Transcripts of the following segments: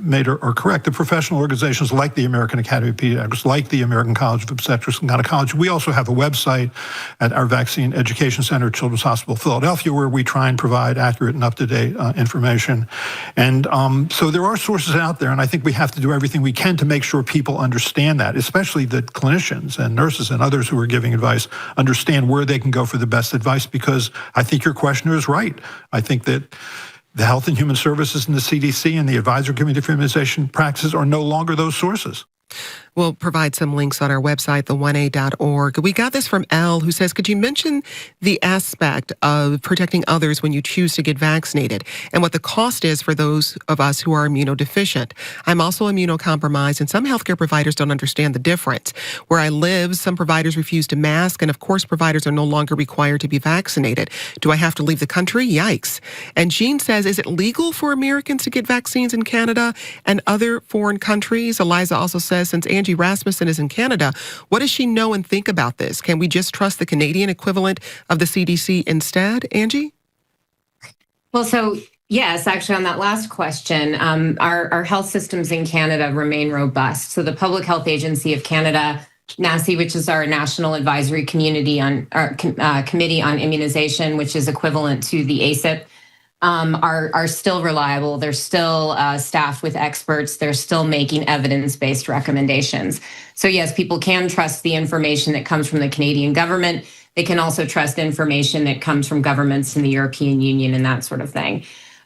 made are correct. The professional organizations like the American Academy of Pediatrics, like the American College of Obstetrics and Gynecology, we also have a website at our Vaccine Education Center at Children's Hospital Philadelphia where we try and provide accurate and up-to-date information. And so there are sources out there, and I think we have to do everything we can to make sure people understand that, especially that clinicians and nurses and others who are giving advice understand where they can go for the best advice, because I think your questioner is right. I think that the Health and Human Services and the CDC and the Advisory Committee for Immunization Practices are no longer those sources. We'll provide some links on our website, the1a.org. We got this from Elle, who says, could you mention the aspect of protecting others when you choose to get vaccinated and what the cost is for those of us who are immunodeficient? I'm also immunocompromised, and some healthcare providers don't understand the difference. Where I live, some providers refuse to mask, and of course, providers are no longer required to be vaccinated. Do I have to leave the country? Yikes. And Jean says, is it legal for Americans to get vaccines in Canada and other foreign countries? Eliza also says, since Angie Rasmussen is in Canada, what does she know and think about this? Can we just trust the Canadian equivalent of the CDC instead, Angie? Well, so yes, actually on that last question, our health systems in Canada remain robust. So the Public Health Agency of Canada, NACI, which is our National Advisory Committee on Immunization, which is equivalent to the ACIP, are still reliable. They're still staffed with experts. They're still making evidence-based recommendations. So yes, people can trust the information that comes from the Canadian government. They can also trust information that comes from governments in the European Union and that sort of thing.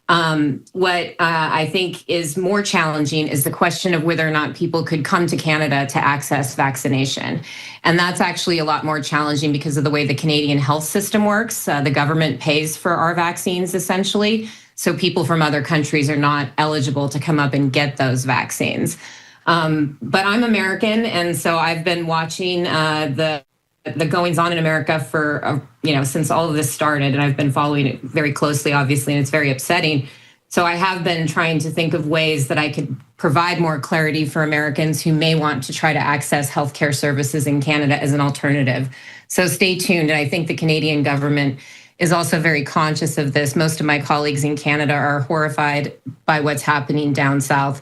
What I think is more challenging is the question of whether or not people could come to Canada to access vaccination. And that's actually a lot more challenging because of the way the Canadian health system works. The government pays for our vaccines, essentially. So people from other countries are not eligible to come up and get those vaccines. But I'm American, and so I've been watching the goings on in America for, since all of this started, and I've been following it very closely, obviously, and it's very upsetting. So I have been trying to think of ways that I could provide more clarity for Americans who may want to try to access healthcare services in Canada as an alternative. So stay tuned. And I think the Canadian government is also very conscious of this. Most of my colleagues in Canada are horrified by what's happening down south.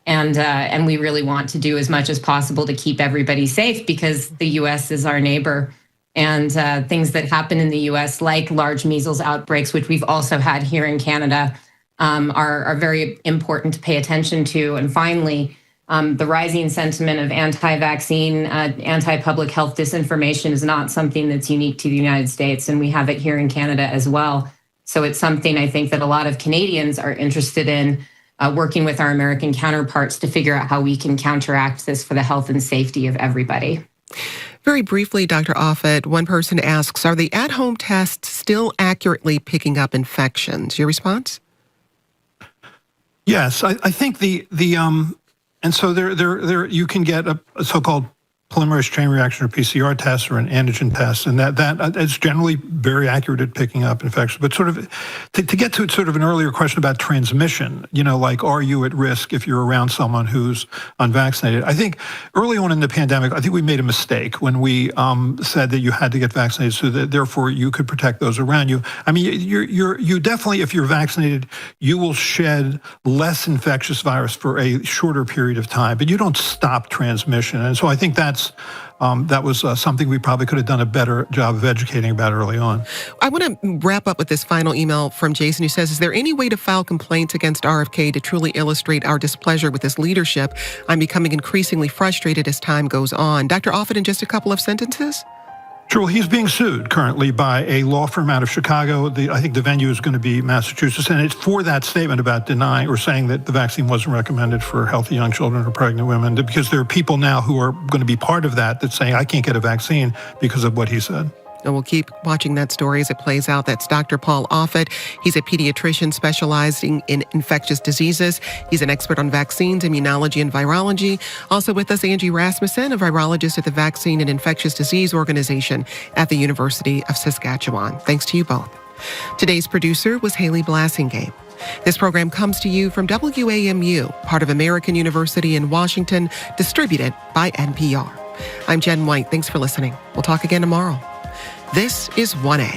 And we really want to do as much as possible to keep everybody safe because the U.S. is our neighbor. And things that happen in the U.S., like large measles outbreaks, which we've also had here in Canada, are very important to pay attention to. And finally, the rising sentiment of anti-vaccine, anti-public health disinformation is not something that's unique to the United States, and we have it here in Canada as well. So it's something I think that a lot of Canadians are interested in, working with our American counterparts to figure out how we can counteract this for the health and safety of everybody. Very briefly, Dr. Offit, one person asks, are the at-home tests still accurately picking up infections? Your response? Yes, I think and so there you can get a so-called polymerase chain reaction or PCR test or an antigen test, and that is generally very accurate at picking up infections. But sort of to get to sort of an earlier question about transmission, like are you at risk if you're around someone who's unvaccinated? I think early on in the pandemic, I think we made a mistake when we said that you had to get vaccinated so that therefore you could protect those around you. I mean, you definitely, if you're vaccinated, you will shed less infectious virus for a shorter period of time, but you don't stop transmission. And so I think that was something we probably could have done a better job of educating about early on. I want to wrap up with this final email from Jason, who says, is there any way to file complaints against RFK to truly illustrate our displeasure with his leadership? I'm becoming increasingly frustrated as time goes on. Dr. Offit, in just a couple of sentences? Sure. Well, he's being sued currently by a law firm out of Chicago. I think the venue is going to be Massachusetts. And it's for that statement about denying or saying that the vaccine wasn't recommended for healthy young children or pregnant women, because there are people now who are going to be part of that that's saying, I can't get a vaccine because of what he said. And we'll keep watching that story as it plays out. That's Dr. Paul Offit. He's a pediatrician specializing in infectious diseases. He's an expert on vaccines, immunology, and virology. Also with us, Angie Rasmussen, a virologist at the Vaccine and Infectious Disease Organization at the University of Saskatchewan. Thanks to you both. Today's producer was Haley Blassingame. This program comes to you from WAMU, part of American University in Washington, distributed by NPR. I'm Jen White. Thanks for listening. We'll talk again tomorrow. This is 1A.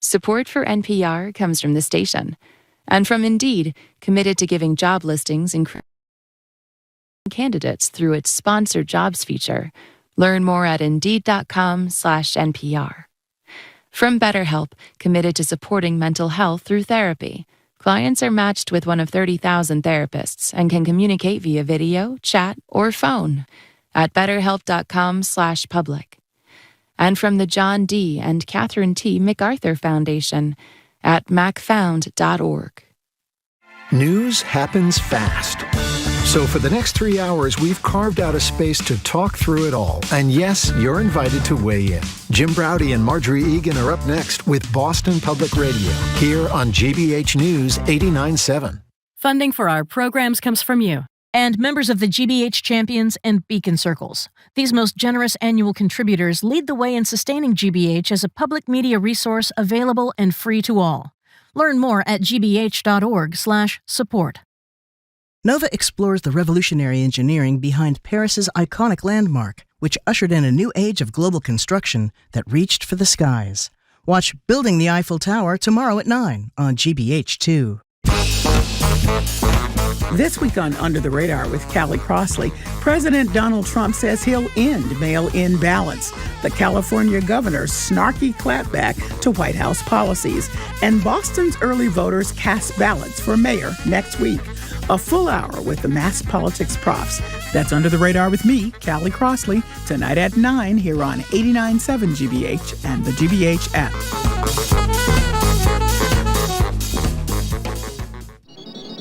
Support for NPR comes from the station and from Indeed, committed to giving job listings and candidates through its sponsored jobs feature. Learn more at Indeed.com/NPR. From BetterHelp, committed to supporting mental health through therapy. Clients are matched with one of 30,000 therapists and can communicate via video, chat, or phone at BetterHelp.com/public. And from the John D. and Catherine T. MacArthur Foundation at macfound.org. News happens fast. So for the next 3 hours, we've carved out a space to talk through it all. And yes, you're invited to weigh in. Jim Braude and Marjorie Egan are up next with Boston Public Radio, here on GBH News 89.7. Funding for our programs comes from you and members of the GBH Champions and Beacon Circles. These most generous annual contributors lead the way in sustaining GBH as a public media resource available and free to all. Learn more at gbh.org/support. Nova explores the revolutionary engineering behind Paris's iconic landmark, which ushered in a new age of global construction that reached for the skies. Watch Building the Eiffel Tower tomorrow at 9 on GBH2. This week on Under the Radar with Callie Crossley, President Donald Trump says he'll end mail-in ballots, the California governor's snarky clapback to White House policies, and Boston's early voters cast ballots for mayor next week. A full hour with the mass politics profs. That's Under the Radar with me, Callie Crossley, tonight at 9 here on 89.7 GBH and the GBH app.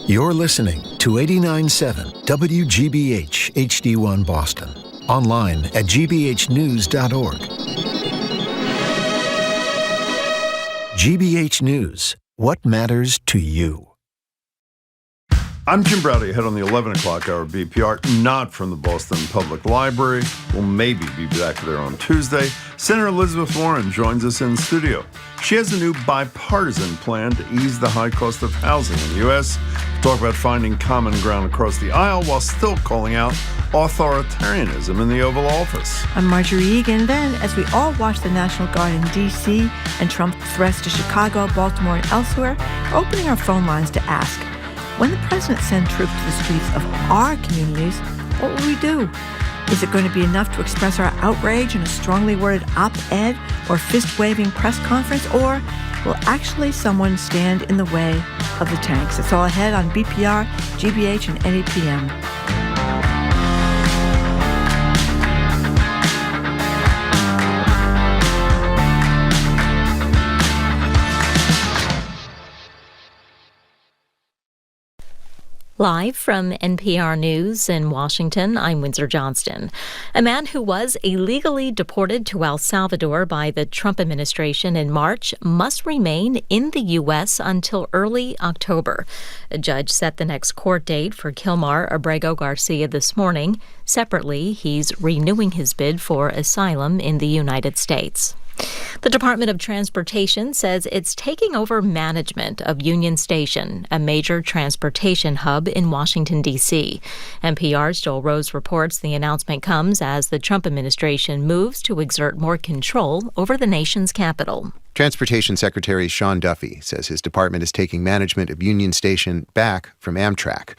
You're listening to 89.7 WGBH HD1 Boston. Online at gbhnews.org. GBH News. What matters to you? I'm Jim Braude, ahead on the 11 o'clock hour BPR, not from the Boston Public Library. We'll maybe be back there on Tuesday. Senator Elizabeth Warren joins us in studio. She has a new bipartisan plan to ease the high cost of housing in the U.S. Talk about finding common ground across the aisle while still calling out authoritarianism in the Oval Office. I'm Marjorie Egan. Then, as we all watch the National Guard in D.C. and Trump threats to Chicago, Baltimore, and elsewhere, we're opening our phone lines to ask, when the president sends troops to the streets of our communities, what will we do? Is it going to be enough to express our outrage in a strongly worded op-ed or fist-waving press conference, or will actually someone stand in the way of the tanks? It's all ahead on BPR, GBH, and NEPM. Live from NPR News in Washington, I'm Windsor Johnston. A man who was illegally deported to El Salvador by the Trump administration in March must remain in the U.S. until early October. A judge set the next court date for Kilmar Abrego Garcia this morning. Separately, he's renewing his bid for asylum in the United States. The Department of Transportation says it's taking over management of Union Station, a major transportation hub in Washington, D.C. NPR's Joel Rose reports the announcement comes as the Trump administration moves to exert more control over the nation's capital. Transportation Secretary Sean Duffy says his department is taking management of Union Station back from Amtrak.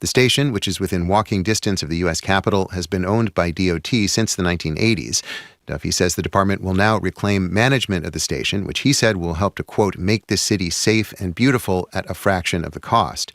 The station, which is within walking distance of the U.S. Capitol, has been owned by DOT since the 1980s. Duffy says the department will now reclaim management of the station, which he said will help to, quote, make this city safe and beautiful at a fraction of the cost.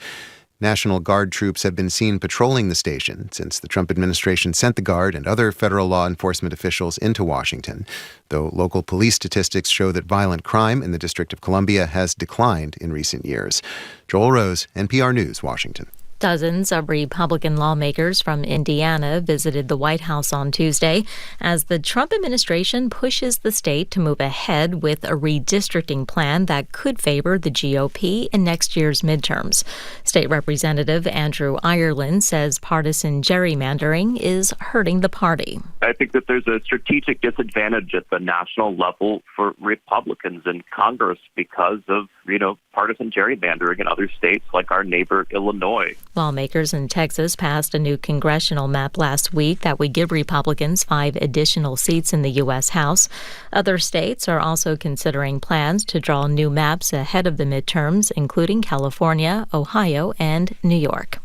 National Guard troops have been seen patrolling the station since the Trump administration sent the Guard and other federal law enforcement officials into Washington, though local police statistics show that violent crime in the District of Columbia has declined in recent years. Joel Rose, NPR News, Washington. Dozens of Republican lawmakers from Indiana visited the White House on Tuesday as the Trump administration pushes the state to move ahead with a redistricting plan that could favor the GOP in next year's midterms. State Representative Andrew Ireland says partisan gerrymandering is hurting the party. I think that there's a strategic disadvantage at the national level for Republicans in Congress because of, partisan gerrymandering in other states like our neighbor Illinois. Lawmakers in Texas passed a new congressional map last week that would give Republicans 5 additional seats in the U.S. House. Other states are also considering plans to draw new maps ahead of the midterms, including California, Ohio, and New York.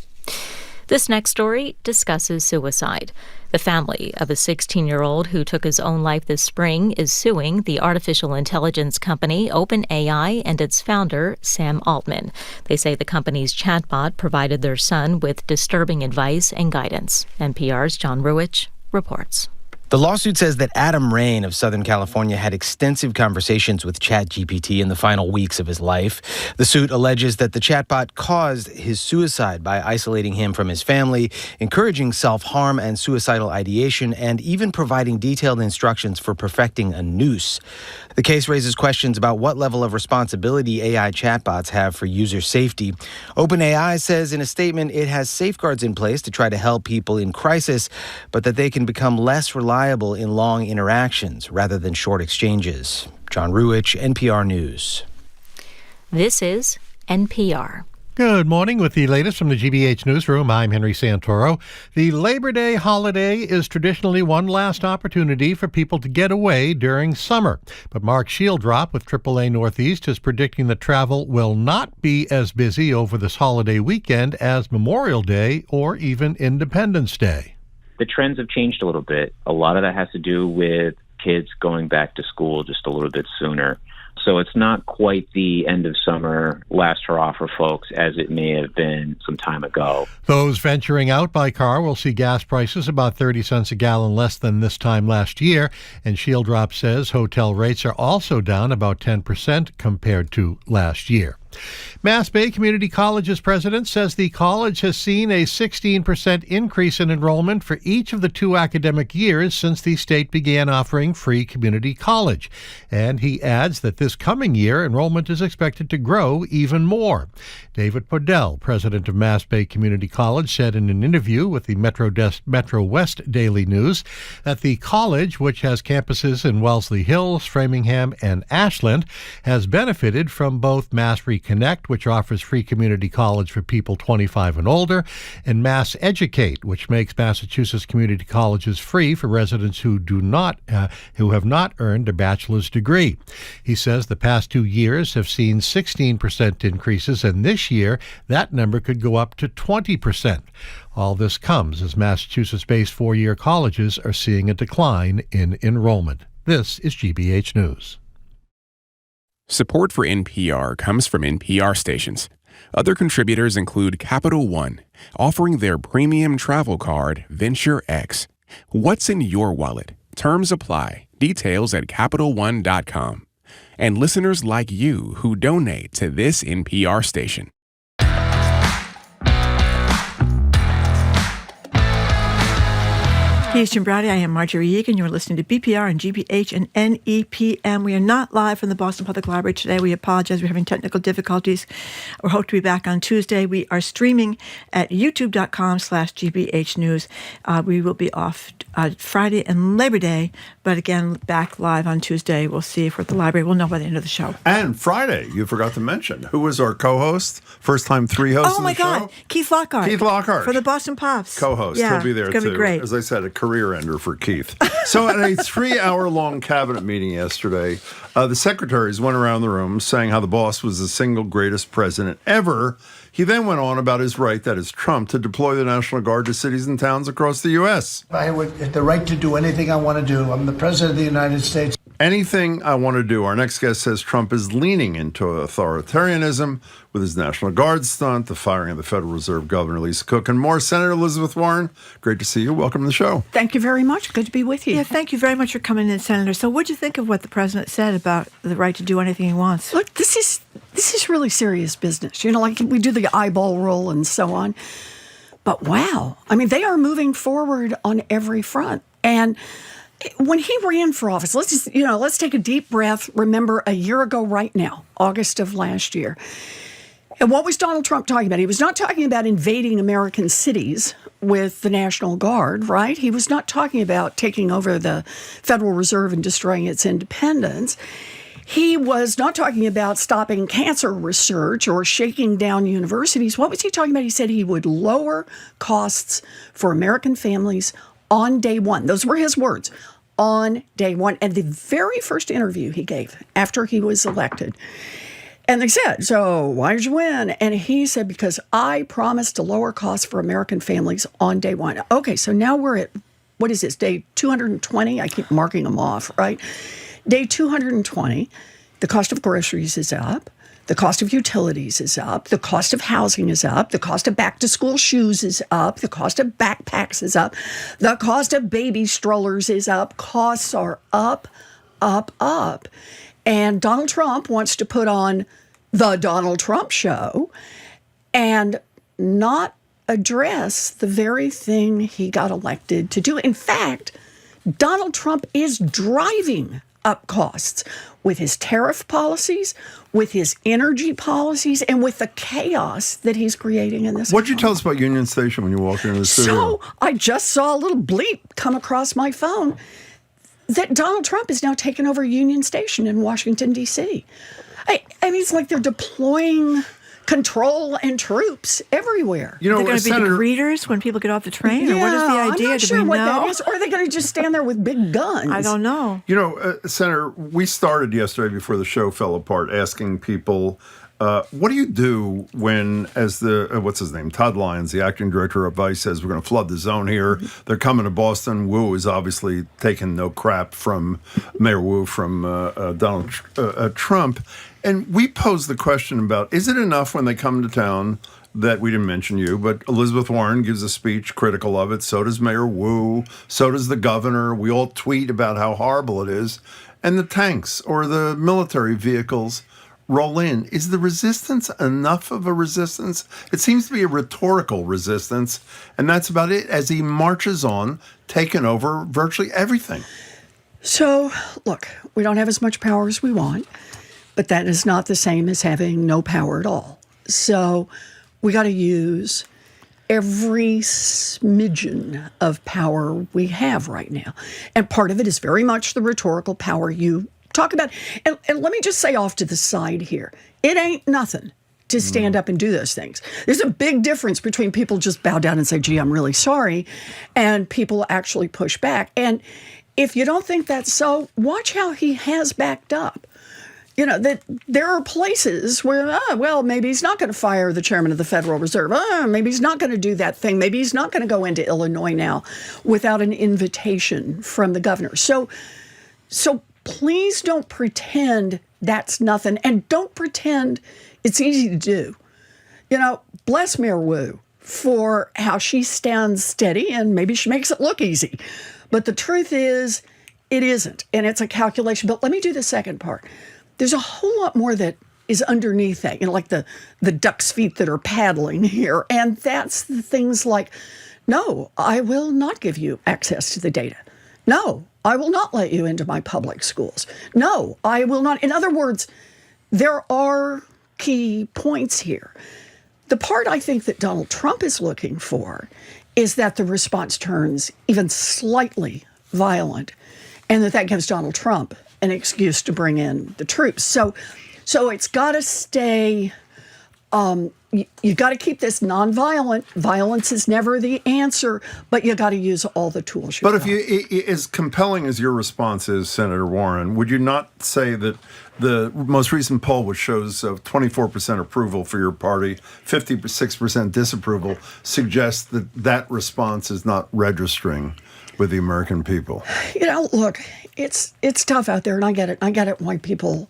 This next story discusses suicide. The family of a 16-year-old who took his own life this spring is suing the artificial intelligence company OpenAI and its founder, Sam Altman. They say the company's chatbot provided their son with disturbing advice and guidance. NPR's John Ruwitch reports. The lawsuit says that Adam Rain of Southern California had extensive conversations with ChatGPT in the final weeks of his life. The suit alleges that the chatbot caused his suicide by isolating him from his family, encouraging self-harm and suicidal ideation, and even providing detailed instructions for perfecting a noose. The case raises questions about what level of responsibility AI chatbots have for user safety. OpenAI says in a statement it has safeguards in place to try to help people in crisis, but that they can become less reliable in long interactions rather than short exchanges. John Ruwitch, NPR News. This is NPR. Good morning. With the latest from the GBH Newsroom, I'm Henry Santoro. The Labor Day holiday is traditionally one last opportunity for people to get away during summer. But Mark Shieldrop with AAA Northeast is predicting that travel will not be as busy over this holiday weekend as Memorial Day or even Independence Day. The trends have changed a little bit. A lot of that has to do with kids going back to school just a little bit sooner. So it's not quite the end of summer last hurrah for folks as it may have been some time ago. Those venturing out by car will see gas prices about 30 cents a gallon less than this time last year. And Shieldrop says hotel rates are also down about 10% compared to last year. Mass Bay Community College's president says the college has seen a 16% increase in enrollment for each of the 2 academic years since the state began offering free community college. And he adds that this coming year, enrollment is expected to grow even more. David Podell, president of Mass Bay Community College, said in an interview with the Metro West Daily News that the college, which has campuses in Wellesley Hills, Framingham, and Ashland, has benefited from both Mass Reconnect, which offers free community college for people 25 and older, and Mass Educate, which makes Massachusetts community colleges free for residents who have not earned a bachelor's degree. He says the past 2 years have seen 16% increases, and this year that number could go up to 20%. All this comes as Massachusetts-based 4-year colleges are seeing a decline in enrollment. This is GBH News. Support for NPR comes from NPR stations. Other contributors include Capital One, offering their premium travel card, Venture X. What's in your wallet? Terms apply. Details at CapitalOne.com. And listeners like you who donate to this NPR station. He's Jim Browdy. I am Marjorie Egan. You're listening to BPR and GBH and NEPM. We are not live from the Boston Public Library today. We apologize. We're having technical difficulties. We hope to be back on Tuesday. We are streaming at youtube.com/GBH News. We will be off Friday and Labor Day, but again, back live on Tuesday. We'll see if we're at the library. We'll know by the end of the show. And Friday, you forgot to mention, who was our co-host? First time 3 hosts Oh my God, Keith Lockhart. Keith Lockhart. For the Boston Pops. Co-host. Yeah, He'll be there it's gonna too. be great. As I said, a career ender for Keith. So at a 3-hour-long cabinet meeting yesterday, the secretaries went around the room saying how the boss was the single greatest president ever. He then went on about his right, that is Trump, to deploy the National Guard to cities and towns across the U.S. I have the right to do anything I want to do. I'm the president of the United States. Anything I want to do. Our next guest says Trump is leaning into authoritarianism with his National Guard stunt, the firing of the Federal Reserve Governor Lisa Cook, and more. Senator Elizabeth Warren, great to see you. Welcome to the show. Thank you very much. Good to be with you. Yeah, thank you very much for coming in, Senator. So what do you think of what the president said about the right to do anything he wants? Look, this is really serious business. You know, like we do the eyeball roll and so on. But wow, I mean, they are moving forward on every front. And when he ran for office, let's take a deep breath. Remember a year ago right now, August of last year. And what was Donald Trump talking about? He was not talking about invading American cities with the National Guard, right? He was not talking about taking over the Federal Reserve and destroying its independence. He was not talking about stopping cancer research or shaking down universities. What was he talking about? He said he would lower costs for American families on day one. Those were his words, on day one. And the very first interview he gave after he was elected, and they said, so why did you win? And he said, because I promised to lower costs for American families on day one. Okay, so now we're at, what is this, day 220? I keep marking them off, right? Day 220, the cost of groceries is up. The cost of utilities is up. The cost of housing is up. The cost of back-to-school shoes is up. The cost of backpacks is up. The cost of baby strollers is up. Costs are up, up, up. And Donald Trump wants to put on the Donald Trump show and not address the very thing he got elected to do. In fact, Donald Trump is driving up costs with his tariff policies, with his energy policies, and with the chaos that he's creating in this What'd you tell us about Union Station when you walked into the studio? So I just saw a little bleep come across my phone that Donald Trump is now taking over Union Station in Washington, D.C. I mean, it's like they're deploying control and troops everywhere. You know, they're going to be the greeters when people get off the train? Yeah, or what is the idea? I'm not sure what that is. Or are they going to just stand there with big guns? I don't know. You know, Senator, we started yesterday before the show fell apart asking people, what do you do when, as the, what's his name, Todd Lyons, the acting director of Vice, says we're going to flood the zone here. They're coming to Boston. Wu is obviously taking no crap from Mayor Wu, from Donald Trump. And we posed the question about, is it enough when they come to town that we didn't mention you, but Elizabeth Warren gives a speech critical of it. So does Mayor Wu. So does the governor. We all tweet about how horrible it is. And the tanks or the military vehicles roll in. Is the resistance enough of a resistance? It seems to be a rhetorical resistance. And that's about it as he marches on, taking over virtually everything. So, look, we don't have as much power as we want, but that is not the same as having no power at all. So we got to use every smidgen of power we have right now. And part of it is very much the rhetorical power you talk about. And let me just say off to the side here, it ain't nothing to stand up and do those things. There's a big difference between people just bow down and say, gee, I'm really sorry, and people actually push back. And if you don't think that's so, watch how he has backed up. You know, that there are places where, well, maybe he's not going to fire the chairman of the Federal Reserve. Maybe he's not going to do that thing. Maybe he's not going to go into Illinois now without an invitation from the governor. So please don't pretend that's nothing. And don't pretend it's easy to do. You know, bless Mayor Wu for how she stands steady, and maybe she makes it look easy. But the truth is, it isn't. And it's a calculation. But let me do the second part. There's a whole lot more that is underneath that, you know, like the duck's feet that are paddling here. And that's the things like, no, I will not give you access to the data. No, I will not let you into my public schools. No, I will not. In other words, there are key points here. The part I think that Donald Trump is looking for is that the response turns even slightly violent, and that gives Donald Trump an excuse to bring in the troops. So it's got to stay, you got to keep this nonviolent. Violence is never the answer, but you got to use all the tools you've got. But if as compelling as your response is, Senator Warren, would you not say that the most recent poll, which shows 24% approval for your party, 56% disapproval, suggests that that response is not registering with the American people? You know, look, it's tough out there, and I get it. I get it why people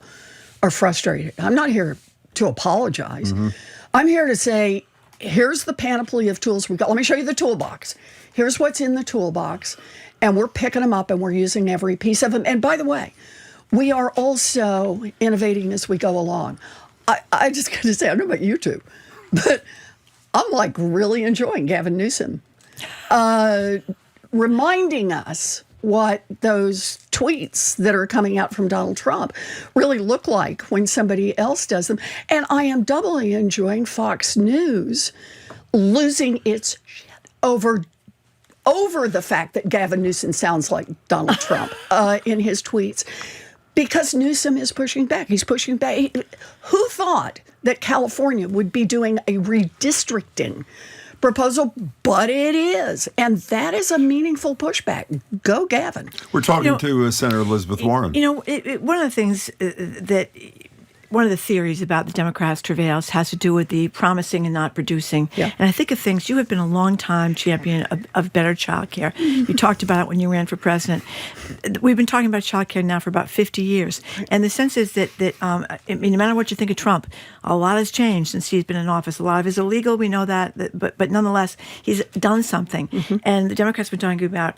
are frustrated. I'm not here to apologize. Mm-hmm. I'm here to say, here's the panoply of tools we've got. Let me show you the toolbox. Here's what's in the toolbox, and we're picking them up, and we're using every piece of them. And by the way, we are also innovating as we go along. I just got to say, I don't know about you two, but I'm like really enjoying Gavin Newsom reminding us what those tweets that are coming out from Donald Trump really look like when somebody else does them. And I am doubly enjoying Fox News losing its shit over the fact that Gavin Newsom sounds like Donald Trump in his tweets. Because Newsom is pushing back. He's pushing back. Who thought that California would be doing a redistricting proposal? But it is. And that is a meaningful pushback. Go, Gavin. We're talking to Senator Elizabeth Warren. One of the things one of the theories about the Democrats' travails has to do with the promising and not producing. Yeah. And I think of things, you have been a long time champion of better child care. You talked about it when you ran for president. We've been talking about child care now for about 50 years. And the sense is that no matter what you think of Trump, a lot has changed since he's been in office. A lot of it is illegal, we know that, but nonetheless, he's done something. Mm-hmm. And the Democrats have been talking about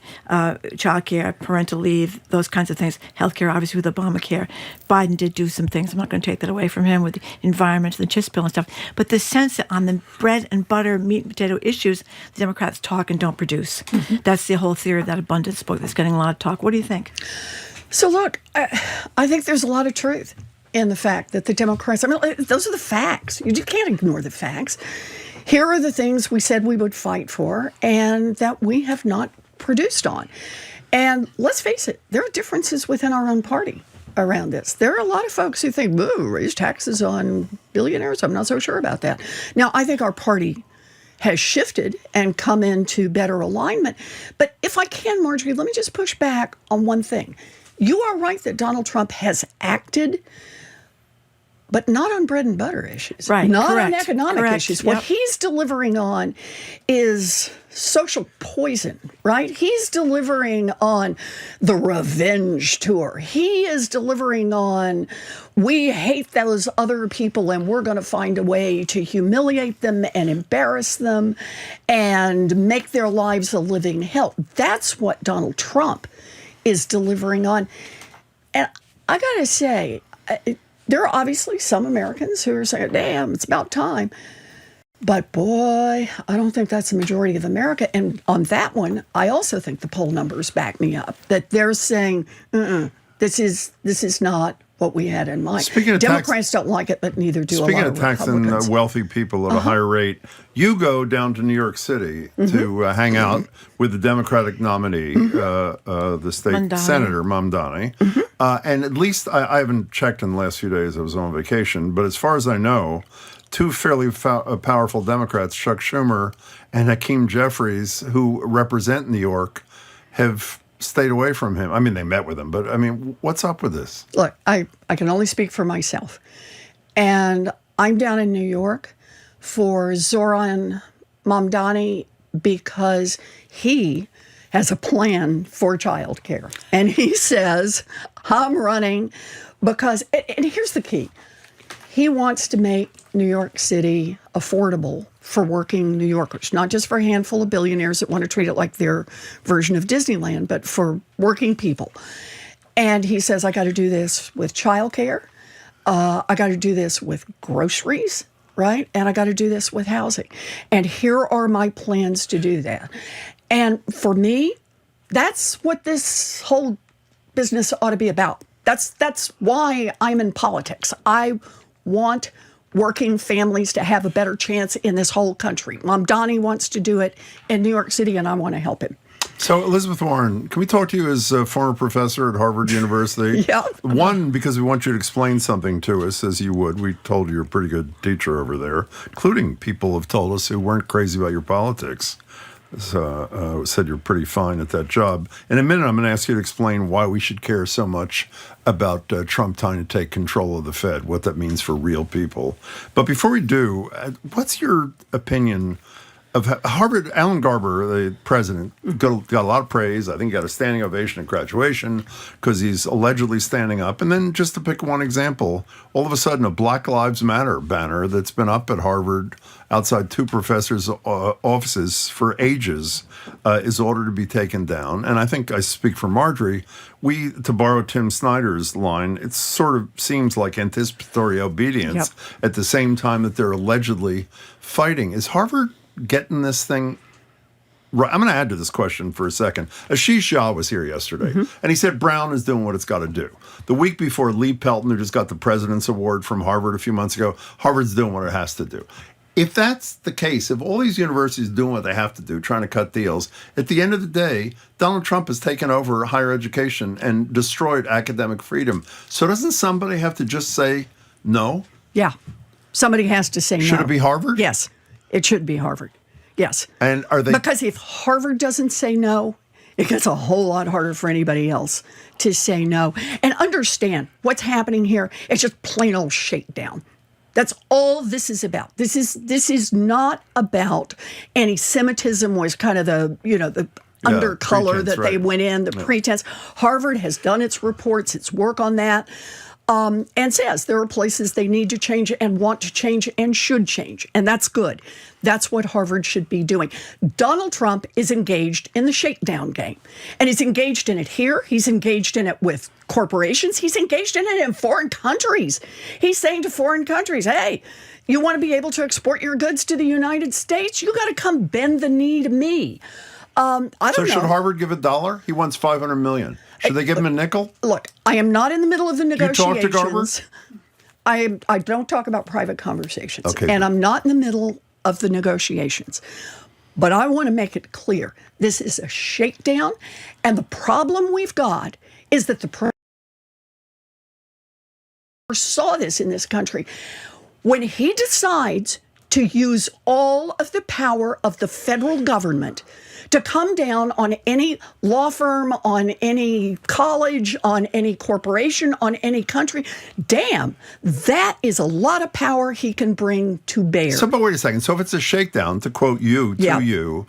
child care, parental leave, those kinds of things. Healthcare, obviously, with Obamacare. Biden did do some things. I'm not going to take that away from him with the environment, the CHIPS bill and stuff. But the sense that on the bread and butter, meat and potato issues, the Democrats talk and don't produce. Mm-hmm. That's the whole theory of that abundance book that's getting a lot of talk. What do you think? So look, I think there's a lot of truth in the fact that the Democrats, those are the facts. You just can't ignore the facts. Here are the things we said we would fight for and that we have not produced on. And let's face it, there are differences within our own party around this. There are a lot of folks who think, raise taxes on billionaires. I'm not so sure about that. Now, I think our party has shifted and come into better alignment. But if I can, Marjorie, let me just push back on one thing. You are right that Donald Trump has acted, but not on bread and butter issues. Right. Not correct. on economic correct. issues. Yep. What he's delivering on is social poison, right? He's delivering on the revenge tour. He is delivering on, we hate those other people and we're going to find a way to humiliate them and embarrass them and make their lives a living hell. That's what Donald Trump is delivering on. And I got to say, there are obviously some Americans who are saying, damn, it's about time. But boy, I don't think that's the majority of America. And on that one, I also think the poll numbers back me up, that they're saying, this is not what we had in mind. Democrats don't like it, but neither do a lot of Republicans. Speaking of taxing wealthy people at a higher rate, you go down to New York City to hang out with the Democratic nominee, the state Mamdani. senator, Mamdani. And at least, I haven't checked in the last few days, I was on vacation, but as far as I know, two fairly powerful Democrats, Chuck Schumer and Hakeem Jeffries, who represent New York, have stayed away from him. I mean, they met with him, but I mean, what's up with this? Look, I can only speak for myself. And I'm down in New York for Zoran Mamdani because he has a plan for childcare. And he says, I'm running because, and here's the key. He wants to make New York City affordable for working New Yorkers, not just for a handful of billionaires that want to treat it like their version of Disneyland, but for working people. And he says, I got to do this with childcare. I got to do this with groceries, right? And I got to do this with housing. And here are my plans to do that. And for me, that's what this whole business ought to be about. That's why I'm in politics. I want working families to have a better chance in this whole country. Mamdani wants to do it in New York City, and I want to help him. So, Elizabeth Warren, can we talk to you as a former professor at Harvard University? Yeah. One, because we want you to explain something to us, as you would. We told you you're a pretty good teacher over there, including people have told us who weren't crazy about your politics. So, said you're pretty fine at that job. In a minute, I'm going to ask you to explain why we should care so much about Trump trying to take control of the Fed, what that means for real people. But before we do, what's your opinion of Harvard? Alan Garber, the president, got a lot of praise. I think he got a standing ovation at graduation because he's allegedly standing up. And then just to pick one example, all of a sudden a Black Lives Matter banner that's been up at Harvard outside two professors' offices for ages is ordered to be taken down. And I think I speak for Marjorie. To borrow Tim Snyder's line, it sort of seems like anticipatory obedience at the same time that they're allegedly fighting. Is Harvard getting this thing right? I'm going to add to this question for a second. Ashish Jha was here yesterday, and he said Brown is doing what it's got to do. The week before, Lee Pelton, who just got the President's Award from Harvard a few months ago, Harvard's doing what it has to do. If that's the case, if all these universities are doing what they have to do, trying to cut deals, at the end of the day, Donald Trump has taken over higher education and destroyed academic freedom. So doesn't somebody have to just say no? Yeah. Somebody has to say no. Should it be Harvard? Yes. It should be Harvard. Yes. And are they? Because if Harvard doesn't say no, it gets a whole lot harder for anybody else to say no. And understand what's happening here. It's just plain old shakedown. That's all this is about. This is not about anti-Semitism was kind of the undercolor that they went in, the pretense. Harvard has done its reports, its work on that, and says there are places they need to change and want to change and should change. And that's good. That's what Harvard should be doing. Donald Trump is engaged in the shakedown game. And he's engaged in it here. He's engaged in it with corporations. He's engaged in it in foreign countries. He's saying to foreign countries, hey, you want to be able to export your goods to the United States? You got to come bend the knee to me. I don't know. So should Harvard give $1? He wants $500 million. Should they give him a nickel? Look, I am not in the middle of the negotiations. You talk to Harvard? I don't talk about private conversations. Okay. And I'm not in the middle of the negotiations. But I want to make it clear. This is a shakedown. And the problem we've got is that the president saw this in this country. When he decides to use all of the power of the federal government to come down on any law firm, on any college, on any corporation, on any country, damn, that is a lot of power he can bring to bear. So, but wait a second. So if it's a shakedown, to quote you, you,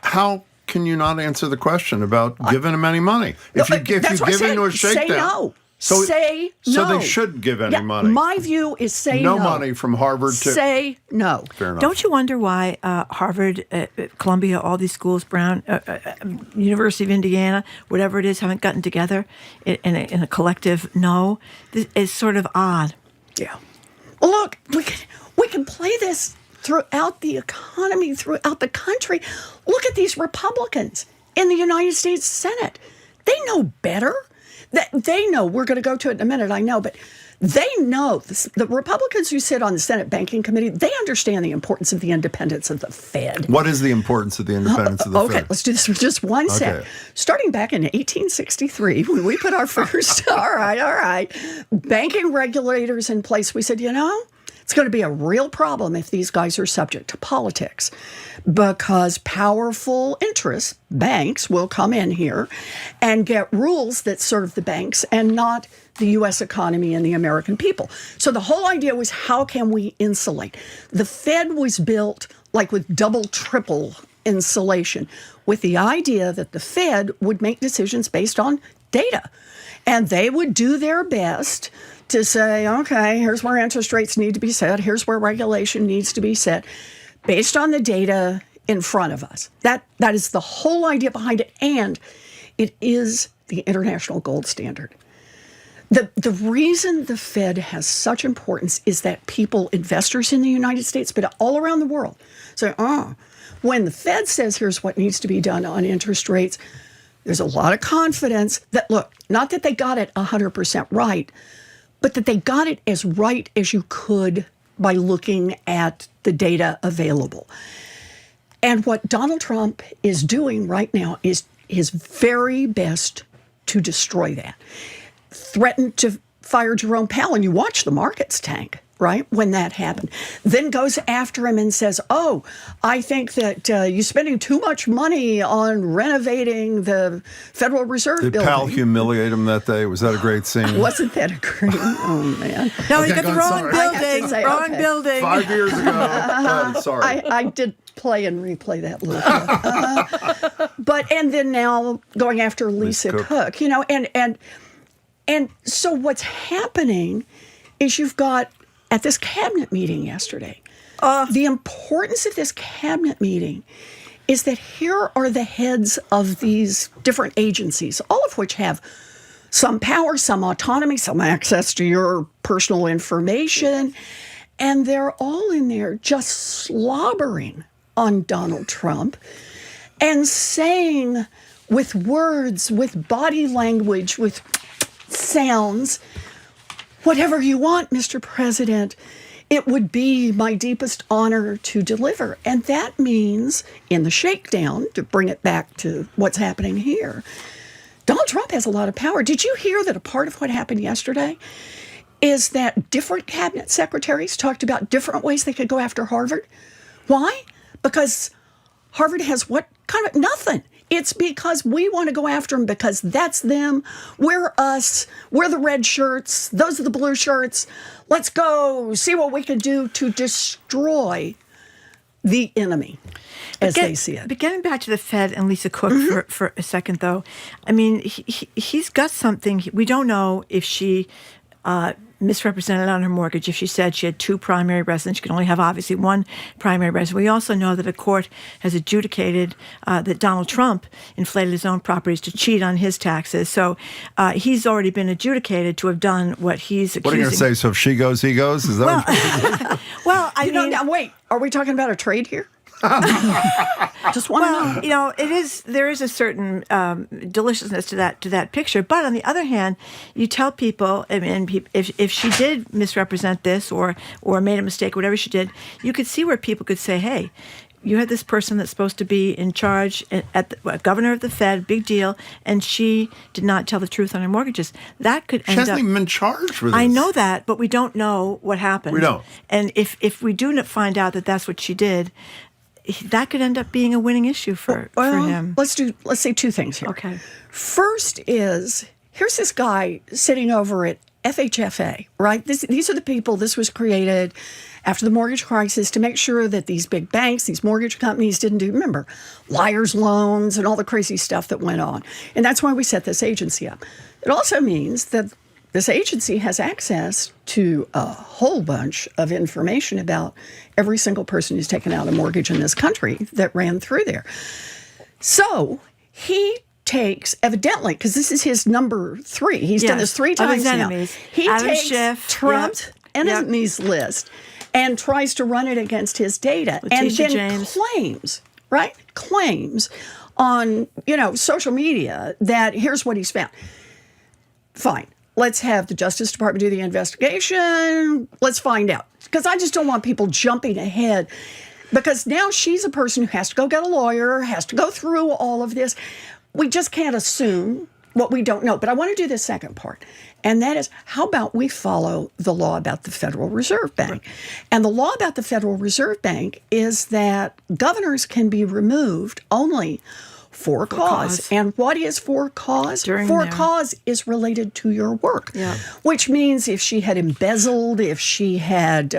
how can you not answer the question about giving him any money? If you give into a shakedown. Say no. So, say no. So they should give any money. My view is say no. No money from Harvard to... Say no. Fair enough. Don't you wonder why Harvard, Columbia, all these schools, Brown, University of Indiana, whatever it is, haven't gotten together in a collective no? This is sort of odd. Yeah. Well, look, we can play this throughout the economy, throughout the country. Look at these Republicans in the United States Senate. They know better. They know, we're going to go to it in a minute, I know, but they know, the Republicans who sit on the Senate Banking Committee, they understand the importance of the independence of the Fed. What is the importance of the independence of the Fed? Okay, let's do this for just one sec. Starting back in 1863, when we put our first, all right, banking regulators in place, we said, it's going to be a real problem if these guys are subject to politics because powerful interests, banks, will come in here and get rules that serve the banks and not the U.S. economy and the American people. So the whole idea was, how can we insulate? The Fed was built like with double, triple insulation with the idea that the Fed would make decisions based on data. And they would do their best to say, okay, here's where interest rates need to be set. Here's where regulation needs to be set based on the data in front of us. That is the whole idea behind it. And it is the international gold standard. The reason the Fed has such importance is that people, investors in the United States, but all around the world, say, when the Fed says here's what needs to be done on interest rates, there's a lot of confidence that, look, not that they got it 100% right, but that they got it as right as you could by looking at the data available. And what Donald Trump is doing right now is his very best to destroy that. Threatened to fire Jerome Powell, and you watch the markets tank, right, when that happened. Then goes after him and says, I think that you're spending too much money on renovating the Federal Reserve building. Did Powell humiliate him that day? Was that a great scene? Wasn't that a great, man. No, you got the wrong building. Wrong building. 5 years ago. Sorry. I did play and replay that little bit. And then now going after Lisa Cook, and so what's happening is you've got, at this cabinet meeting yesterday, the importance of this cabinet meeting is that here are the heads of these different agencies, all of which have some power, some autonomy, some access to your personal information, and they're all in there just slobbering on Donald Trump and saying with words, with body language, with sounds, whatever you want, Mr. President. it would be my deepest honor to deliver. And that means in the shakedown, to bring it back to what's happening here, Donald Trump has a lot of power. Did you hear that a part of what happened yesterday is that different cabinet secretaries talked about different ways they could go after Harvard? Why? Because Harvard has what kind of nothing. It's because we want to go after them because that's them. We're us. We're the red shirts. Those are the blue shirts. Let's go see what we can do to destroy the enemy, as they see it. But getting back to the Fed and Lisa Cook for a second, though, I mean, he's got something. We don't know if she misrepresented on her mortgage. If she said she had 2 primary residents, she could only have obviously 1 primary resident. We also know that a court has adjudicated that Donald Trump inflated his own properties to cheat on his taxes. So he's already been adjudicated to have done what he's accusing. What are you going to say? So if she goes, he goes? Is that well, I mean, now, wait, are we talking about a trade here? Just want to know. There is a certain deliciousness to that picture. But on the other hand, you tell people, I mean, if she did misrepresent this or made a mistake, whatever she did, you could see where people could say, hey, you had this person that's supposed to be in charge at the governor of the Fed, big deal, and she did not tell the truth on her mortgages. That could end up. She hasn't even been charged with this. I know that, but we don't know what happened. We don't. And if we do not find out that that's what she did, that could end up being a winning issue for him. Let's say 2 things here. Okay. First is, here's this guy sitting over at FHFA, right? These are the people, this was created after the mortgage crisis to make sure that these big banks, these mortgage companies didn't do, remember, liar's loans and all the crazy stuff that went on. And that's why we set this agency up. It also means that this agency has access to a whole bunch of information about every single person who's taken out a mortgage in this country that ran through there. So he takes, evidently, because this is his number 3. He's done this 3 times now. He Adam takes Schiff, Trump's enemies list and tries to run it against his data. Letitia and then James. claims on, social media that here's what he's found. Fine. Let's have the Justice Department do the investigation. Let's find out. Because I just don't want people jumping ahead. Because now she's a person who has to go get a lawyer, has to go through all of this. We just can't assume what we don't know. But I want to do the second part. And that is, how about we follow the law about the Federal Reserve Bank? Right. And the law about the Federal Reserve Bank is that governors can be removed only for cause. And what is for cause? Cause is related to your work, which means if she had embezzled, if she had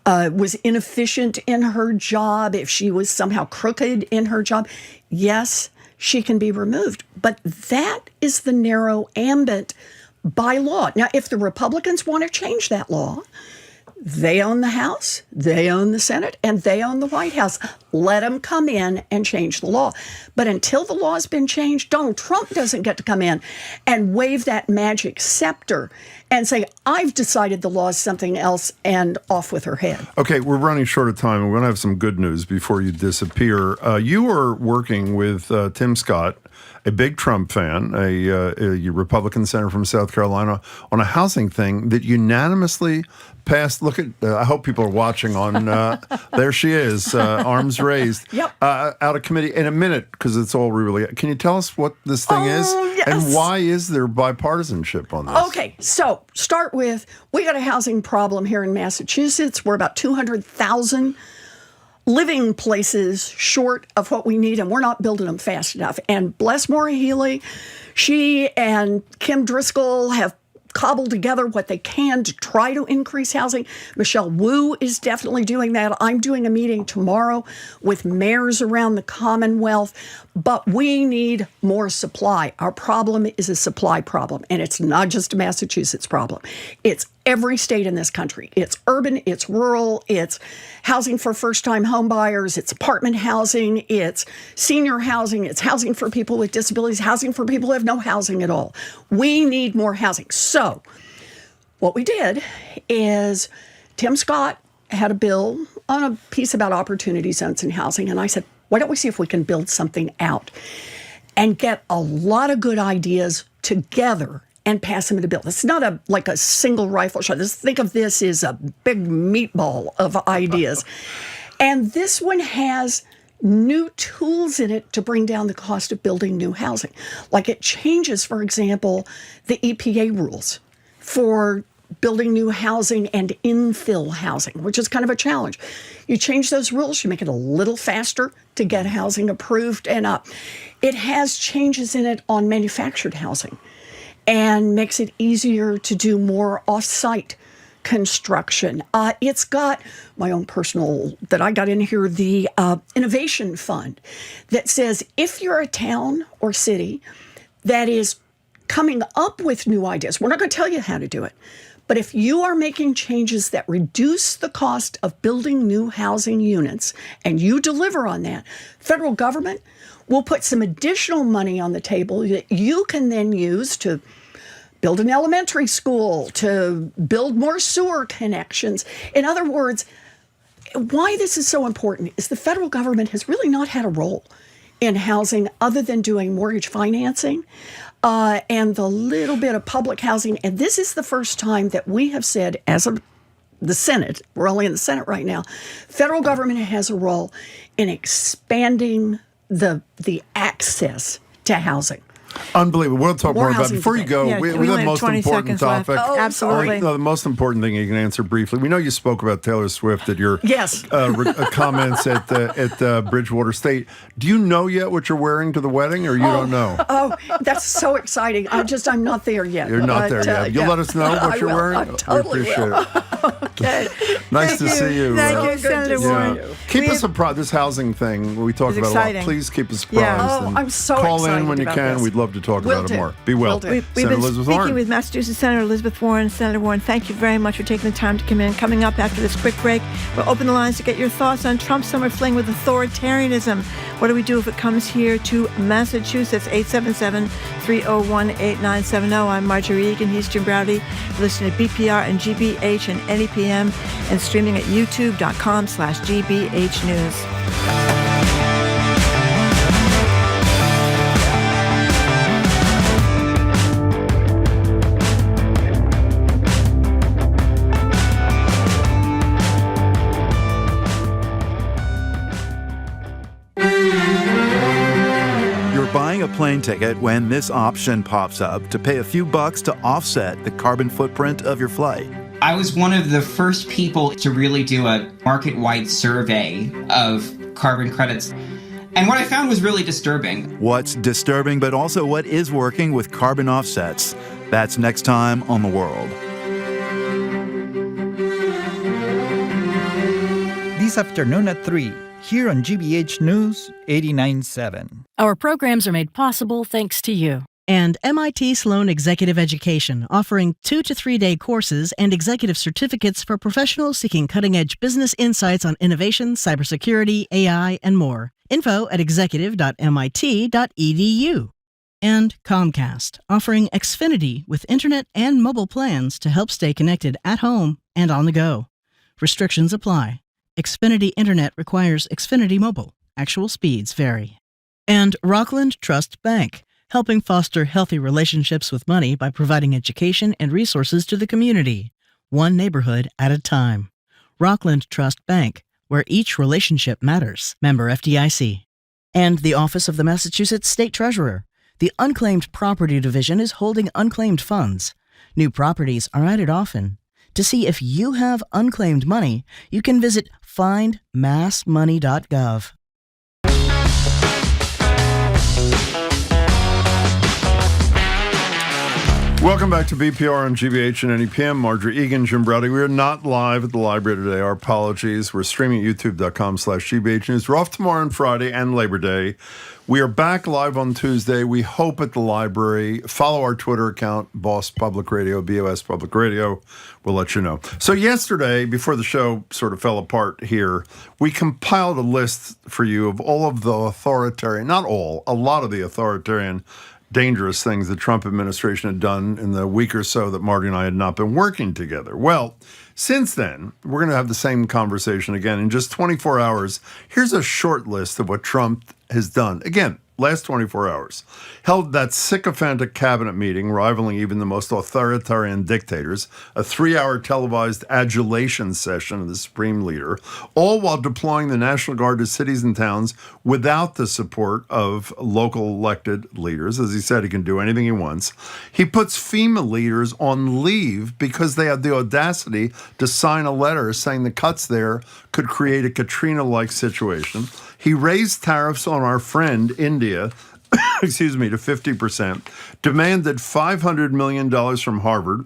was inefficient in her job, if she was somehow crooked in her job, yes, she can be removed. But that is the narrow ambit by law. Now, if the Republicans want to change that law, they own the House, they own the Senate, and they own the White House. Let them come in and change the law. But until the law has been changed, Donald Trump doesn't get to come in and wave that magic scepter and say, I've decided the law is something else, and off with her head. Okay, we're running short of time. We're going to have some good news before you disappear. You are working with Tim Scott, a big Trump fan, a Republican senator from South Carolina, on a housing thing that unanimously passed. Look at, I hope people are watching on, there she is, arms raised, out of committee in a minute, because it's all really, can you tell us what this thing is? Yes. And why is there bipartisanship on this? Okay, so start with, we got a housing problem here in Massachusetts. We're about 200,000 living places short of what we need, and we're not building them fast enough. And bless Maura Healey, she and Kim Driscoll have cobbled together what they can to try to increase housing. Michelle Wu is definitely doing that. I'm doing a meeting tomorrow with mayors around the Commonwealth, but we need more supply. Our problem is a supply problem, and it's not just a Massachusetts problem. It's every state in this country. It's urban, it's rural, it's housing for first-time home buyers, it's apartment housing, it's senior housing, it's housing for people with disabilities, housing for people who have no housing at all. We need more housing. So what we did is Tim Scott had a bill on a piece about opportunity zones in housing, and I said, why don't we see if we can build something out and get a lot of good ideas together and pass them in a bill. It's not like a single rifle shot. Think of this as a big meatball of ideas. And this one has new tools in it to bring down the cost of building new housing. Like it changes, for example, the EPA rules for building new housing and infill housing, which is kind of a challenge. You change those rules, you make it a little faster to get housing approved and up. It has changes in it on manufactured housing and makes it easier to do more off-site construction. It's got my own personal, that I got in here, the innovation fund that says if you're a town or city that is coming up with new ideas, we're not going to tell you how to do it, but if you are making changes that reduce the cost of building new housing units and you deliver on that, federal government will put some additional money on the table that you can then use to build an elementary school, to build more sewer connections. In other words, why this is so important is the federal government has really not had a role in housing other than doing mortgage financing and the little bit of public housing. And this is the first time that we have said, as of the Senate, we're only in the Senate right now, federal government has a role in expanding the access to housing. Unbelievable. We'll talk more about it. Before you go, we have the most important topic. Absolutely. The most important thing you can answer briefly. We know you spoke about Taylor Swift at your comments at Bridgewater State. Do you know yet what you're wearing to the wedding, or you don't know? Oh, that's so exciting. I'm not there yet. You're not there yet. You'll let us know what you're wearing? I totally we appreciate it. Okay. Nice to see you. Thank you, Senator Warren. Keep us apprised. This housing thing we talk about exciting. a lot. Please keep us apprised. Yeah. I'm so excited. Call in when you can. This. We'd love to talk about it more. Be well. We've been speaking with Massachusetts Senator Elizabeth Warren. Senator Warren, thank you very much for taking the time to come in. Coming up after this quick break, we'll open the lines to get your thoughts on Trump's summer fling with authoritarianism. What do we do if it comes here to Massachusetts? 877-301-8970. I'm Marjorie Egan. He's Jim Browdy. You're listening to BPR and GBH and NEPM and streaming at youtube.com/GBH News. A plane ticket when this option pops up to pay a few bucks to offset the carbon footprint of your flight. I was one of the first people to really do a market-wide survey of carbon credits. And what I found was really disturbing. What's disturbing, but also what is working with carbon offsets? That's next time on The World. This afternoon at 3. Here on GBH News 89.7. Our programs are made possible thanks to you. And MIT Sloan Executive Education, offering 2 to 3 day courses and executive certificates for professionals seeking cutting-edge business insights on innovation, cybersecurity, AI, and more. Info at executive.mit.edu. And Comcast, offering Xfinity with internet and mobile plans to help stay connected at home and on the go. Restrictions apply. Xfinity Internet requires Xfinity Mobile. Actual speeds vary. And Rockland Trust Bank, helping foster healthy relationships with money by providing education and resources to the community, one neighborhood at a time. Rockland Trust Bank, where each relationship matters. Member FDIC. And the Office of the Massachusetts State Treasurer. The Unclaimed Property Division is holding unclaimed funds. New properties are added often. To see if you have unclaimed money, you can visit findmassmoney.gov. Welcome back to BPR on GBH and NEPM. Marjorie Egan, Jim Browdy. We are not live at the library today. Our apologies. We're streaming at youtube.com/GBH News. We're off tomorrow and Friday and Labor Day. We are back live on Tuesday. We hope at the library. Follow our Twitter account, Boss Public Radio, BOS Public Radio. We'll let you know. So yesterday, before the show sort of fell apart here, we compiled a list for you of all of the authoritarian, not all, a lot of the authoritarian dangerous things the Trump administration had done in the week or so that Marty and I had not been working together. Well, since then, we're going to have the same conversation again in just 24 hours. Here's a short list of what Trump has done. Again, last 24 hours, held that sycophantic cabinet meeting, rivaling even the most authoritarian dictators, a 3-hour televised adulation session of the supreme leader, all while deploying the National Guard to cities and towns without the support of local elected leaders. As he said, he can do anything he wants. He puts FEMA leaders on leave because they had the audacity to sign a letter saying the cuts there could create a Katrina-like situation. He raised tariffs on our friend India, to 50%, demanded $500 million from Harvard,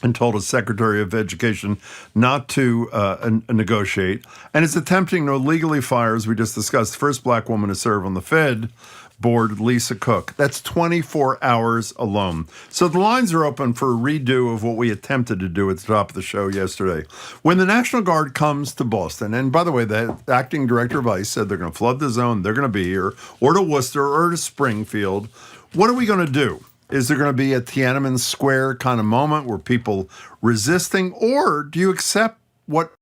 and told his Secretary of Education not to negotiate, and is attempting to illegally fire, as we just discussed, the first black woman to serve on the Fed board, Lisa Cook. That's 24 hours alone. So the lines are open for a redo of what we attempted to do at the top of the show yesterday. When the National Guard comes to Boston, and by the way, the acting director of ICE said they're going to flood the zone, they're going to be here, or to Worcester, or to Springfield, what are we going to do? Is there going to be a Tiananmen Square kind of moment where people resisting, or do you accept what?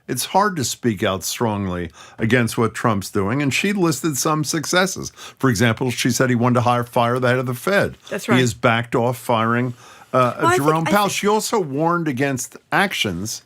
It's hard to speak out strongly against what Trump's doing, and she listed some successes. For example, she said he wanted to fire the head of the Fed. That's right. He has backed off firing Jerome Powell. She also warned against actions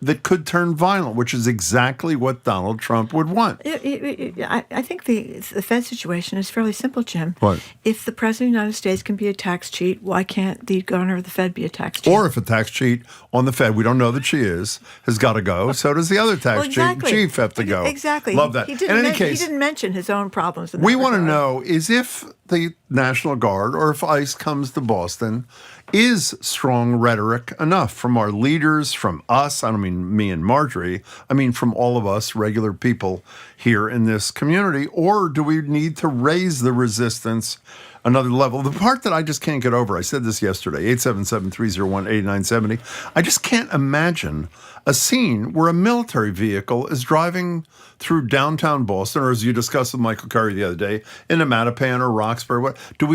that could turn violent, which is exactly what Donald Trump would want. I think the Fed situation is fairly simple, Jim. What? If the President of the United States can be a tax cheat, why can't the governor of the Fed be a tax cheat? Or if a tax cheat on the Fed, we don't know that she has got to go, so does the other tax chief have to go. Exactly. Love that. He didn't mention his own problems. We want to know is if the National Guard or if ICE comes to Boston, is strong rhetoric enough from our leaders, from us? I don't mean me and Marjorie. I mean from all of us regular people here in this community. Or do we need to raise the resistance another level? The part that I just can't get over, I said this yesterday, 877-301-8970. I just can't imagine a scene where a military vehicle is driving through downtown Boston, or as you discussed with Michael Curry the other day, in a Mattapan or Roxbury. What do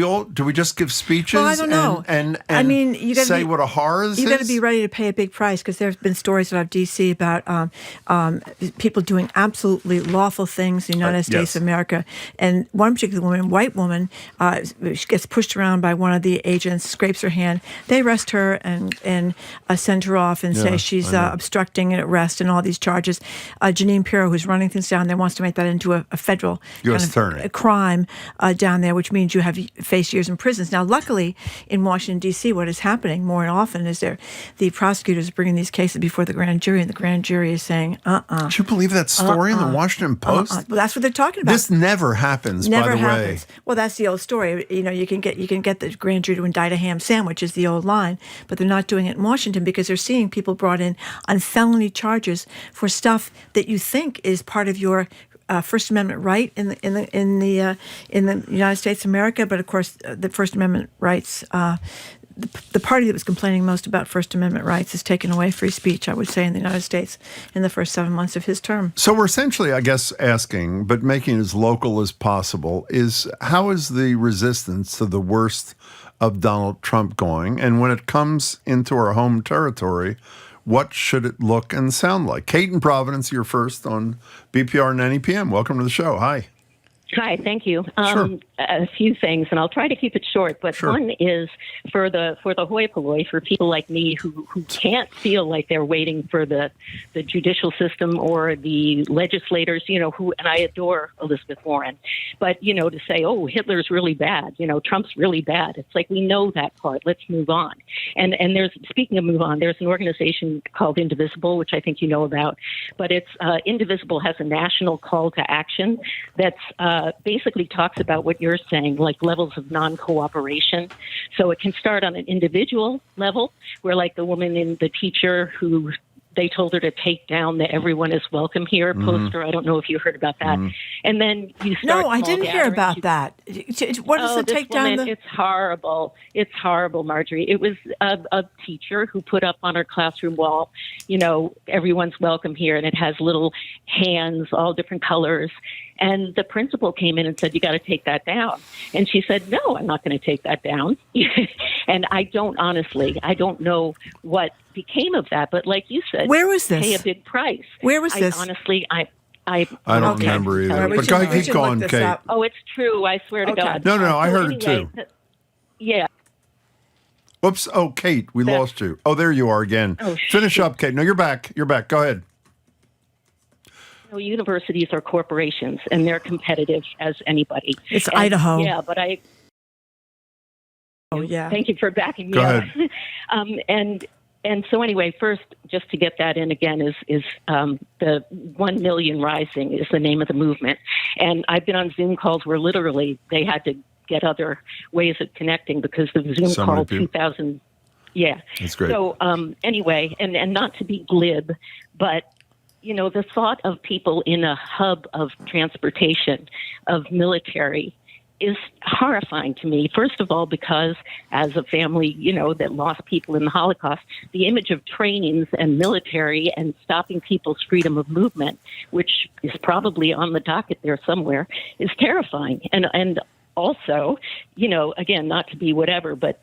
we just give speeches? Well, I don't know. And I mean, you say what a horror this is? You got to be ready to pay a big price, because there's been stories out of D.C. about people doing absolutely lawful things in the United States of America. And one particular woman, white woman, she gets pushed around by one of the agents, scrapes her hand. They arrest her and send her off and say she's obstructing an arrest and all these charges. Janine Pirro, who's running things down there, wants to make that into a federal crime down there, which means you have faced years in prisons. Now, luckily, in Washington, D.C., what is happening more often is the prosecutors are bringing these cases before the grand jury, and the grand jury is saying, Did you believe that story in the Washington Post? Well, that's what they're talking about. This never happens, by the way. Well, that's the old story. You know, you can get the grand jury to indict a ham sandwich is the old line, but they're not doing it in Washington because they're seeing people brought in on felony charges for stuff that you think is part of your First Amendment right in the United States of America, but of course the First Amendment rights. The party that was complaining most about First Amendment rights has taken away free speech, I would say, in the United States in the first 7 months of his term. So we're essentially, I guess, asking, but making it as local as possible, is how is the resistance to the worst of Donald Trump going? And when it comes into our home territory, what should it look and sound like? Kate in Providence, you're first on BPR 90 PM. Welcome to the show. Hi. Hi, thank you. Sure. A few things, and I'll try to keep it short. But one is for the hoi polloi, for people like me who can't feel like they're waiting for the judicial system or the legislators, and I adore Elizabeth Warren, but to say, oh, Hitler's really bad, Trump's really bad. It's like we know that part. Let's move on. And there's, speaking of move on, there's an organization called Indivisible, which I think you know about, but it's Indivisible has a national call to action that's basically talks about what you're saying, like levels of non-cooperation. So it can start on an individual level, where like the woman in The Teacher who they told her to take down the "Everyone is Welcome Here" poster. I don't know if you heard about that. And then you start. No, I didn't hear about that. What does it take down? It's horrible. It's horrible, Marjorie. It was a teacher who put up on her classroom wall, "Everyone's welcome here," and it has little hands, all different colors. And the principal came in and said, "You got to take that down." And she said, "No, I'm not going to take that down." And I don't know what became of that. But like you said, where was this? Pay a big price. Where was this? Honestly, I don't remember either. But keep going, Kate. Up. Oh, it's true. I swear to God. No, I heard it too. Yeah. Whoops. Oh, Kate, we lost you. Oh, there you are again. Oh, Finish up, Kate. No, you're back. You're back. Go ahead. Universities are corporations, and they're competitive as anybody. It's Idaho. Yeah, but Oh, yeah. Thank you for backing me Go up. ahead. And so anyway, first, just to get that in again, is the 1 Million Rising is the name of the movement. And I've been on Zoom calls where literally they had to get other ways of connecting because the Zoom call 2000. Yeah. That's great. So anyway, and not to be glib, but the thought of people in a hub of transportation, of military, is horrifying to me. First of all, because as a family, that lost people in the Holocaust, the image of trainings and military and stopping people's freedom of movement, which is probably on the docket there somewhere, is terrifying. And also, again, not to be whatever, but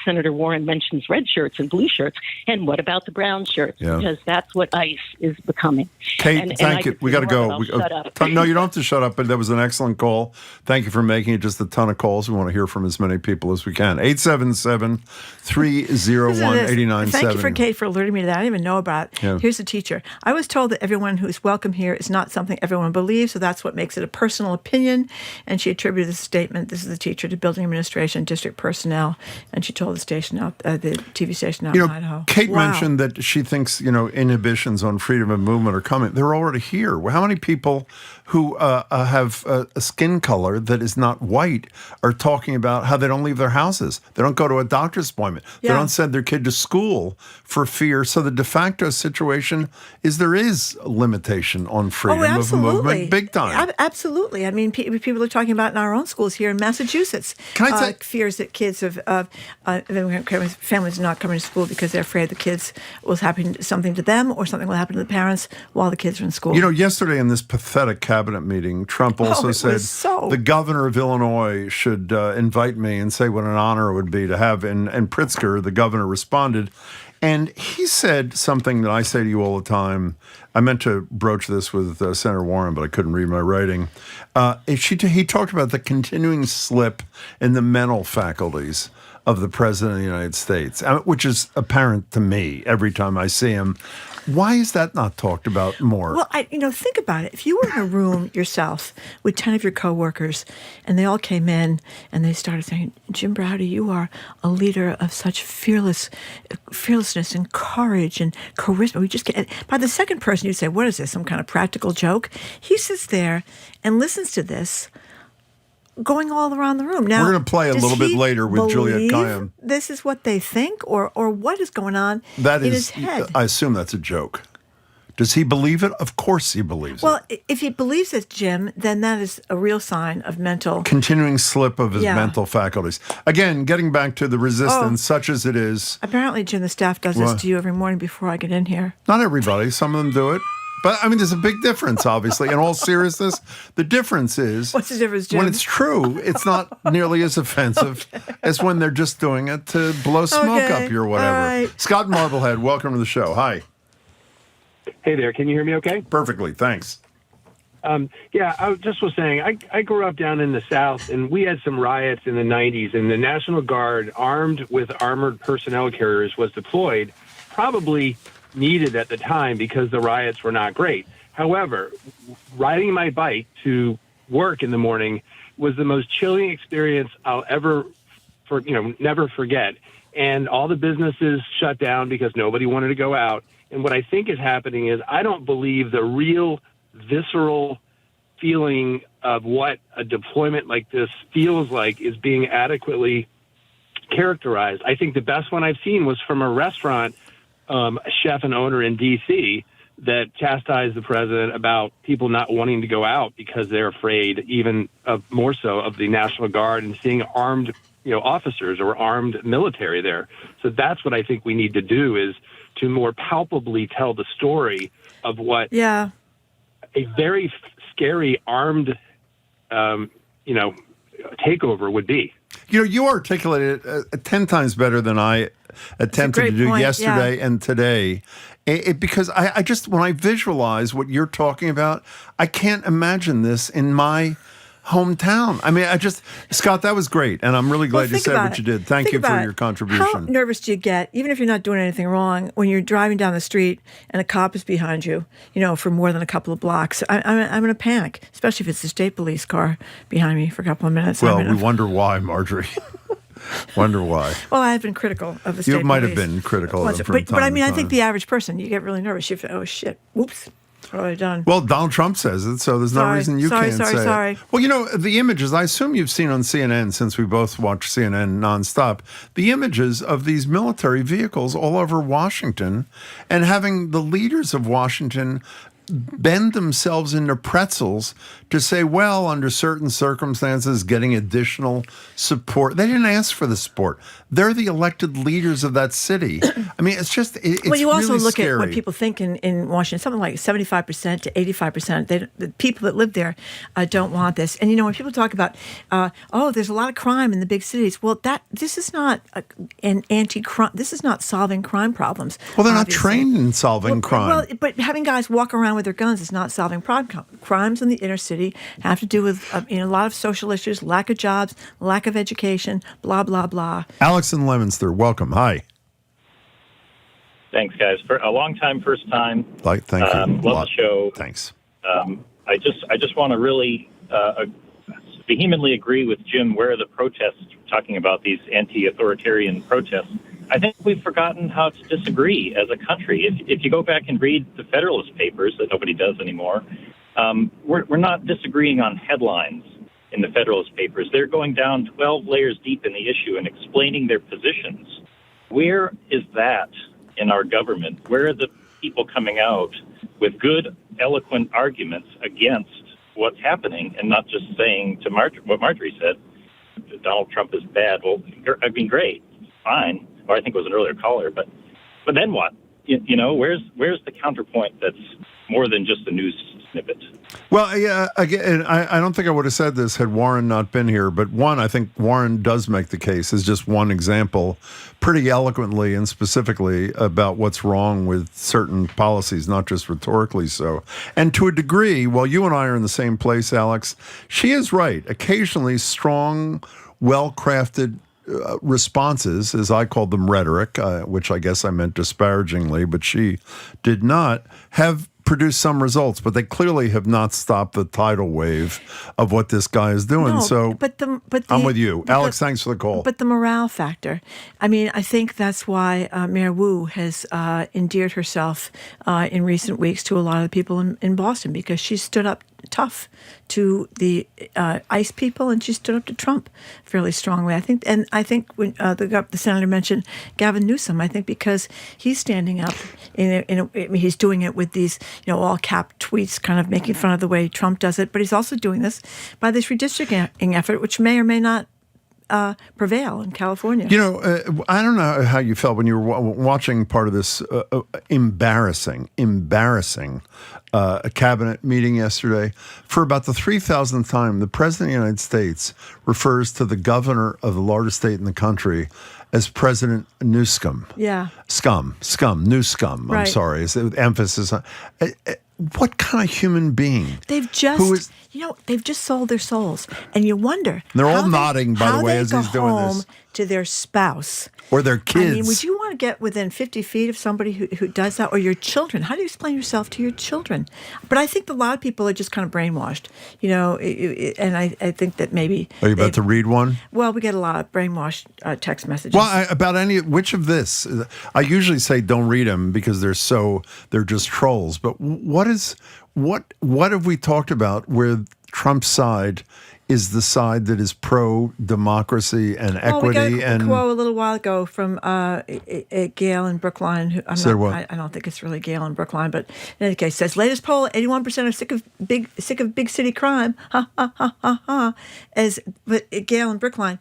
Senator Warren mentions red shirts and blue shirts. And what about the brown shirts? Yeah. Because that's what ICE is becoming. Kate, thank you. We got to go. Shut up. No, you don't have to shut up, but that was an excellent call. Thank you for making it. Just a ton of calls. We want to hear from as many people as we can. 877-301-8970. Thank you for Kate for alerting me to that. I didn't even know about it. Yeah. Here's the teacher. I was told that everyone who's welcome here is not something everyone believes, so that's what makes it a personal opinion. And she attributed this statement, this is the teacher, to building administration, district personnel, and she told the station out, the TV station out in Idaho. Kate mentioned that she thinks, inhibitions on freedom of movement are coming. They're already here. How many people who have a skin color that is not white are talking about how they don't leave their houses? They don't go to a doctor's appointment. Yeah. They don't send their kid to school for fear. So the de facto situation is there is a limitation on freedom of movement, big time. Absolutely. I mean, people are talking about in our own schools here in Massachusetts. Can I say fears that kids of immigrant families are not coming to school because they're afraid the kids will happen something to them or something will happen to the parents while the kids are in school. Yesterday in this pathetic cabinet meeting, Trump also said the governor of Illinois should invite me and say what an honor it would be to have. And Pritzker, the governor, responded. And he said something that I say to you all the time. I meant to broach this with Senator Warren, but I couldn't read my writing. He talked about the continuing slip in the mental faculties of the President of the United States, which is apparent to me every time I see him. Why is that not talked about more? Well, think about it. If you were in a room yourself with 10 of your coworkers and they all came in and they started saying, Jim Braude, you are a leader of such fearlessness and courage and charisma. We just get by the second person, you'd say, what is this, some kind of practical joke? He sits there and listens to this going all around the room. Now, we're going to play a little bit later with Juliette Kayyem. This is what they think, or what is going on in his head? I assume that's a joke. Does he believe it? Of course he believes it. Well, if he believes it, Jim, then that is a real sign of mental... continuing slip of his mental faculties. Again, getting back to the resistance, such as it is... Apparently, Jim, the staff does this to you every morning before I get in here. Not everybody. Some of them do it. But, there's a big difference, obviously. In all seriousness, the difference is... What's the difference, Jim? When it's true, it's not nearly as offensive as when they're just doing it to blow smoke up your whatever. Right. Scott Marblehead, welcome to the show. Hi. Hey there. Can you hear me okay? Perfectly. Thanks. I just was saying, I grew up down in the South, and we had some riots in the 90s, and the National Guard, armed with armored personnel carriers, was deployed, probably needed at the time because the riots were not great. However, riding my bike to work in the morning was the most chilling experience I'll ever, never forget. And all the businesses shut down because nobody wanted to go out. And what I think is happening is I don't believe the real visceral feeling of what a deployment like this feels like is being adequately characterized. I think the best one I've seen was from a restaurant chef and owner in D.C. that chastised the president about people not wanting to go out because they're afraid, even more so, of the National Guard and seeing armed officers or armed military there. So that's what I think we need to do, is to more palpably tell the story of what a very scary armed takeover would be. You articulated it 10 times better than I attempted to do yesterday and today. Because I just, when I visualize what you're talking about, I can't imagine this in my hometown. I mean, Scott, that was great. And I'm really glad you said what you did. Thank you for your contribution. How nervous do you get, even if you're not doing anything wrong, when you're driving down the street and a cop is behind you, for more than a couple of blocks? I'm in a panic, especially if it's the state police car behind me for a couple of minutes. Well, we wonder why, Marjorie. Wonder why. Well, I've been critical of the state police. You might have been critical of them from time but I mean, to time. I think the average person, you get really nervous. You feel, oh, shit, whoops. What have I done? Well, Donald Trump says it, so there's no reason you can't say it. Well, the images, I assume you've seen on CNN, since we both watch CNN nonstop, the images of these military vehicles all over Washington and having the leaders of Washington bend themselves into pretzels to say, well, under certain circumstances, getting additional support. They didn't ask for the support. They're the elected leaders of that city. I mean, it's just, it's well, you also really look scary. at what people think in Washington, something like 75% to 85%. The people that live there don't want this. And, when people talk about, there's a lot of crime in the big cities. Well, this is not an anti-crime. This is not solving crime problems. Well, they're not trained in solving crime. Well, but having guys walk around with their guns is not solving crimes in the inner city have to do with a lot of social issues, lack of jobs, lack of education, blah, blah, blah. Alex in Leominster, welcome. Hi. Thanks, guys. For a long time, first time. Thank you. Love the show. Thanks. I just want to really vehemently agree with Jim where the protests, talking about these anti-authoritarian protests. I think we've forgotten how to disagree as a country. If you go back and read the Federalist Papers, that nobody does anymore, we're not disagreeing on headlines in the Federalist Papers. They're going down 12 layers deep in the issue and explaining their positions. Where is that in our government? Where are the people coming out with good, eloquent arguments against what's happening and not just saying to what Marjorie said, Donald Trump is bad? Well, I mean, great, fine. Or I think it was an earlier caller, but then what? Where's the counterpoint that's more than just a news snippet? Well, yeah, again, I don't think I would have said this had Warren not been here, but I think Warren does make the case as just one example pretty eloquently and specifically about what's wrong with certain policies, not just rhetorically so. And to a degree, while you and I are in the same place, Alex, she is right. Occasionally strong, well-crafted responses, as I called them rhetoric, which I guess I meant disparagingly, but she did not, have produced some results, but they clearly have not stopped the tidal wave of what this guy is doing. I'm with you. Alex, thanks for the call. But the morale factor, I mean, I think that's why Mayor Wu has endeared herself in recent weeks to a lot of the people in Boston, because she stood up tough to the ICE people, and she stood up to Trump fairly strongly. I think when the senator mentioned Gavin Newsom, I think because he's standing up he's doing it with these all cap tweets, kind of making fun of the way Trump does it, but he's also doing this by this redistricting effort, which may or may not prevail in California. I don't know how you felt when you were watching part of this embarrassing cabinet meeting yesterday. For about the 3,000th time, the President of the United States refers to the governor of the largest state in the country as President Newscum. Yeah. New scum. Right. I'm sorry. Is it emphasis on... What kind of human being? They've just, they've just sold their souls, and you wonder. They're all nodding, by the way, as he's doing this. Home to their spouse or their kids. I mean, would you want to get within 50 feet of somebody who does that, or your children? How do you explain yourself to your children? But I think a lot of people are just kind of brainwashed, and I think that maybe. Are you about to read one? Well, we get a lot of brainwashed text messages. Well, which of this? I usually say don't read them because they're just trolls. But what have we talked about where Trump's side is the side that is pro-democracy and equity? We got a quote a little while ago from Gail in Brookline. I don't think it's really Gail in Brookline, but in any case, says latest poll: 81% are sick of big city crime. Ha ha ha ha ha. But Gail in Brookline,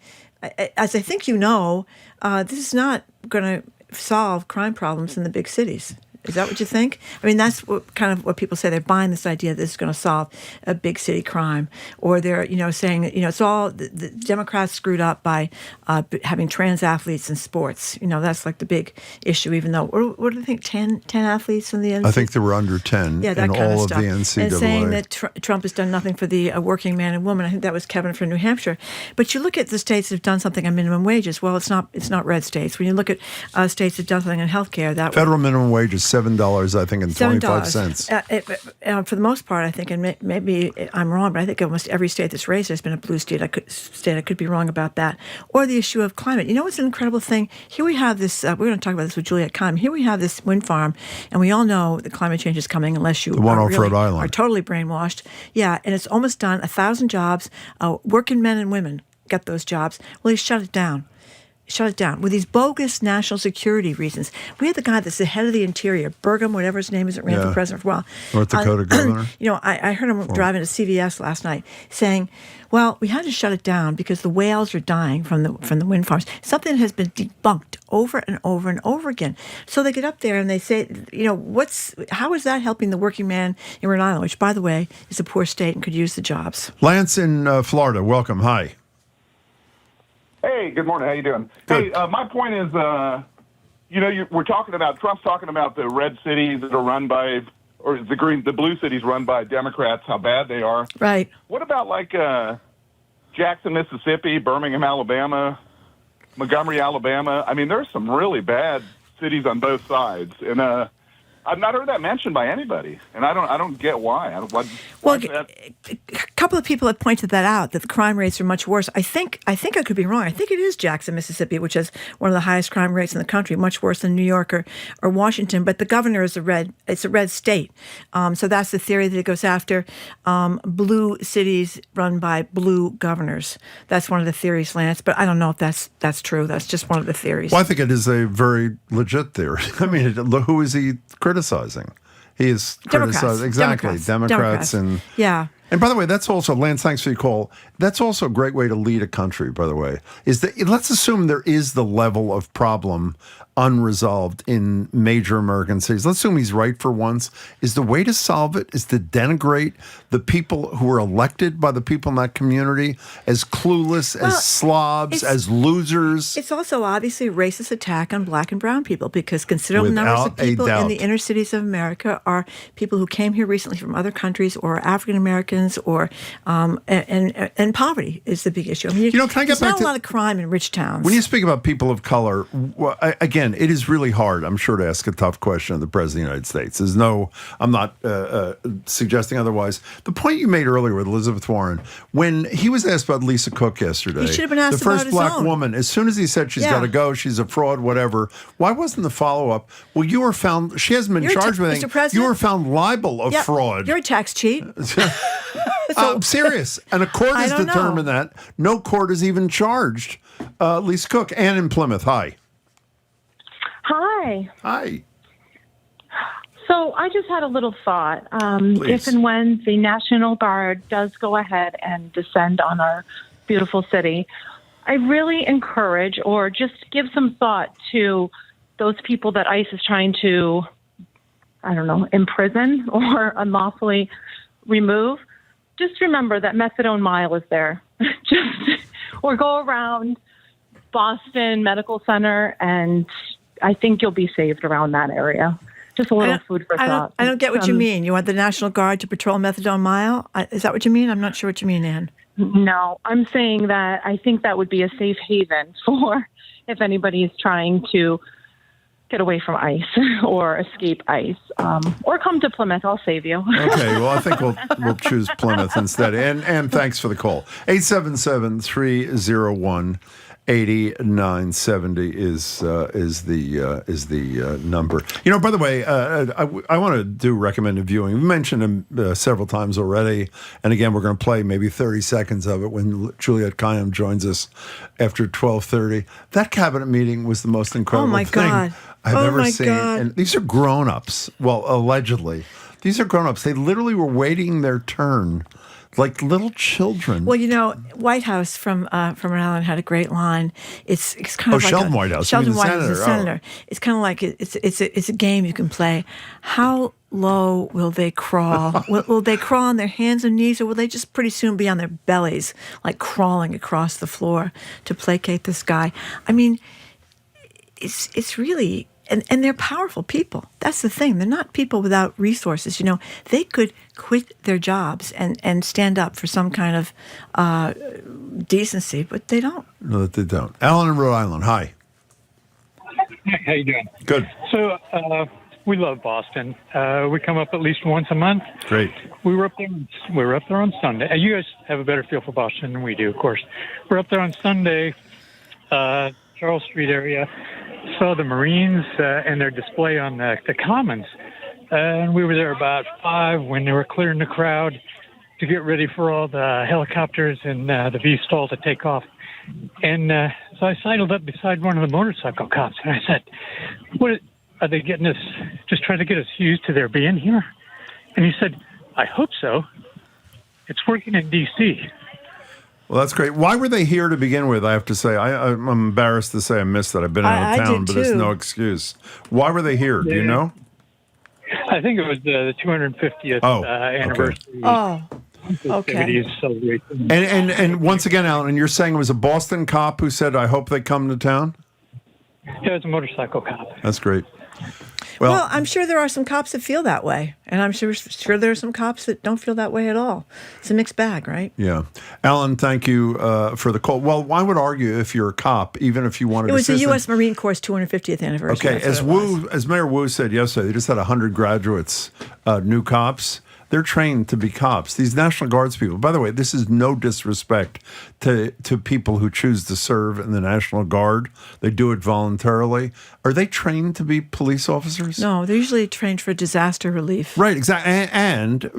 as I think this is not going to solve crime problems in the big cities. Is that what you think? I mean, that's what people say. They're buying this idea that this is going to solve a big city crime, or they're saying that it's all the Democrats screwed up by having trans athletes in sports. That's like the big issue. Even though what do you think? 10 athletes in the NCAA? I think there were under 10 in all of stuff. the NCAA. And saying that Trump has done nothing for the working man and woman. I think that was Kevin from New Hampshire. But you look at the states that have done something on minimum wages. Well, it's not red states. When you look at states that have done something on health care, that federal minimum wage is $7, I think, and 25 cents. For the most part, I think, and maybe I'm wrong, but I think almost every state that's raised has been a blue state. I could be wrong about that. Or the issue of climate. What's an incredible thing? Here we have this. We're going to talk about this with Juliette Kayyem. Here we have this wind farm, and we all know that climate change is coming unless you are totally brainwashed. Yeah, and it's almost done. 1,000 jobs. Working men and women get those jobs. Well, he shut it down. With these bogus national security reasons. We had the guy that's the head of the Interior, Burgum, whatever his name is, that ran for president for a while. North Dakota governor. I heard him driving to CVS last night saying, well, we had to shut it down because the whales are dying from the wind farms. Something that has been debunked over and over and over again. So they get up there and they say, how is that helping the working man in Rhode Island, which, by the way, is a poor state and could use the jobs? Lance in Florida, welcome. Hi. Hey, good morning. How you doing? Good. Hey, my point is, we're talking about Trump's talking about the red cities that are run by, or the blue cities run by Democrats, how bad they are. Right. What about like Jackson, Mississippi, Birmingham, Alabama, Montgomery, Alabama? I mean, there's some really bad cities on both sides, and I've not heard that mentioned by anybody, and I don't get why. A couple of people have pointed that out, that the crime rates are much worse. I think I could be wrong. I think it is Jackson, Mississippi, which has one of the highest crime rates in the country, much worse than New York or Washington. But the governor is it's a red state. So that's the theory that it goes after blue cities run by blue governors. That's one of the theories, Lance. But I don't know if that's true. That's just one of the theories. Well, I think it is a very legit theory. I mean, who is he criticizing? He is criticizing exactly Democrats and yeah. And by the way, that's also, Lance, thanks for your call. That's also a great way to lead a country, by the way, is that let's assume there is the level of problem unresolved in major American cities. Let's assume he's right for once. Is the way to solve it is to denigrate the people who are elected by the people in that community as clueless, as slobs, as losers? It's also obviously a racist attack on black and brown people because considerable numbers of people in the inner cities of America are people who came here recently from other countries or African Americans or and poverty is the big issue. I mean, can I get there's back not a lot of crime in rich towns. When you speak about people of color, again, it is really hard, I'm sure, to ask a tough question of the President of the United States. I'm not suggesting otherwise. The point you made earlier with Elizabeth Warren, when he was asked about Lisa Cook yesterday, he should have been asked the first about black his own. woman, as soon as he said she's got to go, she's a fraud, whatever, why wasn't the follow-up, well, you were found, she hasn't been charged with anything, Mr. President, you were found liable of fraud. You're a tax cheat. I'm serious. And a court has determined that. No court has even charged Lisa Cook. Ann in Plymouth, hi. Hi. Hi. So I just had a little thought. If and when the National Guard does go ahead and descend on our beautiful city, I really encourage or just give some thought to those people that ICE is trying to, imprison or unlawfully remove. Just remember that methadone mile is there. Or go around Boston Medical Center, and I think you'll be saved around that area. Just a little food for thought. I don't get what you mean. You want the National Guard to patrol Methadone Mile? Is that what you mean? I'm not sure what you mean, Ann. No, I'm saying that I think that would be a safe haven for if anybody is trying to get away from ICE or escape ICE, or come to Plymouth. I'll save you. Okay, well, I think we'll choose Plymouth instead. And thanks for the call. 877-301-8970 is the number. By the way, I want to recommended viewing. We mentioned him several times already, and again, we're going to play maybe 30 seconds of it when Juliette Kayyem joins us after 12:30. That cabinet meeting was the most incredible thing I've ever seen. And these are grown-ups. Well, allegedly, these are grown-ups. They literally were waiting their turn like little children. Well, White House from Rhode Island had a great line. It's kind of like Sheldon Whitehouse. Sheldon Whitehouse is a senator. senator. It's kind of like it's a game you can play. How low will they crawl? will they crawl on their hands and knees, or will they just pretty soon be on their bellies, like crawling across the floor to placate this guy? I mean, it's really. And they're powerful people. That's the thing. They're not people without resources. They could quit their jobs and stand up for some kind of decency, but they don't. No, they don't. Alan in Rhode Island, hi. How you doing? Good. So we love Boston. We come up at least once a month. Great. We were up there on Sunday. You guys have a better feel for Boston than we do, of course. We're up there on Sunday, Charles Street area. Saw the Marines and their display on the Commons. And we were there about 5 when they were clearing the crowd to get ready for all the helicopters and the VSTOL to take off. And so I sidled up beside one of the motorcycle cops, and I said, "What are they getting us? Just trying to get us used to their being here?" And he said, "I hope so. It's working in D.C." Well, that's great. Why were they here to begin with? I have to say, I'm embarrassed to say I missed it. I've been out of town, but there's no excuse. Why were they here? Do you know? I think it was the 250th anniversary. Oh, okay. Celebration. And once again, Alan, you're saying it was a Boston cop who said, "I hope they come to town"? Yeah, it was a motorcycle cop. That's great. Well, I'm sure there are some cops that feel that way, and I'm sure there are some cops that don't feel that way at all. It's a mixed bag, right? Yeah. Alan, thank you for the call. Well, I would argue if you're a cop, even if you wanted to... It was the U.S. Marine Corps' 250th anniversary. Okay, as Mayor Wu said yesterday, they just had 100 graduates, new cops. They're trained to be cops. These National Guards people, by the way, this is no disrespect to people who choose to serve in the National Guard. They do it voluntarily. Are they trained to be police officers? No, they're usually trained for disaster relief. Right, exactly. And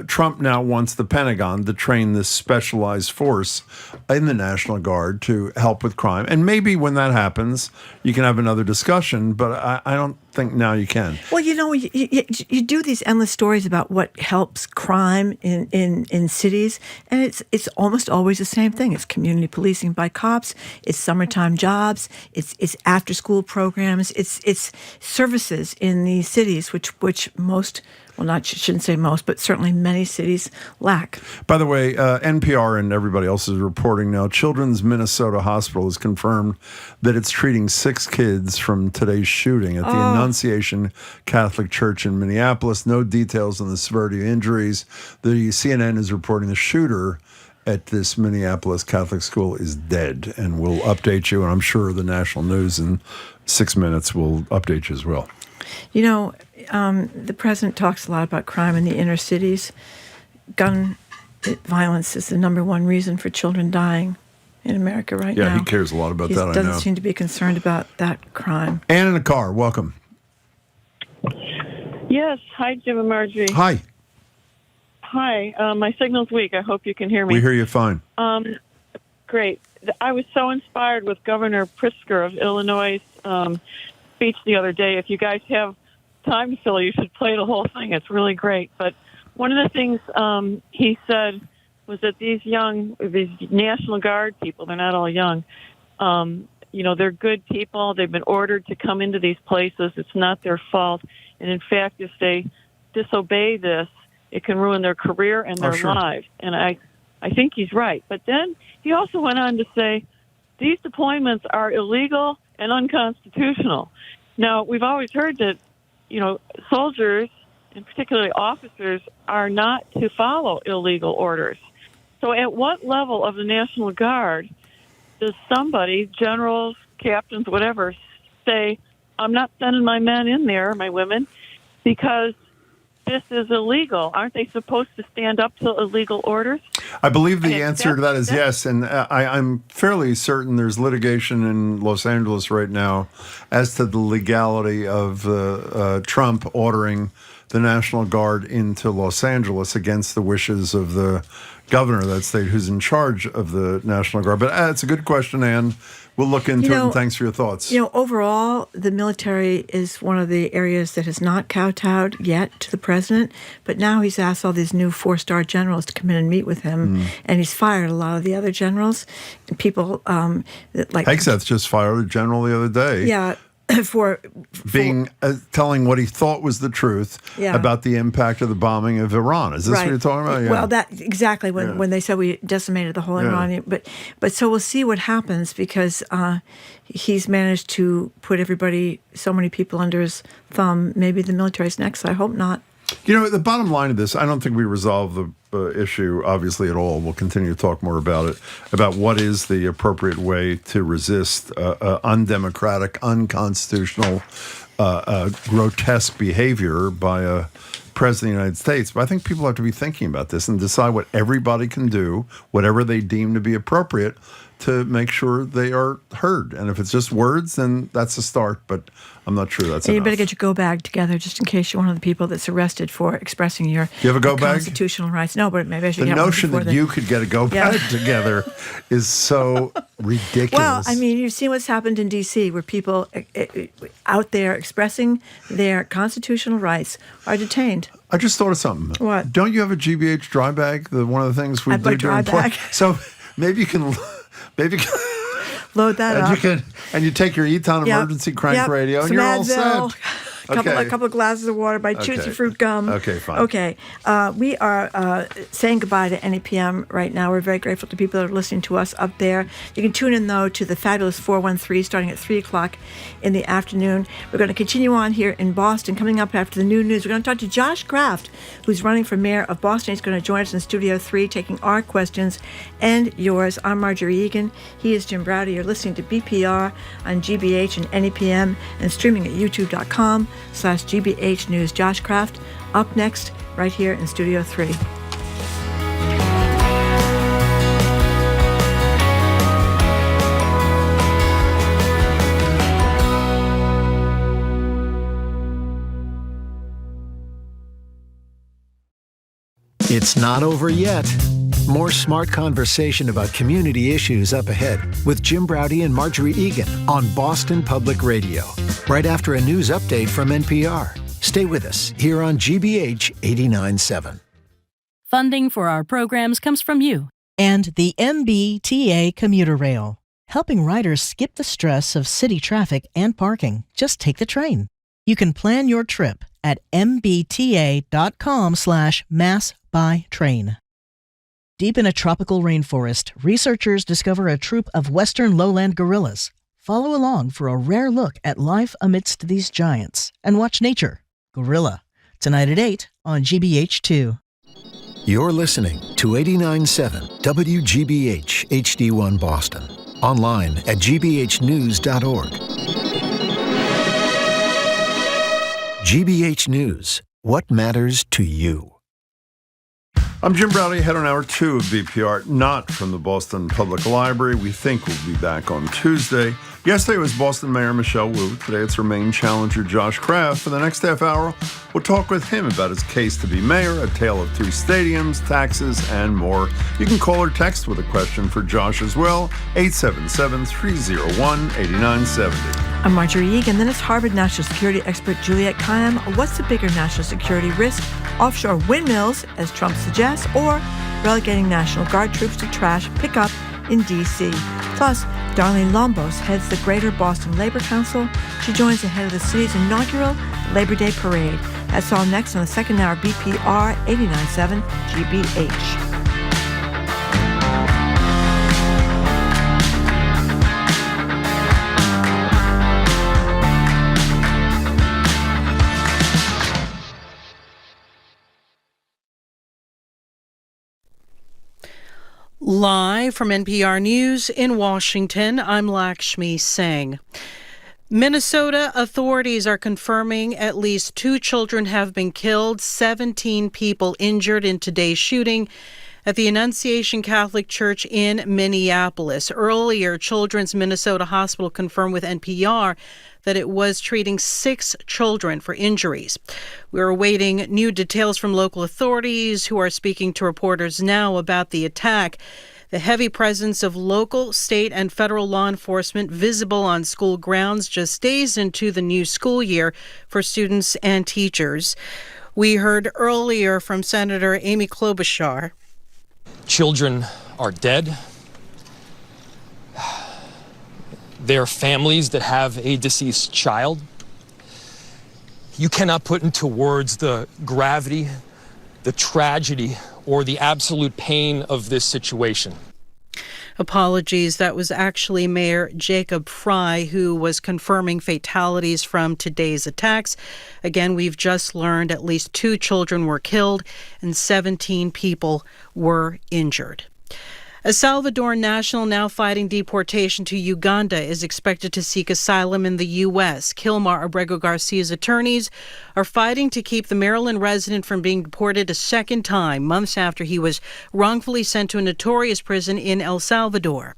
Trump now wants the Pentagon to train this specialized force in the National Guard to help with crime. And maybe when that happens, you can have another discussion, but I don't think now you can. Well, you do these endless stories about what helps crime in cities, and it's almost always the same thing. It's community policing by cops, it's summertime jobs, it's after school programs, it's services in these cities which most, well, shouldn't say most, but certainly many cities lack. By the way, NPR and everybody else is reporting now, Children's Minnesota Hospital has confirmed that it's treating 6 kids from today's shooting at the Annunciation Catholic Church in Minneapolis. No details on the severity of injuries. The CNN is reporting the shooter at this Minneapolis Catholic school is dead, and we'll update you, and I'm sure the national news in 6 minutes will update you as well. The president talks a lot about crime in the inner cities. Gun violence is the number one reason for children dying in America right now. Yeah, he cares a lot about that, I know. He doesn't seem to be concerned about that crime. Ann in the car, welcome. Yes. Hi, Jim and Marjorie. Hi. Hi. My signal's weak. I hope you can hear me. We hear you fine. Great. I was so inspired with Governor Pritzker of Illinois' speech the other day. If you guys have time to fill, you should play the whole thing. It's really great. But one of the things he said was that these National Guard people, they're not all young, they're good people. They've been ordered to come into these places. It's not their fault. And in fact, if they disobey this, it can ruin their career and their lives. And I think he's right. But then he also went on to say, these deployments are illegal and unconstitutional. Now, we've always heard that, soldiers, and particularly officers, are not to follow illegal orders. So at what level of the National Guard does somebody, generals, captains, whatever, say, I'm not sending my men in there, my women, because this is illegal? Aren't they supposed to stand up to illegal orders? I believe the answer to that is yes, and I'm fairly certain there's litigation in Los Angeles right now as to the legality of Trump ordering the National Guard into Los Angeles against the wishes of the governor of that state who's in charge of the National Guard. But it's a good question, Ann. We'll look into it, and thanks for your thoughts. Overall, the military is one of the areas that has not kowtowed yet to the president, but now he's asked all these new 4-star generals to come in and meet with him, and he's fired a lot of the other generals. People like Hegseth just fired a general the other day. Yeah. For telling what he thought was the truth about the impact of the bombing of Iran. Is this what you're talking about? Yeah. Well, that exactly when they said we decimated the whole Iranian. But so we'll see what happens because he's managed to put so many people under his thumb. Maybe the military's next. I hope not. The bottom line of this, I don't think we resolve the issue, obviously, at all. We'll continue to talk more about it, about what is the appropriate way to resist undemocratic, unconstitutional, grotesque behavior by a president of the United States. But I think people have to be thinking about this and decide what everybody can do, whatever they deem to be appropriate, to make sure they are heard. And if it's just words, then that's a start. But I'm not sure that's enough. You better get your go bag together just in case you're one of the people that's arrested for expressing your you have a go bag? Constitutional rights. No, but maybe I should get one. The notion that you could get a go bag together is so ridiculous. Well, I mean, you've seen what's happened in D.C. where people out there expressing their constitutional rights are detained. I just thought of something. What? Don't you have a GBH dry bag? One of the things we do during bag. So maybe you can load that up. And you take your Eton emergency crank radio, and some you're all Advil, set. A couple of glasses of water by Tootsie Fruit gum. Okay, fine. Okay. We are saying goodbye to NEPM right now. We're very grateful to people that are listening to us up there. You can tune in, though, to the fabulous 413 starting at 3 o'clock in the afternoon. We're going to continue on here in Boston. Coming up after the new news, we're going to talk to Josh Kraft, who's running for mayor of Boston. He's going to join us in Studio 3, taking our questions and yours. I'm Marjorie Egan. He is Jim Browder. You're listening to BPR on GBH and NEPM and streaming at youtube.com/GBH News. Josh Kraft up next right here in Studio 3. It's not over yet. More smart conversation about community issues up ahead with Jim Browder and Marjorie Egan on Boston Public Radio. Right after a news update from NPR. Stay with us here on GBH 89.7. Funding for our programs comes from you. And the MBTA commuter rail, helping riders skip the stress of city traffic and parking. Just take the train. You can plan your trip at mbta.com/mass-by-train. Deep in a tropical rainforest, researchers discover a troop of western lowland gorillas. Follow along for a rare look at life amidst these giants and watch nature. Gorilla. Tonight at 8 on GBH2. You're listening to 89.7 WGBH HD1 Boston. Online at gbhnews.org. GBH News. What matters to you? I'm Jim Browder, head on Hour 2 of BPR, not from the Boston Public Library. We think we'll be back on Tuesday. Yesterday was Boston Mayor Michelle Wu. Today it's her main challenger, Josh Kraft. For the next half hour, we'll talk with him about his case to be mayor, a tale of two stadiums, taxes, and more. You can call or text with a question for Josh as well, 877-301-8970. I'm Marjorie Egan. Then it's Harvard national security expert Juliette Kayyem. What's the bigger national security risk? Offshore windmills, as Trump suggests, or relegating National Guard troops to trash pickup in D.C.? Plus, Darlene Lombos heads the Greater Boston Labor Council. She joins the head of the city's inaugural Labor Day Parade. That's all next on the second hour BPR 89.7 GBH. Live from NPR News in Washington, I'm Lakshmi Singh. Minnesota authorities are confirming at least 2 children have been killed, 17 people injured in today's shooting At the Annunciation Catholic Church in Minneapolis, earlier, Children's Minnesota Hospital confirmed with NPR that it was treating 6 children for injuries. We're awaiting new details from local authorities who are speaking to reporters now about the attack. The heavy presence of local, state, and federal law enforcement visible on school grounds just days into the new school year for students and teachers. We heard earlier from Senator Amy Klobuchar. Children are dead. There are families that have a deceased child. You cannot put into words the gravity, the tragedy, or the absolute pain of this situation. Apologies. That was actually Mayor Jacob Fry who was confirming fatalities from today's attacks. Again, we've just learned at least 2 children were killed and 17 people were injured. A Salvadoran national now fighting deportation to Uganda is expected to seek asylum in the U.S. Kilmar Abrego Garcia's attorneys are fighting to keep the Maryland resident from being deported a second time, months after he was wrongfully sent to a notorious prison in El Salvador.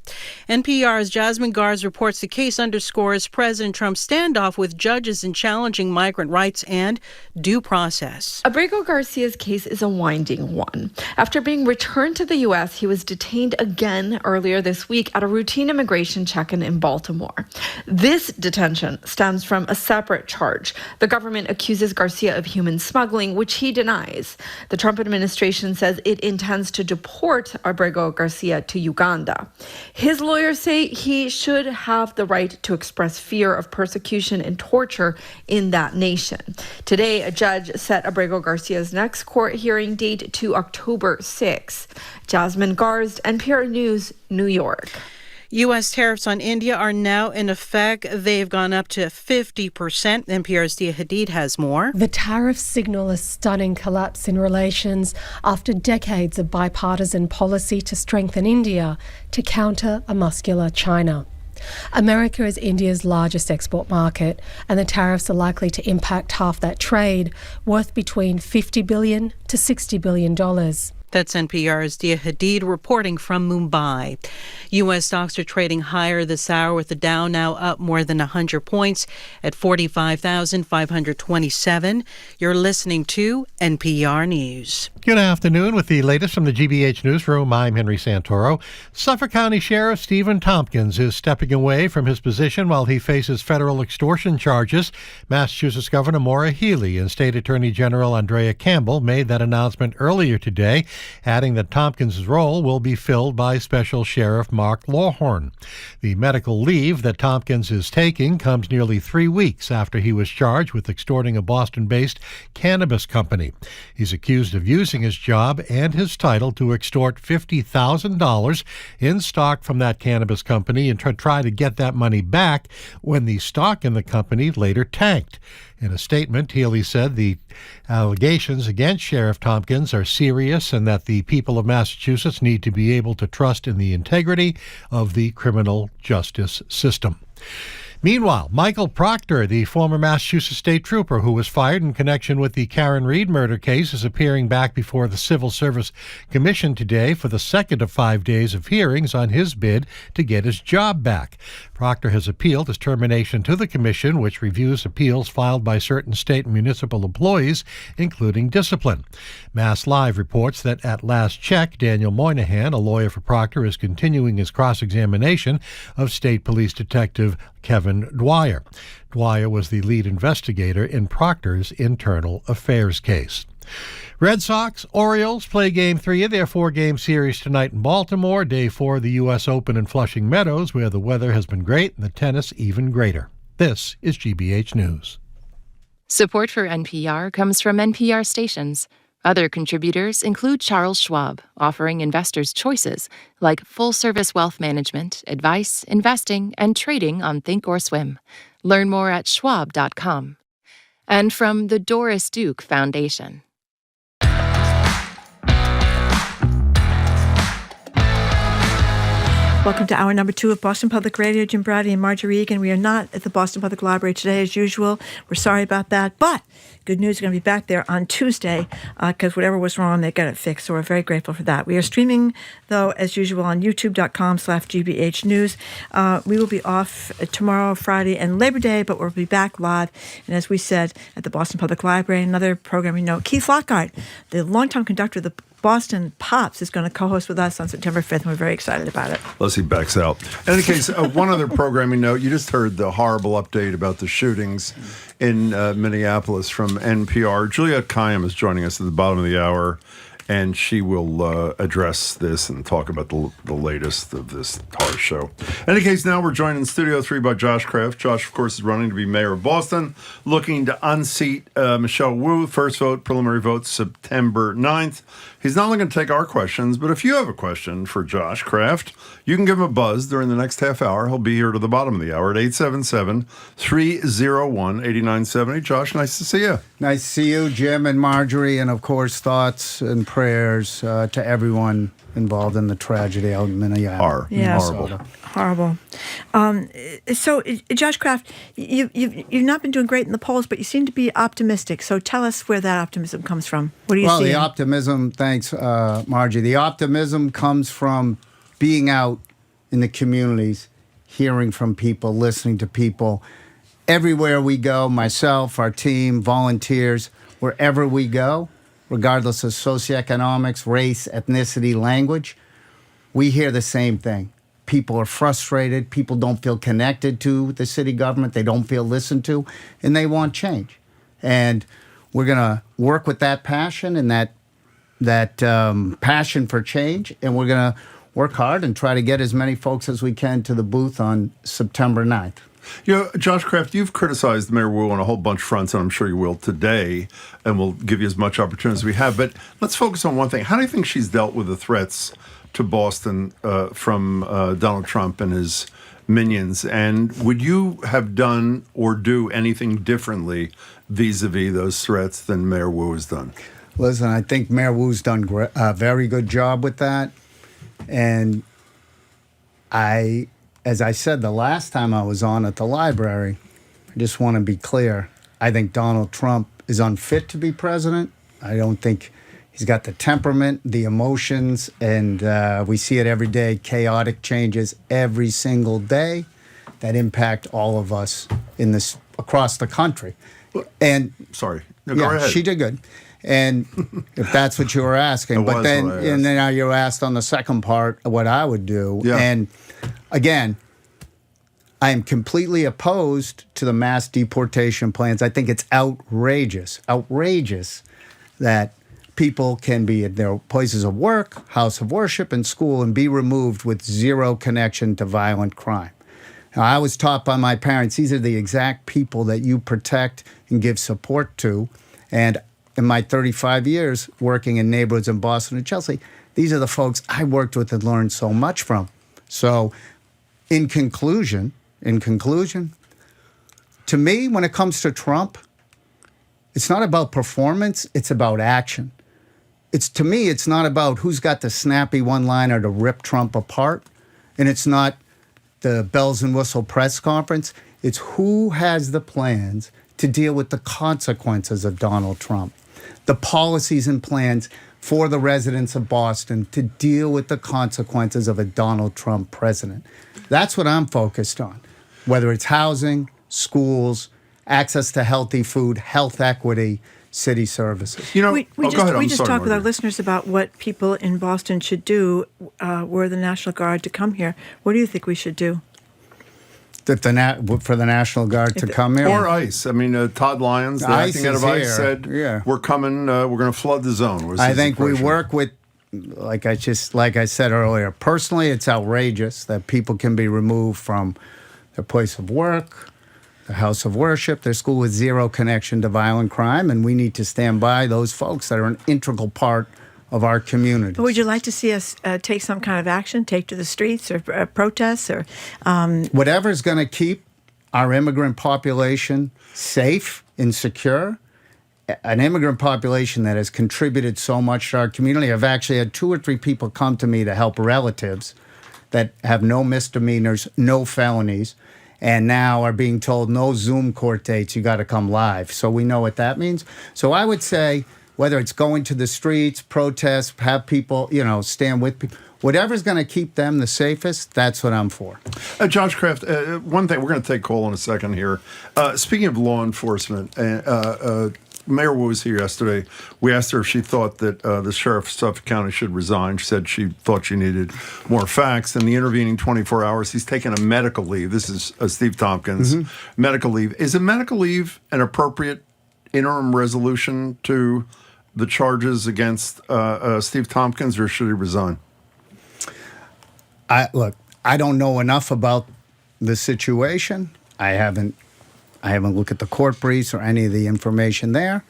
NPR's Jasmine Garz reports the case underscores President Trump's standoff with judges in challenging migrant rights and due process. Abrego Garcia's case is a winding one. After being returned to the U.S., he was detained again earlier this week at a routine immigration check-in in Baltimore. This detention stems from a separate charge. The government accuses Garcia of human smuggling, which he denies. The Trump administration says it intends to deport Abrego Garcia to Uganda. His lawyers say he should have the right to express fear of persecution and torture in that nation. Today, a judge set Abrego Garcia's next court hearing date to October 6. Jasmine Garz, NPR News, New York. U.S. tariffs on India are now in effect. They've gone up to 50%. NPR's Dia Hadid has more. The tariffs signal a stunning collapse in relations after decades of bipartisan policy to strengthen India to counter a muscular China. America is India's largest export market, and the tariffs are likely to impact half that trade, worth between $50 billion to $60 billion. That's NPR's Dia Hadid reporting from Mumbai. U.S. stocks are trading higher this hour, with the Dow now up more than 100 points at 45,527. You're listening to NPR News. Good afternoon. With the latest from the GBH Newsroom, I'm Henry Santoro. Suffolk County Sheriff Stephen Tompkins is stepping away from his position while he faces federal extortion charges. Massachusetts Governor Maura Healey and State Attorney General Andrea Campbell made that announcement earlier today, adding that Tompkins' role will be filled by Special Sheriff Mark Lawhorn. The medical leave that Tompkins is taking comes nearly 3 weeks after he was charged with extorting a Boston-based cannabis company. He's accused of using his job and his title to extort $50,000 in stock from that cannabis company and try to get that money back when the stock in the company later tanked. In a statement, Healey said the allegations against Sheriff Tompkins are serious and that the people of Massachusetts need to be able to trust in the integrity of the criminal justice system. Meanwhile, Michael Proctor, the former Massachusetts state trooper who was fired in connection with the Karen Reed murder case, is appearing back before the Civil Service Commission today for the second of 5 days of hearings on his bid to get his job back. Proctor has appealed his termination to the commission, which reviews appeals filed by certain state and municipal employees, including discipline. Mass Live reports that at last check, Daniel Moynihan, a lawyer for Proctor, is continuing his cross-examination of State Police Detective Kevin Dwyer. Dwyer was the lead investigator in Proctor's internal affairs case. Red Sox, Orioles play Game 3 of their 4-game series tonight in Baltimore, Day 4 of the U.S. Open in Flushing Meadows, where the weather has been great and the tennis even greater. This is GBH News. Support for NPR comes from NPR stations. Other contributors include Charles Schwab, offering investors choices like full-service wealth management, advice, investing, and trading on Thinkorswim. Learn more at schwab.com. And from the Doris Duke Foundation. Welcome to hour number 2 of Boston Public Radio. Jim Braude and Marjorie Egan. We are not at the Boston Public Library today as usual. We're sorry about that, but good news, we're going to be back there on Tuesday because whatever was wrong, they got it fixed. So we're very grateful for that. We are streaming, though, as usual, on youtube.com/GBH News. We will be off tomorrow, Friday, and Labor Day, but we'll be back live. And as we said, at the Boston Public Library, another programming note, Keith Lockhart, the longtime conductor of the Boston Pops, is going to co-host with us on September 5th, and we're very excited about it. Unless he backs out. In any case, one other programming note. You just heard the horrible update about the shootings in Minneapolis from NPR. Juliette Kayyem is joining us at the bottom of the hour, and she will address this and talk about the latest of this horror show. In any case, now we're joined in Studio 3 by Josh Kraft. Josh, of course, is running to be mayor of Boston, looking to unseat Michelle Wu. First vote, preliminary vote, September 9th. He's not only going to take our questions, but if you have a question for Josh Kraft, you can give him a buzz during the next half hour. He'll be here to the bottom of the hour at 877-301-8970. Josh, nice to see you. Nice to see you, Jim and Marjorie, and of course, thoughts and prayers to everyone involved in the tragedy out in Minneapolis. Horrible. So, Josh Kraft, you've not been doing great in the polls, but you seem to be optimistic. So tell us where that optimism comes from. What are you seeing? Well, the optimism, thanks, Margie. The optimism comes from being out in the communities, hearing from people, listening to people. Everywhere we go, myself, our team, volunteers, wherever we go, regardless of socioeconomics, race, ethnicity, language, we hear the same thing. People are frustrated. People don't feel connected to the city government. They don't feel listened to, and they want change. And we're going to work with that passion and that passion for change, and we're going to work hard and try to get as many folks as we can to the booth on September 9th. You know, Josh Kraft, you've criticized Mayor Wu on a whole bunch of fronts, and I'm sure you will today, and we'll give you as much opportunity as we have. But let's focus on one thing. How do you think she's dealt with the threats to Boston from Donald Trump and his minions? And would you have done or do anything differently vis-a-vis those threats than Mayor Wu has done? Listen, I think Mayor Wu's done a very good job with that. And as I said the last time I was on at the library, I just want to be clear. I think Donald Trump is unfit to be president. I don't think he's got the temperament, the emotions, and we see it every day, chaotic changes every single day that impact all of us in this across the country. And sorry, go ahead. She did good. And if that's what you were asking, but then now you asked on the second part what I would do. Yeah. And again, I am completely opposed to the mass deportation plans. I think it's outrageous that people can be at their places of work, house of worship, and school and be removed with zero connection to violent crime. Now, I was taught by my parents, these are the exact people that you protect and give support to. And in my 35 years working in neighborhoods in Boston and Chelsea, these are the folks I worked with and learned so much from. So in conclusion, to me, when it comes to Trump, it's not about performance, it's about action. To me, it's not about who's got the snappy one-liner to rip Trump apart, and it's not the bells and whistle press conference. It's who has the plans to deal with the consequences of Donald Trump, the policies and plans for the residents of Boston to deal with the consequences of a Donald Trump president. That's what I'm focused on, whether it's housing, schools, access to healthy food, health equity, city services. You know, we just talked with our listeners about what people in Boston should do were the National Guard to come here. What do you think we should do? For the National Guard to come here? Or ICE. I mean, Todd Lyons, the acting head of ICE, said, we're coming, we're going to flood the zone. I think we work with, like I said earlier, personally, it's outrageous that people can be removed from their place of work, their house of worship, their school with zero connection to violent crime, and we need to stand by those folks that are an integral part of our community. But would you like to see us take some kind of action, take to the streets or protests or... Whatever's going to keep our immigrant population safe and secure, an immigrant population that has contributed so much to our community. I've actually had 2 or 3 people come to me to help relatives that have no misdemeanors, no felonies, and now are being told no Zoom court dates, you got to come live. So we know what that means. So I would say whether it's going to the streets, protest, have people, stand with people, whatever's going to keep them the safest, that's what I'm for. Josh Kraft, one thing, we're going to take call in a second here. Speaking of law enforcement, Mayor was here yesterday. We asked her if she thought that the sheriff of Suffolk County should resign. She said she thought she needed more facts. In the intervening 24 hours, he's taken a medical leave. This is Steve Tompkins. Medical leave. Is a medical leave an appropriate interim resolution to the charges against Steve Tompkins, or should he resign? I don't know enough about the situation. I haven't looked at the court briefs or any of the information there.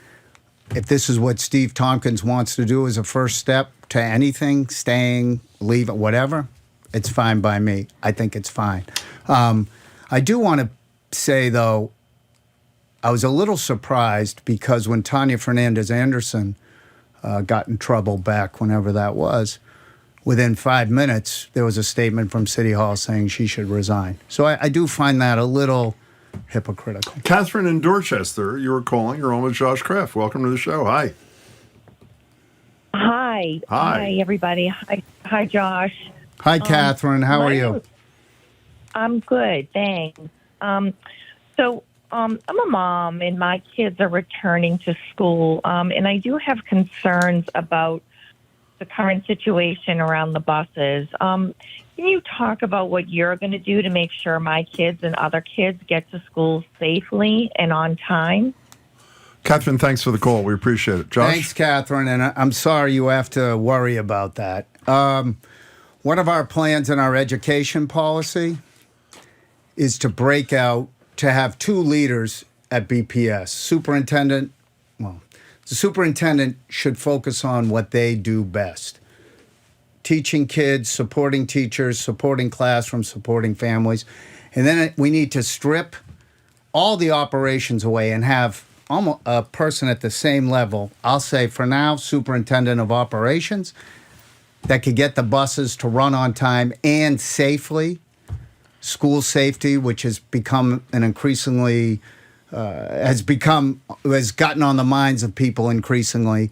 If this is what Steve Tompkins wants to do as a first step to anything, staying, leaving, whatever, it's fine by me. I think it's fine. I do want to say, though, I was a little surprised because when Tanya Fernandez Anderson got in trouble back whenever that was, within 5 minutes, there was a statement from City Hall saying she should resign. So I do find that a little hypocritical. Catherine in Dorchester, you were calling. You're on with Josh Kraft. Welcome to the show. Hi. Hi, everybody. Hi, Josh. Hi, Catherine. How are you? I'm good, thanks. So I'm a mom, and my kids are returning to school, and I do have concerns about the current situation around the buses. Can you talk about what you're going to do to make sure my kids and other kids get to school safely and on time? Catherine, thanks for the call. We appreciate it. Josh? Thanks, Catherine, and I'm sorry you have to worry about that. One of our plans in our education policy is to break out, to have two leaders at BPS. The superintendent should focus on what they do best. Teaching kids, supporting teachers, supporting classrooms, supporting families. And then we need to strip all the operations away and have almost a person at the same level. I'll say for now, superintendent of operations, that could get the buses to run on time and safely. School safety, which has become an increasingly has gotten on the minds of people increasingly.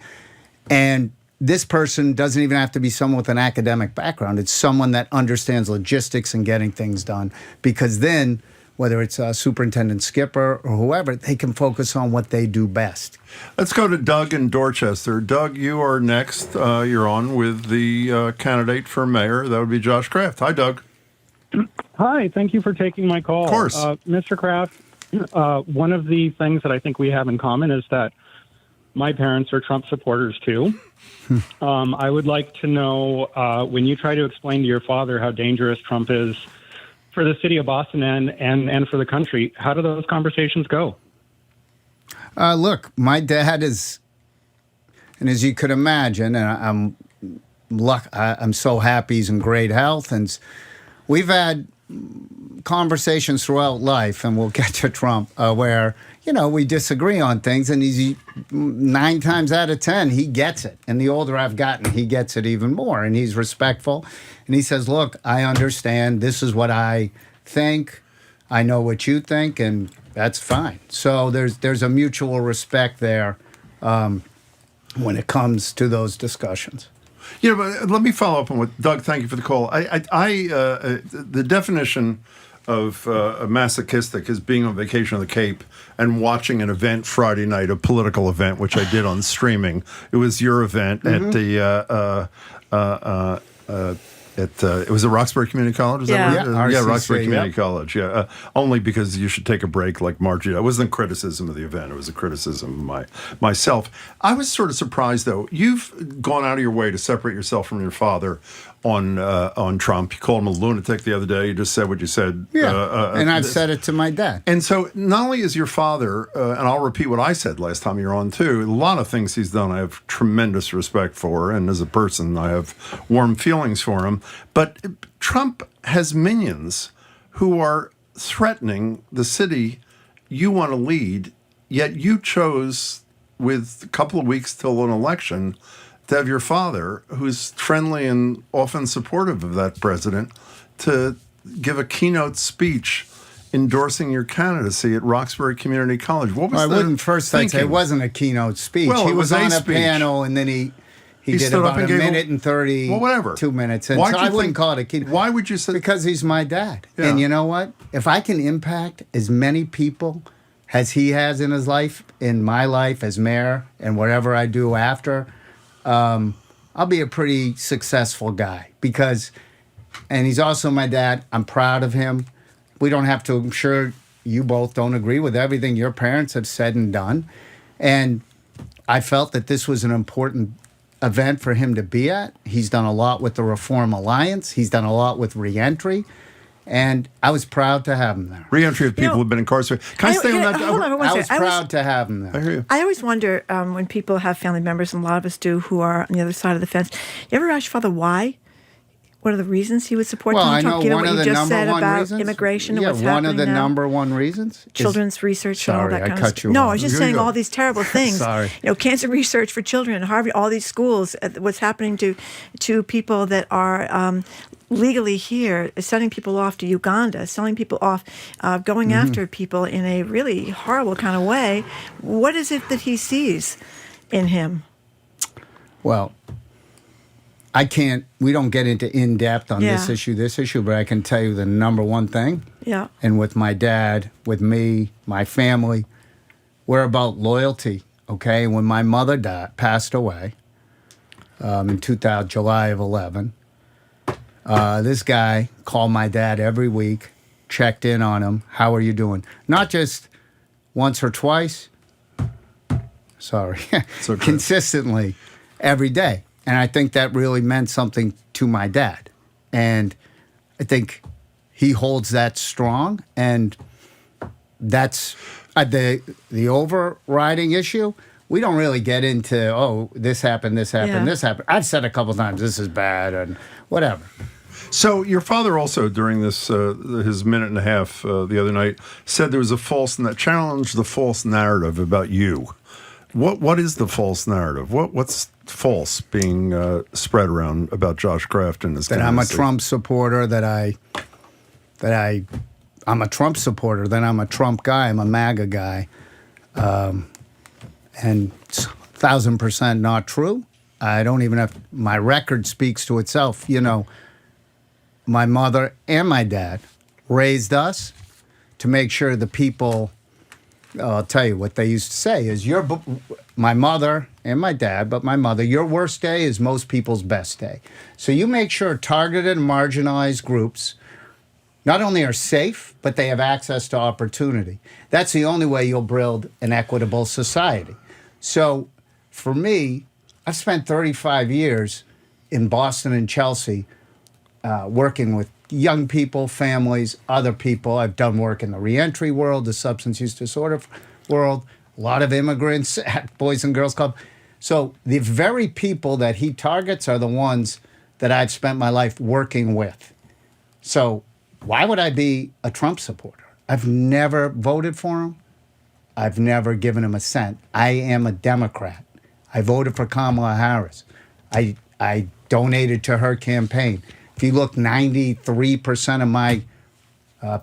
And this person doesn't even have to be someone with an academic background. It's someone that understands logistics and getting things done. Because then, whether it's a superintendent Skipper or whoever, they can focus on what they do best. Let's go to Doug in Dorchester. Doug, you are next. You're on with the candidate for mayor. That would be Josh Kraft. Hi, Doug. Hi, thank you for taking my call. Of course. Mr. Kraft, one of the things that I think we have in common is that my parents are Trump supporters, too. I would like to know, when you try to explain to your father how dangerous Trump is for the city of Boston and for the country, how do those conversations go? Look, my dad is, and as you could imagine, and I'm so happy he's in great health, and we've had conversations throughout life, and we'll get to Trump, where, we disagree on things, and he's 9 times out of 10, he gets it. And the older I've gotten, he gets it even more, and he's respectful. And he says, look, I understand. This is what I think. I know what you think, and that's fine. So there's a mutual respect there when it comes to those discussions. But let me follow up on what Doug. Thank you for the call. The definition of masochistic is being on vacation on the Cape and watching an event Friday night, a political event, which I did on streaming. It was your event at the. It was at Roxbury Community College? Is that right? RCC, yeah, Roxbury Community College. Yeah, only because you should take a break, like Margie. It wasn't a criticism of the event; it was a criticism of myself. I was sort of surprised, though. You've gone out of your way to separate yourself from your father on Trump. You called him a lunatic the other day. You just said what you said. Yeah, and I've said it to my dad. And so, not only is your father, and I'll repeat what I said last time you were on too. A lot of things he's done, I have tremendous respect for, and as a person, I have warm feelings for him. But Trump has minions who are threatening the city you want to lead, yet you chose, with a couple of weeks till an election, to have your father, who's friendly and often supportive of that president, to give a keynote speech endorsing your candidacy at Roxbury Community College. What was I wouldn't first I'd say it wasn't a keynote speech. Well, he was on a speech. panel, and then he did stood up about and a gave minute and 30, well, whatever. 2 minutes. And Why'd so you I wouldn't think- call it a keynote. Why would you say? Because he's my dad. Yeah. And you know what? If I can impact as many people as he has in his life, in my life as mayor, and whatever I do after, I'll be a pretty successful guy. And he's also my dad. I'm proud of him. We don't have to, I'm sure you both don't agree with everything your parents have said and done. And I felt that this was an important event for him to be at. He's done a lot with the Reform Alliance. He's done a lot with reentry. And I was proud to have him there. Reentry of people who've been incarcerated. Can I stay on that? Hold on, one I was second. proud to have him there. I hear you. I always wonder when people have family members, and a lot of us do, who are on the other side of the fence. You ever ask your father why? What are the reasons he would support Well, Donald I Trump? know Given one what of you the just number said one about reasons. immigration and Yeah, what's happening one of the now. number one reasons. is- Children's research and all Sorry, that kind I of cut stuff. you No, off. I was just Here you saying go. all these terrible things. Sorry. Cancer research for children, Harvard, all these schools, what's happening to people that are legally here, sending people off to Uganda, selling people off, going after people in a really horrible kind of way. What is it that he sees in him? Well, we don't get into in-depth on this issue, but I can tell you the number one thing. Yeah. And with my dad, with me, my family, we're about loyalty, okay? When my mother passed away in July of 11, this guy called my dad every week, checked in on him. How are you doing? Not just once or twice. Sorry. okay. Consistently every day. And I think that really meant something to my dad. And I think he holds that strong. And that's the overriding issue. We don't really get into, this happened, this happened, this happened. I've said a couple times, this is bad and whatever. So your father also, during this his minute and a half the other night, said there was challenged the false narrative about you. What is the false narrative? What's false being spread around about Josh Kraft and his That I'm a candidacy? Trump supporter, I'm a Trump supporter, then I'm a Trump guy, I'm a MAGA guy. And it's 1,000% not true. I don't even have, my record speaks to itself. You know, my mother and my dad raised us to make sure the people, I'll tell you what they used to say is, my mother and my dad, but my mother, your worst day is most people's best day. So you make sure targeted and marginalized groups not only are safe, but they have access to opportunity. That's the only way you'll build an equitable society. So for me, I've spent 35 years in Boston and Chelsea working with young people, families, other people. I've done work in the reentry world, the substance use disorder world, a lot of immigrants at Boys and Girls Club. So the very people that he targets are the ones that I've spent my life working with. So why would I be a Trump supporter? I've never voted for him. I've never given him a cent. I am a Democrat. I voted for Kamala Harris. I donated to her campaign. If you look, 93% of my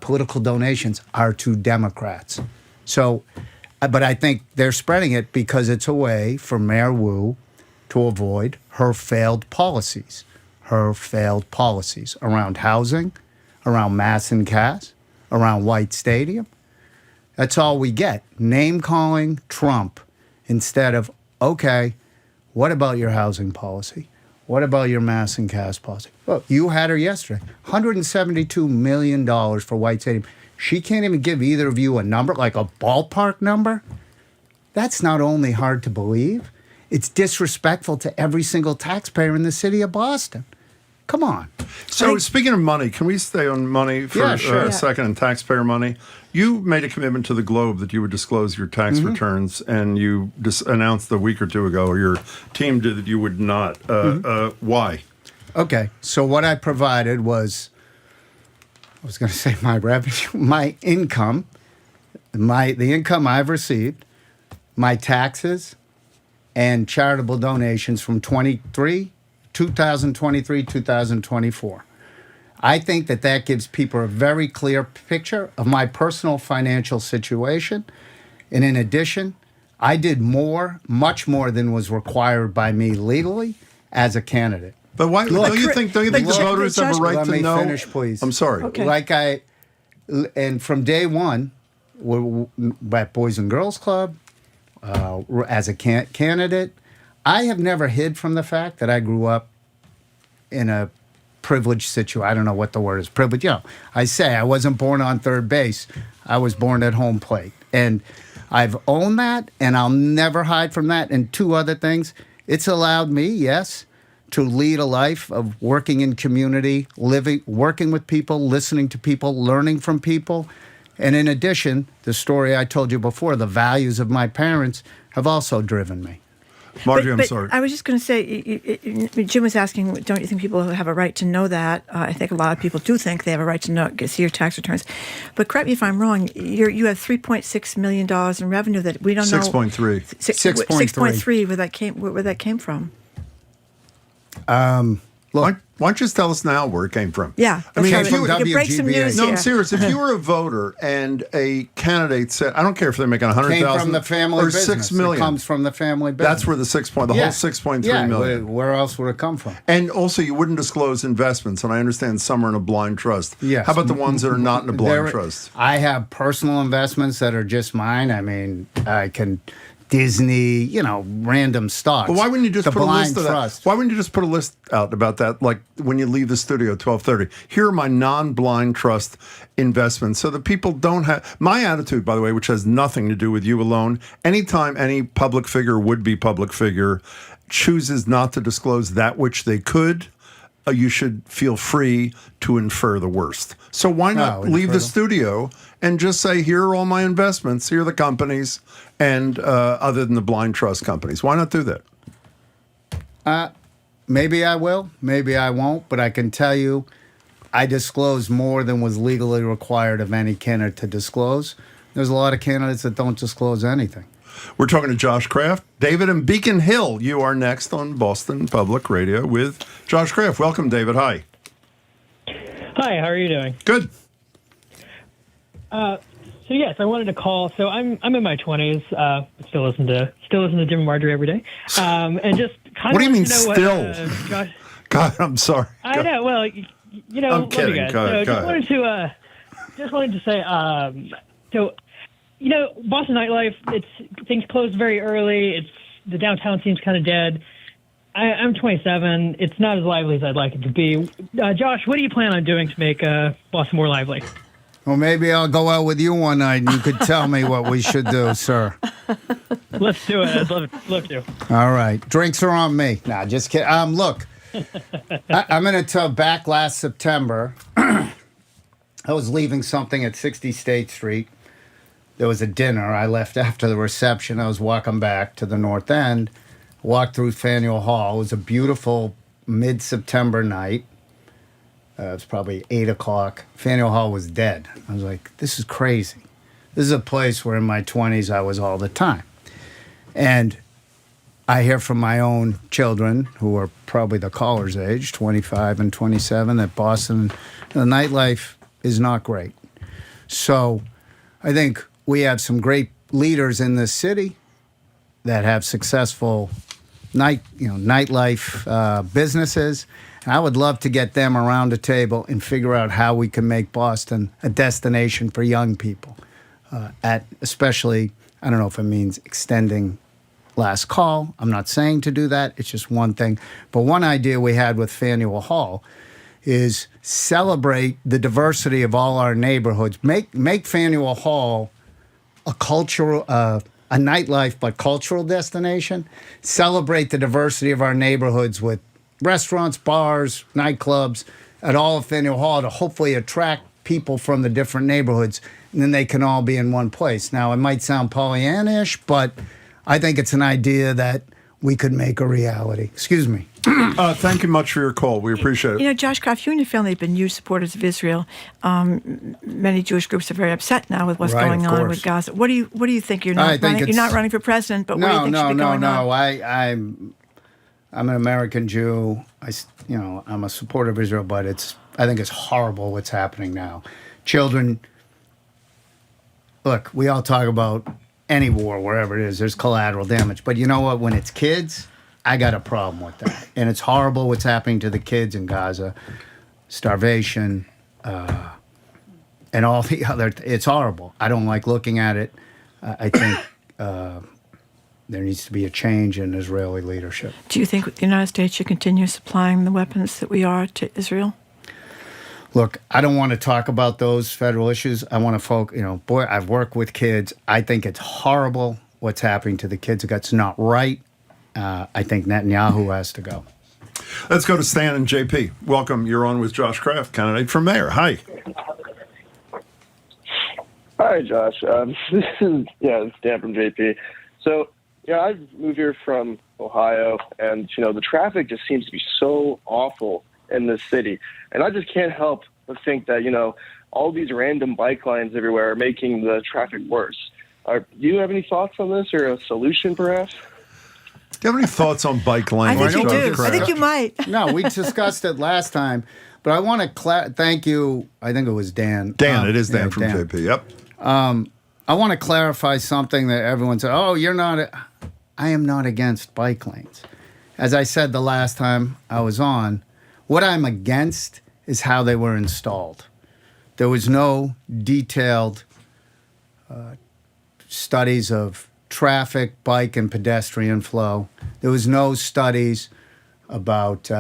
political donations are to Democrats. So, but I think they're spreading it because it's a way for Mayor Wu to avoid her failed policies around housing, around mass and cast, around White Stadium. That's all we get. Name-calling Trump instead of, okay, what about your housing policy? What about your mass and cast policy? Well, you had her yesterday. $172 million for White Stadium. She can't even give either of you a number, like a ballpark number? That's not only hard to believe, it's disrespectful to every single taxpayer in the city of Boston. Come on. So speaking of money, can we stay on money for a second and taxpayer money? You made a commitment to the Globe that you would disclose your tax returns, and you announced a week or two ago, or your team did, that you would not. Why? Okay, so what I provided was, I was going to say my revenue, my income, the income I've received, my taxes, and charitable donations from 2023, 2024. I think that gives people a very clear picture of my personal financial situation. And in addition, I did much more than was required by me legally as a candidate. But why don't you think the voters have a right let to me know? Finish, please. I'm sorry. Okay. And from day one, at Boys and Girls Club, as a candidate, I have never hid from the fact that I grew up in a privileged situation. I don't know what the word is, privilege. I say I wasn't born on third base. I was born at home plate. And I've owned that, and I'll never hide from that. And two other things, it's allowed me, yes, to lead a life of working in community, working with people, listening to people, learning from people. And in addition, the story I told you before, the values of my parents have also driven me. Margie, I'm sorry. I was just going to say, Jim was asking, don't you think people have a right to know that? I think a lot of people do think they have a right to know, see your tax returns. But correct me if I'm wrong, you have $3.6 million in revenue that we don't know. 6.3. 6.3, where that came from. Look, why don't you just tell us now where it came from? Yeah. I mean, if you could break some news No, here. I'm serious. If you were a voter and a candidate said, I don't care if they're making $100,000 Came from the family or business. $6 million. It comes from the family business. That's where the whole 6.3 million. Where else would it come from? And also, you wouldn't disclose investments, and I understand some are in a blind trust. Yes. How about the ones that are not in a blind trust? I have personal investments that are just mine. I mean, I can Disney, random stocks. But why wouldn't you just the put a list of trust. that? Why wouldn't you just put a list out about that, like when you leave the studio at 12:30? Here are my non-blind trust investments, so that people don't have my attitude. By the way, which has nothing to do with you alone. Anytime any public figure, would-be public figure, chooses not to disclose that which they could, you should feel free to infer the worst. So why not leave the studio and just say, here are all my investments, here are the companies, and other than the blind trust companies. Why not do that? Maybe I will, maybe I won't, but I can tell you I disclose more than was legally required of any candidate to disclose. There's a lot of candidates that don't disclose anything. We're talking to Josh Kraft. David in Beacon Hill, you are next on Boston Public Radio with Josh Kraft. Welcome, David. Hi. Hi, how are you doing? Good. So yes, I wanted to call. So I'm in my 20s. Still listen to Jim and Marjorie every day. And just kind of. What do you mean to know still? What, Josh, God, I'm sorry. I know. Well, I'm love kidding. you guys. Go ahead. Just wanted to say. Boston nightlife. Things closed very early. The downtown seems kind of dead. I'm 27. It's not as lively as I'd like it to be. Josh, what do you plan on doing to make Boston more lively? Well, maybe I'll go out with you one night and you could tell me what we should do, sir. Let's do it. I'd love to. All right. Drinks are on me. Nah, just kidding. Look, I'm going to tell back last September, I was leaving something at 60 State Street. There was a dinner. I left after the reception. I was walking back to the North End, walked through Faneuil Hall. It was a beautiful mid-September night. It was probably 8 o'clock. Faneuil Hall was dead. I was like, this is crazy. This is a place where in my 20s I was all the time. And I hear from my own children, who are probably the caller's age, 25 and 27, that Boston, the nightlife is not great. So I think we have some great leaders in this city that have successful nightlife businesses. And I would love to get them around a table and figure out how we can make Boston a destination for young people. Especially, I don't know if it means extending last call. I'm not saying to do that. It's just one thing. But one idea we had with Faneuil Hall is celebrate the diversity of all our neighborhoods. Make Faneuil Hall a cultural, a nightlife but cultural destination. Celebrate the diversity of our neighborhoods with restaurants, bars, nightclubs at all of Faneuil Hall to hopefully attract people from the different neighborhoods, and then they can all be in one place. Now, it might sound Pollyannish, but I think it's an idea that we could make a reality. Excuse me. Thank you much for your call. We appreciate it. Josh Kraft, you and your family have been huge supporters of Israel. Many Jewish groups are very upset now with what's going on with Gaza. What do you think? You're not running for president, but what do you think should be going on? I'm an American Jew. I'm a supporter of Israel, but it's I think it's horrible what's happening now. Children, look, we all talk about any war, wherever it is, there's collateral damage. But you know what? When it's kids, I got a problem with that. And it's horrible what's happening to the kids in Gaza. Starvation, and all the other, it's horrible. I don't like looking at it. I think there needs to be a change in Israeli leadership. Do you think the United States should continue supplying the weapons that we are to Israel? Look, I don't want to talk about those federal issues. I want to focus, boy, I've worked with kids. I think it's horrible what's happening to the kids. That's not right. I think Netanyahu has to go. Let's go to Stan and JP. Welcome. You're on with Josh Kraft, candidate for mayor. Hi. Hi, Josh. This is Dan from JP. So, I've moved here from Ohio, and, the traffic just seems to be so awful in this city. And I just can't help but think that, all these random bike lines everywhere are making the traffic worse. Do you have any thoughts on this or a solution, perhaps? Do you have any thoughts on bike lanes? I think you do. I think you might. No, we discussed it last time, but I want to thank you. I think it was Dan. It is Dan from JP. Yep. I want to clarify something that everyone said, you're not. I am not against bike lanes. As I said the last time I was on, what I'm against is how they were installed. There was no detailed studies of traffic, bike, and pedestrian flow. There was no studies about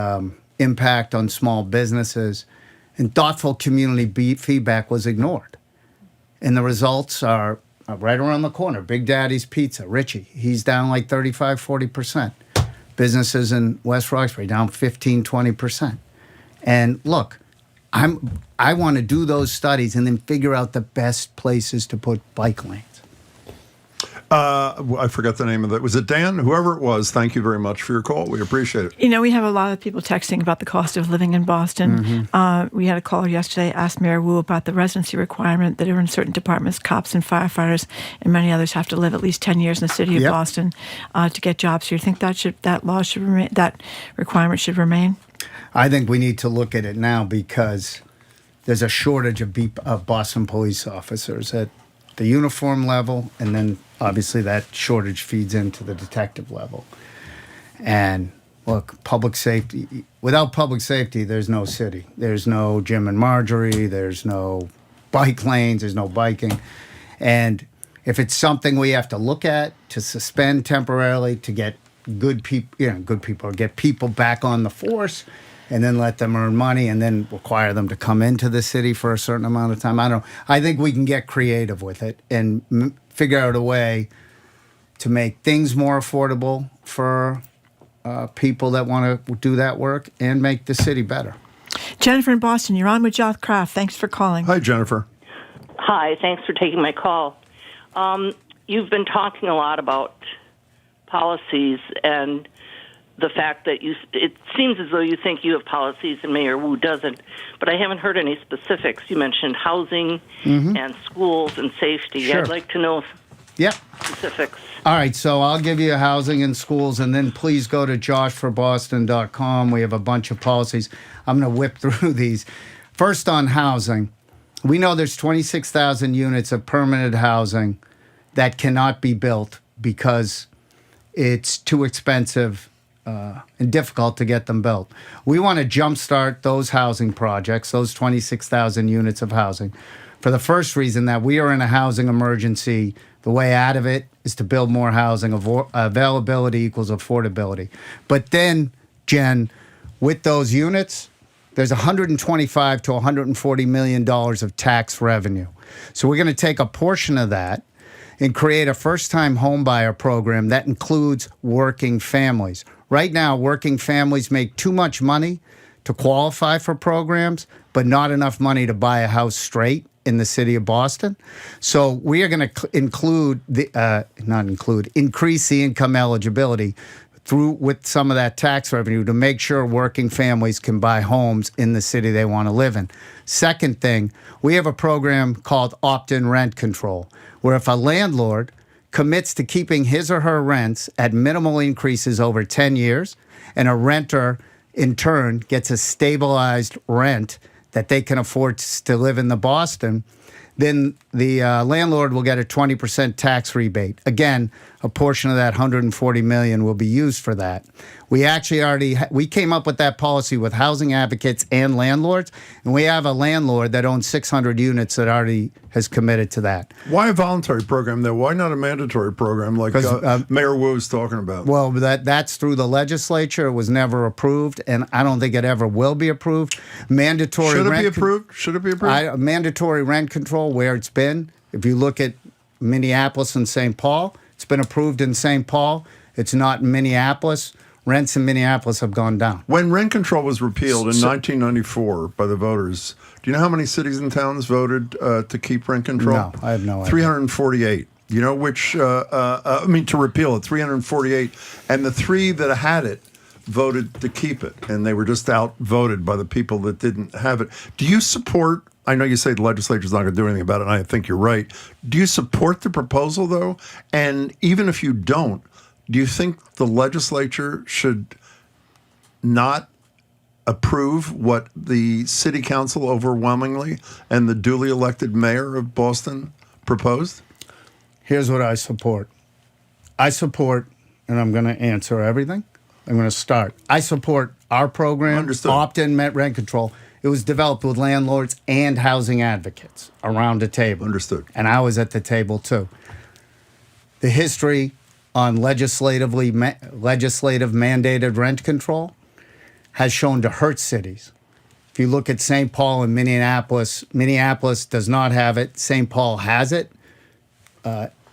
impact on small businesses, and thoughtful community feedback was ignored. And the results are right around the corner. Big Daddy's Pizza, Richie, he's down like 35, 40%. Businesses in West Roxbury down 15, 20%. And look, I want to do those studies and then figure out the best places to put bike lanes. I forgot the name of that. Was it Dan? Whoever it was, thank you very much for your call. We appreciate it. We have a lot of people texting about the cost of living in Boston. Mm-hmm. We had a caller yesterday, asked Mayor Wu about the residency requirement that are in certain departments. Cops and firefighters and many others have to live at least 10 years in the city of Boston to get jobs. So you think that law should remain, that requirement should remain? I think we need to look at it now because there's a shortage of Boston police officers at the uniform level, and then obviously that shortage feeds into the detective level. And look, public safety, without public safety, there's no city. There's no Jim and Marjorie, there's no bike lanes, there's no biking. And if it's something we have to look at to suspend temporarily to get good people, or get people back on the force, and then let them earn money, and then require them to come into the city for a certain amount of time. I don't know. I think we can get creative with it and figure out a way to make things more affordable for people that want to do that work and make the city better. Jennifer in Boston, you're on with Josh Kraft. Thanks for calling. Hi, Jennifer. Hi, thanks for taking my call. You've been talking a lot about policies and the fact that it seems as though you think you have policies and Mayor Wu doesn't, but I haven't heard any specifics. You mentioned housing and schools and safety. Sure. I'd like to know specifics. All right, so I'll give you housing and schools, and then please go to joshforboston.com. We have a bunch of policies. I'm going to whip through these. First, on housing, we know there's 26,000 units of permanent housing that cannot be built because it's too expensive and difficult to get them built. We want to jumpstart those housing projects, those 26,000 units of housing, for the first reason that we are in a housing emergency. The way out of it is to build more housing. Availability equals affordability. But then, Jen, with those units, there's $125 to $140 million of tax revenue. So we're going to take a portion of that and create a first-time homebuyer program that includes working families. Right now, working families make too much money to qualify for programs, but not enough money to buy a house straight in the city of Boston. So we are going to increase the income eligibility with some of that tax revenue to make sure working families can buy homes in the city they want to live in. Second thing, we have a program called opt-in rent control, where if a landlord commits to keeping his or her rents at minimal increases over 10 years, and a renter, in turn, gets a stabilized rent that they can afford to live in the Boston, then the landlord will get a 20% tax rebate. Again, a portion of that $140 million will be used for that. We actually we came up with that policy with housing advocates and landlords, and we have a landlord that owns 600 units that already has committed to that. Why a voluntary program, though? Why not a mandatory program like Mayor Wu is talking about? Well, that's through the legislature. It was never approved, and I don't think it ever will be approved. Mandatory Should it be approved? Should it be approved? Mandatory rent control, where it's been. If you look at Minneapolis and St. Paul, it's been approved in St. Paul. It's not in Minneapolis. Rents in Minneapolis have gone down. When rent control was repealed in 1994 by the voters, do you know how many cities and towns voted to keep rent control? No, I have no idea. 348. You know which, to repeal it, 348. And the three that had it voted to keep it. And they were just outvoted by the people that didn't have it. Do you support, I know you say the legislature's not going to do anything about it, and I think you're right. Do you support the proposal, though? And even if you don't, do you think the legislature should not approve what the city council overwhelmingly and the duly elected mayor of Boston proposed? Here's what I support. I support, and I'm going to answer everything. I'm going to start. I support our program, opt-in rent control. It was developed with landlords and housing advocates around a table. Understood. And I was at the table, too. The history on legislative mandated rent control has shown to hurt cities. If you look at St. Paul and Minneapolis, Minneapolis does not have it. St. Paul has it.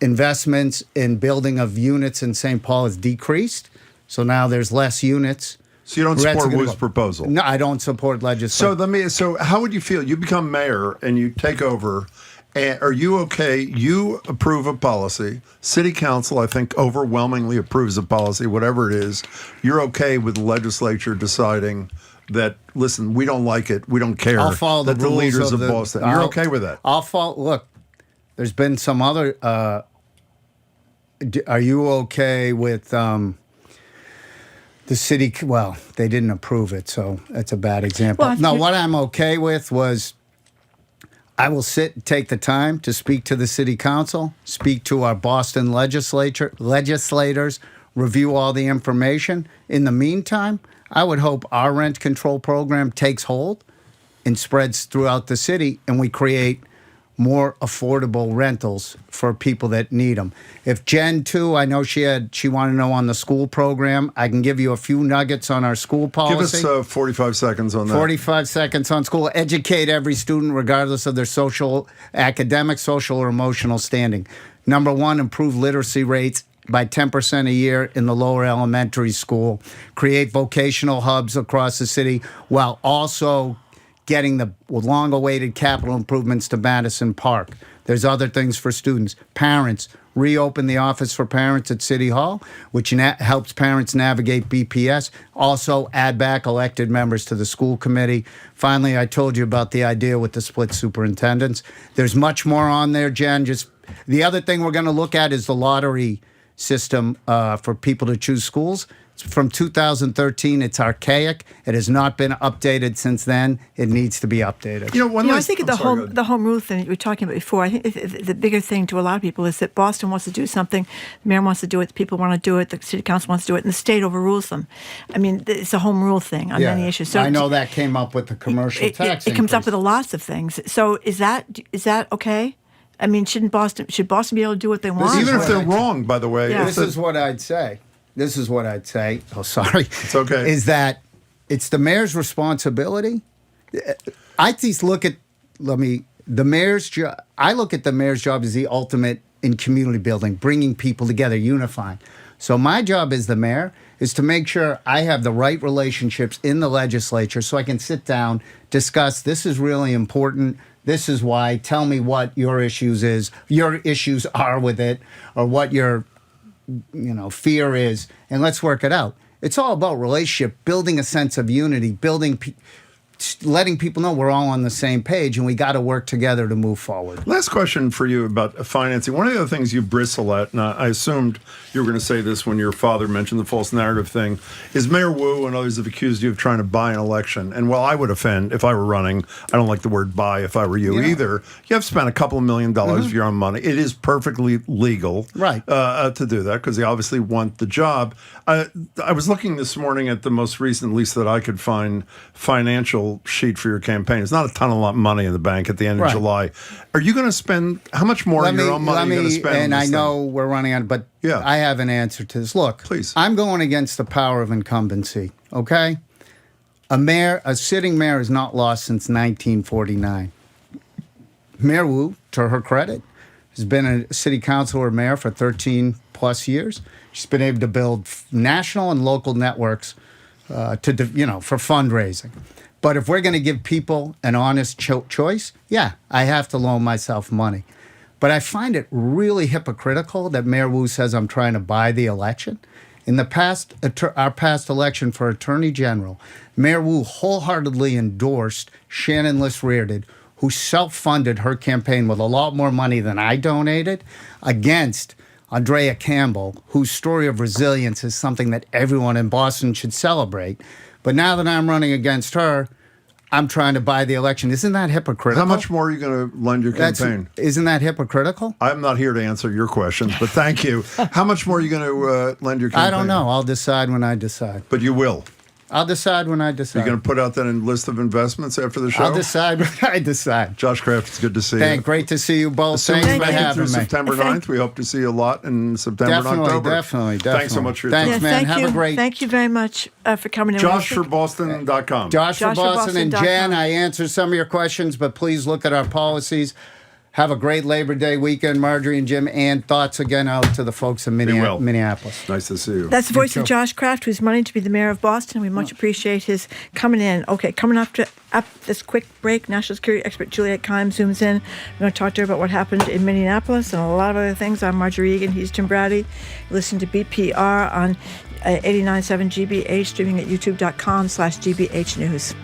Investments in building of units in St. Paul has decreased, so now there's less units. So you don't support Wu's proposal? No, I don't support legislation. So how would you feel? You become mayor and you take over. Are you okay? You approve a policy. City council, I think, overwhelmingly approves a policy, whatever it is. You're okay with the legislature deciding that, listen, we don't like it. We don't care. I'll follow that the leaders of Boston. You're okay with that? I'll follow. Look, there's been some other. Are you okay with the city? Well, they didn't approve it, so that's a bad example. Well, what I'm okay with was, I will sit and take the time to speak to the city council, speak to our Boston legislators, review all the information. In the meantime, I would hope our rent control program takes hold and spreads throughout the city, and we create more affordable rentals for people that need them. If Jen, too, I know she wanted to know on the school program. I can give you a few nuggets on our school policy. Give us 45 seconds on that. 45 seconds on school. Educate every student regardless of their academic, social, or emotional standing. Number one, improve literacy rates by 10% a year in the lower elementary school. Create vocational hubs across the city while also getting the long-awaited capital improvements to Madison Park. There's other things for students. Parents, reopen the office for parents at City Hall, which helps parents navigate BPS. Also, add back elected members to the school committee. Finally, I told you about the idea with the split superintendents. There's much more on there, Jen. Just the other thing we're going to look at is the lottery system for people to choose schools. From 2013, it's archaic. It has not been updated since then. It needs to be updated. I think the home rule thing that you were talking about before, I think the bigger thing to a lot of people is that Boston wants to do something, the mayor wants to do it, the people want to do it, the city council wants to do it, and the state overrules them. I mean, it's a home rule thing on many issues. So I know that came up with the commercial tax. It comes up with lots of things. So is that okay? I mean, should Boston be able to do what they want? Even if they're wrong, by the way. Yeah. This is what I'd say. Oh, sorry. It's okay. Is that it's the mayor's responsibility. I just look at the mayor's job. I look at the mayor's job as the ultimate in community building, bringing people together, unifying. So my job as the mayor is to make sure I have the right relationships in the legislature so I can sit down, discuss, this is really important. This is why. Tell me what your issues are with it, or what your fear is, and let's work it out. It's all about relationship, building a sense of unity, letting people know we're all on the same page and we got to work together to move forward. Last question for you about financing. One of the other things you bristle at, and I assumed you were going to say this when your father mentioned the false narrative thing, is Mayor Wu and others have accused you of trying to buy an election. And while I would offend if I were running, I don't like the word buy if I were you either. You have spent a couple of $1 million of your own money. It is perfectly legal to do that because they obviously want the job. I was looking this morning at the most recent, at least that I could find, financial sheet for your campaign. It's not a ton of money in the bank at the end of July. Are you going to spend, how much more of your own money are you going to spend? And I know we're running on, but I have an answer to this. Look, please. I'm going against the power of incumbency, okay? A sitting mayor has not lost since 1949. Mayor Wu, to her credit, has been a city council or mayor for 13 plus years. She's been able to build national and local networks for fundraising. But if we're going to give people an honest choice, I have to loan myself money. But I find it really hypocritical that Mayor Wu says I'm trying to buy the election. In the past, our past election for Attorney General, Mayor Wu wholeheartedly endorsed Shannon Liss-Reardon, who self-funded her campaign with a lot more money than I donated, against Andrea Campbell, whose story of resilience is something that everyone in Boston should celebrate. But now that I'm running against her, I'm trying to buy the election. Isn't that hypocritical? How much more are you going to lend your campaign? Isn't that hypocritical? I'm not here to answer your questions, but thank you. How much more are you going to lend your campaign? I don't know. I'll decide when I decide. But you will? I'll decide when I decide. You're going to put out that list of investments after the show? I'll decide when I decide. Josh Kraft, it's good to see you. Great to see you both. Thanks for having me. September 9th. We hope to see you a lot in September and October. Definitely. Thanks so much for your time. Thanks, man. Have a great... Thank you very much for coming in. JoshForBoston.com. JoshForBoston. And Jen, I answered some of your questions, but please look at our policies. Have a great Labor Day weekend, Marjorie and Jim, and thoughts again out to the folks in Minneapolis. Nice to see you. That's the voice of Josh Kraft, who's running to be the mayor of Boston. We much appreciate his coming in. Okay, coming up this quick break, national security expert Juliette Kayyem zooms in. We're going to talk to her about what happened in Minneapolis and a lot of other things. I'm Marjorie Egan. He's Jim Brady. Listen to BPR on 89.7 GBH, streaming at youtube.com/GBH News.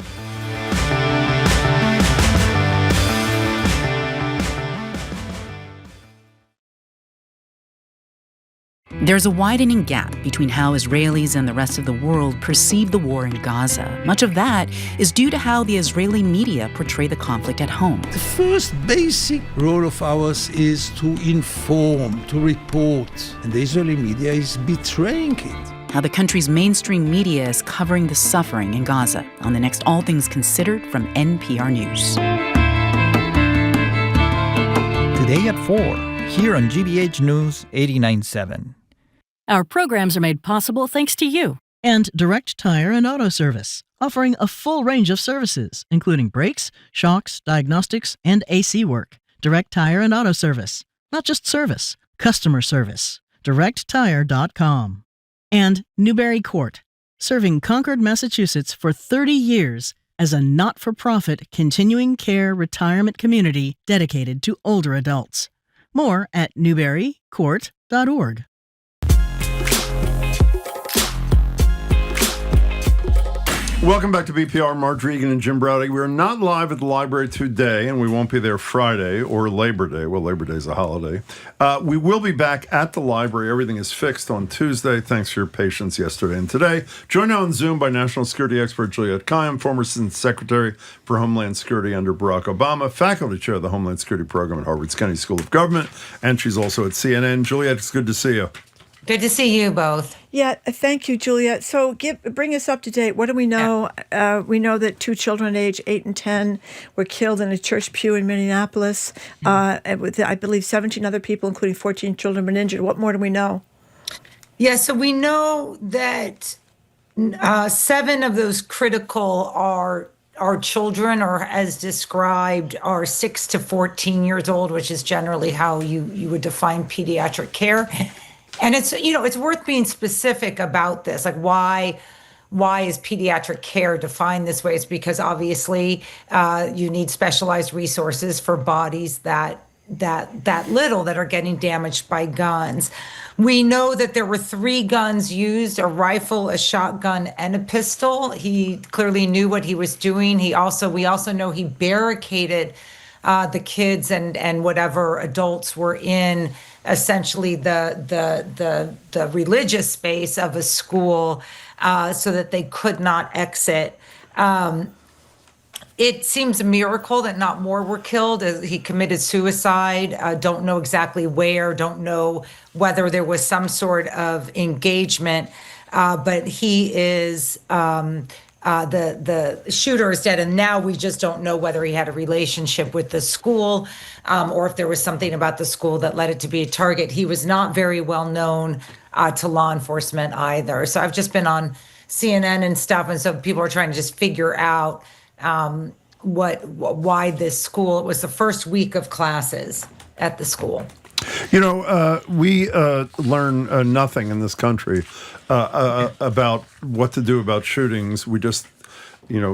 There's a widening gap between how Israelis and the rest of the world perceive the war in Gaza. Much of that is due to how the Israeli media portray the conflict at home. The first basic role of ours is to inform, to report, and the Israeli media is betraying it. How the country's mainstream media is covering the suffering in Gaza on the next All Things Considered from NPR News. Today at 4, here on GBH News 89.7. Our programs are made possible thanks to you. And Direct Tire and Auto Service, offering a full range of services, including brakes, shocks, diagnostics, and AC work. Direct Tire and Auto Service. Not just service, customer service. DirectTire.com. And Newberry Court, serving Concord, Massachusetts for 30 years as a not-for-profit continuing care retirement community dedicated to older adults. More at newberrycourt.org. Welcome back to BPR. Marjorie Egan and Jim Browdy. We're not live at the library today, and we won't be there Friday or Labor Day. Well, Labor Day is a holiday. We will be back at the library. Everything is fixed on Tuesday. Thanks for your patience yesterday and today. Joined on Zoom by national security expert Juliette Kayyem, former Assistant Secretary for Homeland Security under Barack Obama, faculty chair of the Homeland Security Program at Harvard's Kennedy School of Government, and she's also at CNN. Juliette, it's good to see you. Good to see you both. Yeah, thank you, Juliette. So bring us up to date. What do we know? We know that 2 children aged 8 and 10 were killed in a church pew in Minneapolis, with, I believe, 17 other people, including 14 children, were injured. What more do we know? Yeah, so we know that 7 of those critical are children, or as described, are 6 to 14 years old, which is generally how you would define pediatric care. And it's worth being specific about this. Like, why is pediatric care defined this way? It's because obviously you need specialized resources for bodies that little that are getting damaged by guns. We know that there were 3 guns used, a rifle, a shotgun, and a pistol. He clearly knew what he was doing. We also know he barricaded the kids and whatever adults were in essentially the religious space of a school so that they could not exit. It seems a miracle that not more were killed. He committed suicide. Don't know exactly where. Don't know whether there was some sort of engagement. But he is the shooter is dead, and now we just don't know whether he had a relationship with the school or if there was something about the school that led it to be a target. He was not very well known to law enforcement either. So I've just been on CNN and stuff, and so people are trying to just figure out why this school. It was the first week of classes at the school. We learn nothing in this country about what to do about shootings. We just,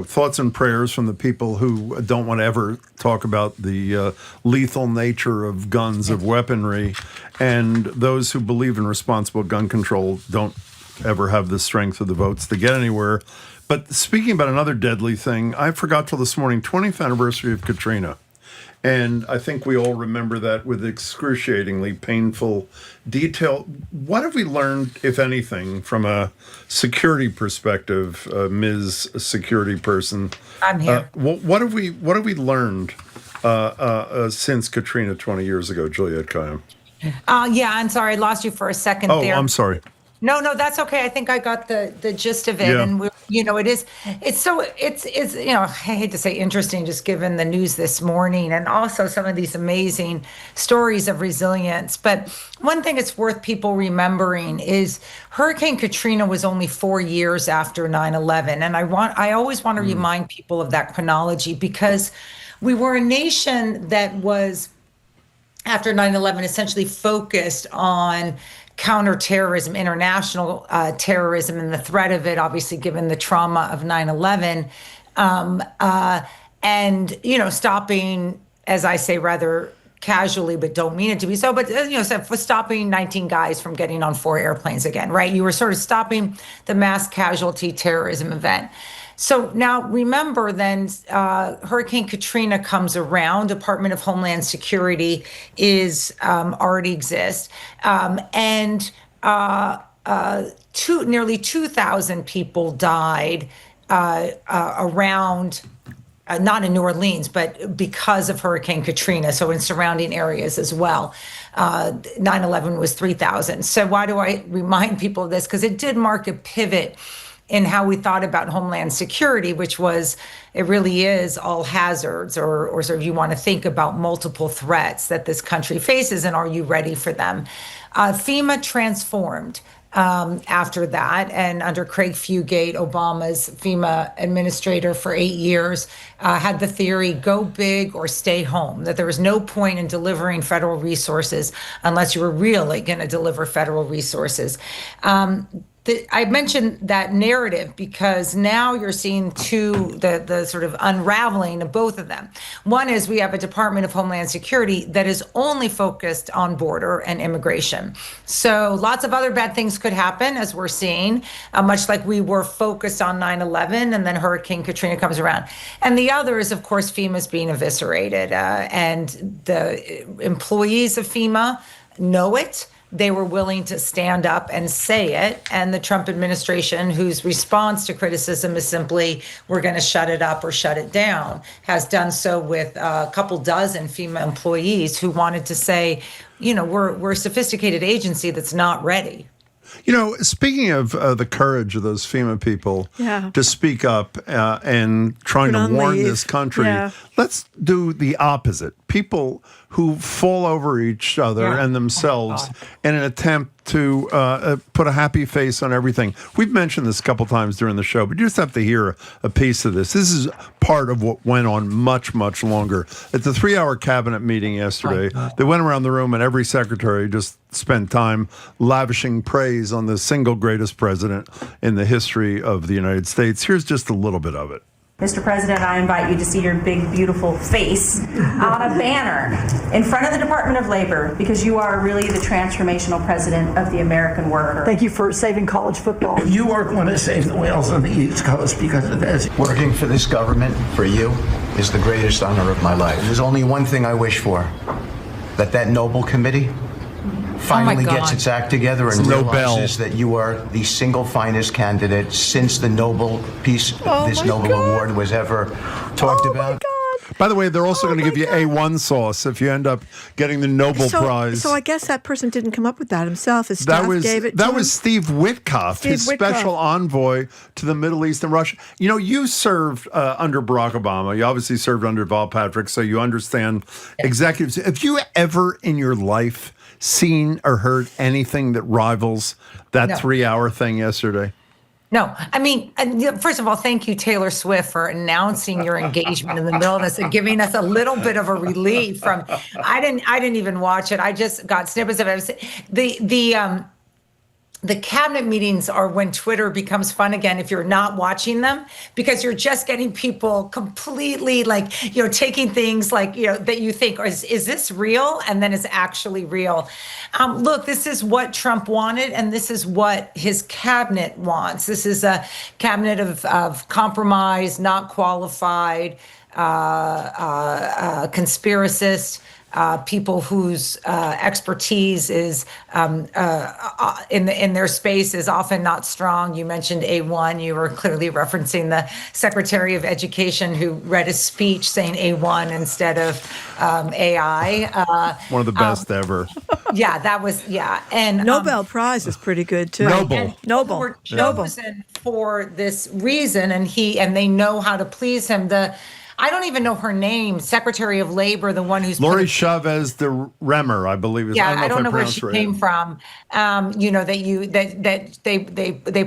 thoughts and prayers from the people who don't want to ever talk about the lethal nature of guns, of weaponry, and those who believe in responsible gun control don't ever have the strength or the votes to get anywhere. But speaking about another deadly thing, I forgot till this morning, 20th anniversary of Katrina. And I think we all remember that with excruciatingly painful detail. What have we learned, if anything, from a security perspective, Ms. Security Person? I'm here. What have we learned since Katrina 20 years ago, Juliette Kayyem? Yeah, I'm sorry, I lost you for a second there. Oh, I'm sorry. No, that's okay. I think I got the gist of it. Yeah. And it's I hate to say interesting, just given the news this morning and also some of these amazing stories of resilience. But one thing it's worth people remembering is Hurricane Katrina was only 4 years after 9/11. And I always want to remind people of that chronology, because we were a nation that was, after 9/11, essentially focused on counterterrorism, international terrorism, and the threat of it, obviously, given the trauma of 9/11, and stopping, as I say rather casually, but don't mean it to be so, but for stopping 19 guys from getting on 4 airplanes again, right? You were sort of stopping the mass casualty terrorism event. So now remember then, Hurricane Katrina comes around, Department of Homeland Security is already exists, and nearly 2,000 people died around, not in New Orleans, but because of Hurricane Katrina, so in surrounding areas as well. 9/11 was 3,000. So why do I remind people of this? Because it did mark a pivot in how we thought about Homeland Security, which was, it really is all hazards, or sort of you want to think about multiple threats that this country faces, and are you ready for them? FEMA transformed after that, and under Craig Fugate, Obama's FEMA administrator for 8 years, had the theory, go big or stay home, that there was no point in delivering federal resources unless you were really going to deliver federal resources. I mentioned that narrative because now you're seeing the sort of unraveling of both of them. One is we have a Department of Homeland Security that is only focused on border and immigration. So lots of other bad things could happen, as we're seeing, much like we were focused on 9/11 and then Hurricane Katrina comes around. And the other is, of course, FEMA's being eviscerated. And the employees of FEMA know it. They were willing to stand up and say it. And the Trump administration, whose response to criticism is simply, we're going to shut it up or shut it down, has done so with a couple dozen FEMA employees who wanted to say, we're a sophisticated agency that's not ready. Speaking of the courage of those FEMA people to speak up and trying to warn this country, let's do the opposite. People who fall over each other and themselves in an attempt to put a happy face on everything. We've mentioned this a couple times during the show, but you just have to hear a piece of this. This is part of what went on much, much longer. At the 3-hour cabinet meeting yesterday, they went around the room and every secretary just spent time lavishing praise on the single greatest president in the history of the United States. Here's just a little bit of it. Mr. President, I invite you to see your big, beautiful face on a banner in front of the Department of Labor, because you are really the transformational president of the American worker. Thank you for saving college football. You are going to save the whales on the East Coast because of this. Working for this government, for you, is the greatest honor of my life. There's only one thing I wish for, that Nobel committee finally gets its act together and realizes that you are the single finest candidate since the Nobel Peace, this Nobel Award was ever talked about. By the way, they're also going to give you A1 sauce if you end up getting the Nobel Prize. So I guess that person didn't come up with that himself. His staff gave it to him. That was Steve Witkoff, his special envoy to the Middle East and Russia. You know, you served under Barack Obama. You obviously served under Val Patrick, so you understand executives. Have you ever in your life seen or heard anything that rivals that 3-hour thing yesterday? No, I mean, first of all, thank you, Taylor Swift, for announcing your engagement in the middle of this and giving us a little bit of a relief from. I didn't even watch it. I just got snippets of it. The cabinet meetings are when Twitter becomes fun again if you're not watching them, because you're just getting people completely taking things that you think, is this real? And then it's actually real. Look, this is what Trump wanted, and this is what his cabinet wants. This is a cabinet of compromise, not qualified, conspiracists. People whose expertise is in their space is often not strong. You mentioned A1. You were clearly referencing the Secretary of Education who read a speech saying A1 instead of AI. One of the best ever. Yeah, that was, And Nobel Prize is pretty good, too. Noble. Were chosen for this reason, and they know how to please him. I don't even know her name, Secretary of Labor, the one who's Lori Chavez de Remmer, I believe. I don't know where she came from. They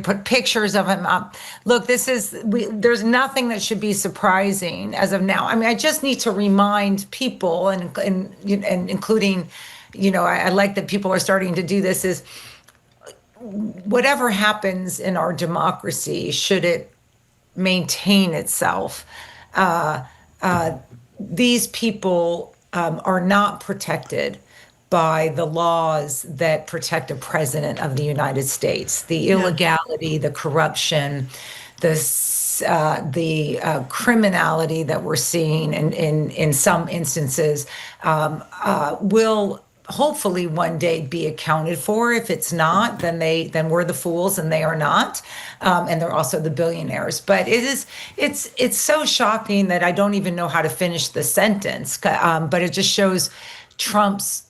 put pictures of him up. Look, there's nothing that should be surprising as of now. I mean, I just need to remind people, and including, I like that people are starting to do this, is whatever happens in our democracy, should it maintain itself, these people are not protected by the laws that protect a president of the United States. The illegality, the corruption, the criminality that we're seeing in some instances will hopefully one day be accounted for. If it's not, then we're the fools and they are not, and they're also the billionaires. But it's so shocking that I don't even know how to finish the sentence. But it just shows Trump's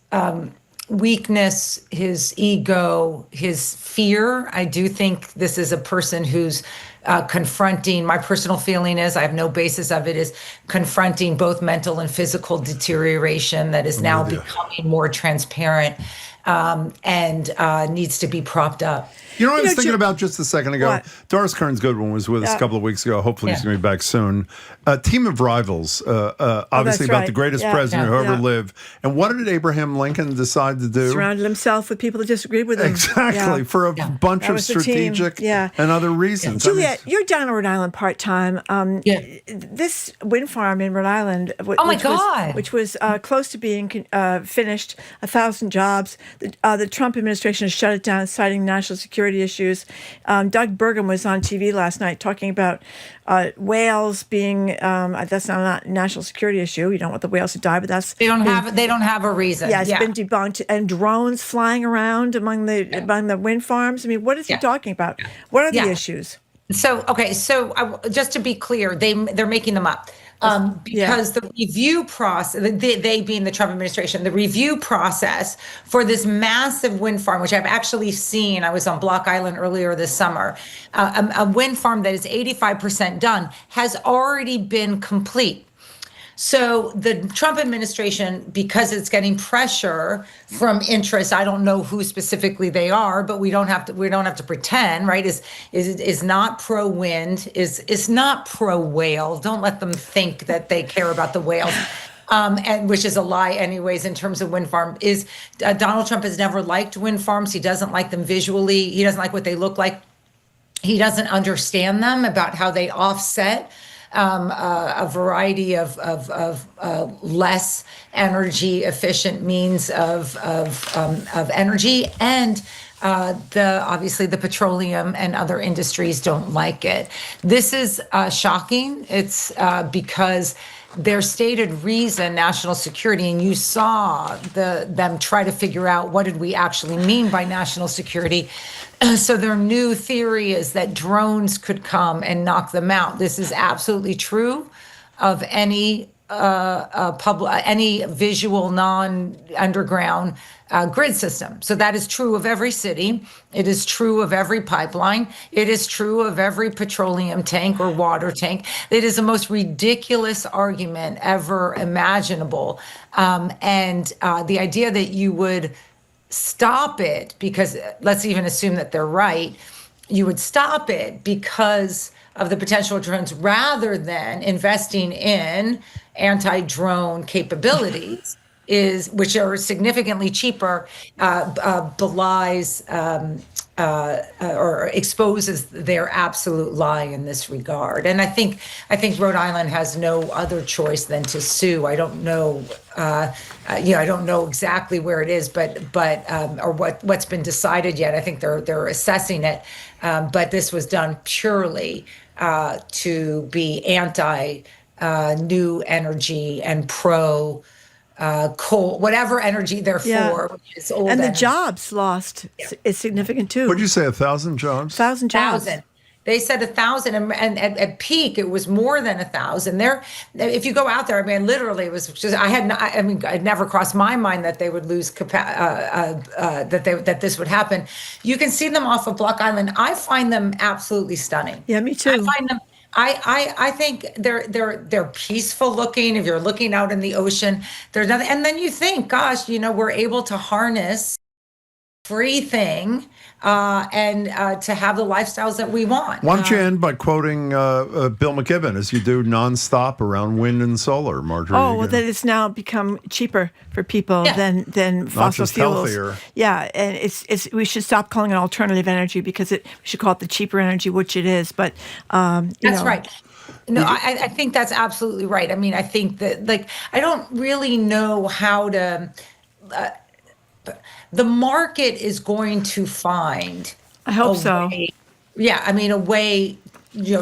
weakness, his ego, his fear. I do think this is a person who's confronting, my personal feeling is, I have no basis of it, is confronting both mental and physical deterioration that is now becoming more transparent and needs to be propped up. You know what I was thinking about just a second ago? What? Doris Kearns Goodwin was with us a couple of weeks ago. Hopefully he's going to be back soon. Team of Rivals, obviously about the greatest president who ever lived. And what did Abraham Lincoln decide to do? Surrounded himself with people that disagreed with him. Exactly, for a bunch of strategic and other reasons. Juliette, you're down in Rhode Island part-time. This wind farm in Rhode Island, which was close to being finished, 1,000 jobs. The Trump administration has shut it down, citing national security issues. Doug Burgum was on TV last night talking about whales being that's not a national security issue. You don't want the whales to die, but that's they don't have a reason. Yeah, it's been debunked. And drones flying around among the wind farms. I mean, what is he talking about? What are the issues? So just to be clear, they're making them up. Because the review process, they being the Trump administration, the review process for this massive wind farm, which I've actually seen, I was on Block Island earlier this summer, a wind farm that is 85% done, has already been complete. So the Trump administration, because it's getting pressure from interests, I don't know who specifically they are, but we don't have to pretend, right? Is not pro wind, is not pro whale. Don't let them think that they care about the whales. And which is a lie anyways in terms of wind farm, is Donald Trump has never liked wind farms. He doesn't like them visually. He doesn't like what they look like. He doesn't understand them, about how they offset a variety of less energy efficient means of energy, and obviously the petroleum and other industries don't like it. This is shocking. It's because their stated reason, national security, and you saw them try to figure out what did we actually mean by national security. So their new theory is that drones could come and knock them out. This is absolutely true of any any visual non-underground grid system. So that is true of every city. It is true of every pipeline. It is true of every petroleum tank or water tank. It is the most ridiculous argument ever imaginable. And the idea that you would stop it because, let's even assume that they're right, you would stop it because of the potential drones rather than investing in anti-drone capabilities which are significantly cheaper, belies or exposes their absolute lie in this regard. And I think Rhode Island has no other choice than to sue. I don't know, I don't know exactly where it is, but or what's been decided yet. I think they're assessing it, but this was done purely to be anti new energy and pro coal, whatever energy they're for, which is old and the energy. jobs lost is significant too. What did you say, 1,000 jobs? 1,000 jobs. 1,000. They said 1,000, and at peak it was more than 1,000. If you go out there, I mean, literally, it was just it never crossed my mind that they would lose that this would happen. You can see them off of Block Island. I find them absolutely stunning. Yeah, me too. I find them. I think they're peaceful looking. If you're looking out in the ocean, there's nothing. And then you think, gosh, we're able to harness free thing and to have the lifestyles that we want. Why don't you end by quoting Bill McKibben as you do nonstop around wind and solar, Marjorie? Oh, well, that it's now become cheaper for people than fossil fuels. Healthier. Yeah, and it's we should stop calling it alternative energy because we should call it the cheaper energy, which it is. But that's right. No, I think that's absolutely right. I mean, I think that I don't really know how to. The market is going to find. I hope so. A way,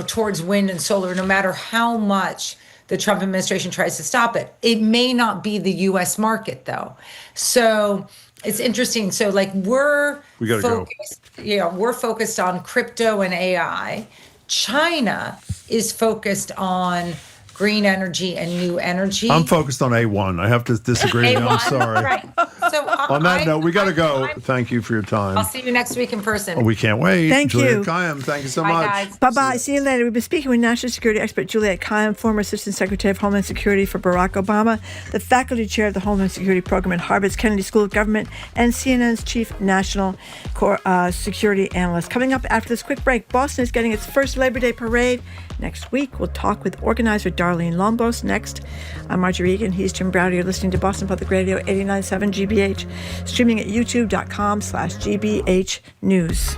towards wind and solar, no matter how much the Trump administration tries to stop it. It may not be the U.S. market, though. So it's interesting. So, we're focused on crypto and AI. China is focused on green energy and new energy. I'm focused on A1. I have to disagree. I'm sorry. Right. So on that note, we got to go. Thank you for your time. I'll see you next week in person. We can't wait. Thank Juliette you. Kayyem, thank you so Bye, much. guys. Bye-bye. See you later. We've been speaking with National Security expert Juliette Kayyem, former Assistant Secretary of Homeland Security for Barack Obama, the faculty chair of the Homeland Security Program at Harvard's Kennedy School of Government, and CNN's chief national security analyst. Coming up after this quick break, Boston is getting its first Labor Day parade. Next week, we'll talk with organizer Darlene Lombos. Next, I'm Marjorie Egan. He's Jim Browder. You're listening to Boston Public Radio 89.7 GBH, streaming at youtube.com/GBH News.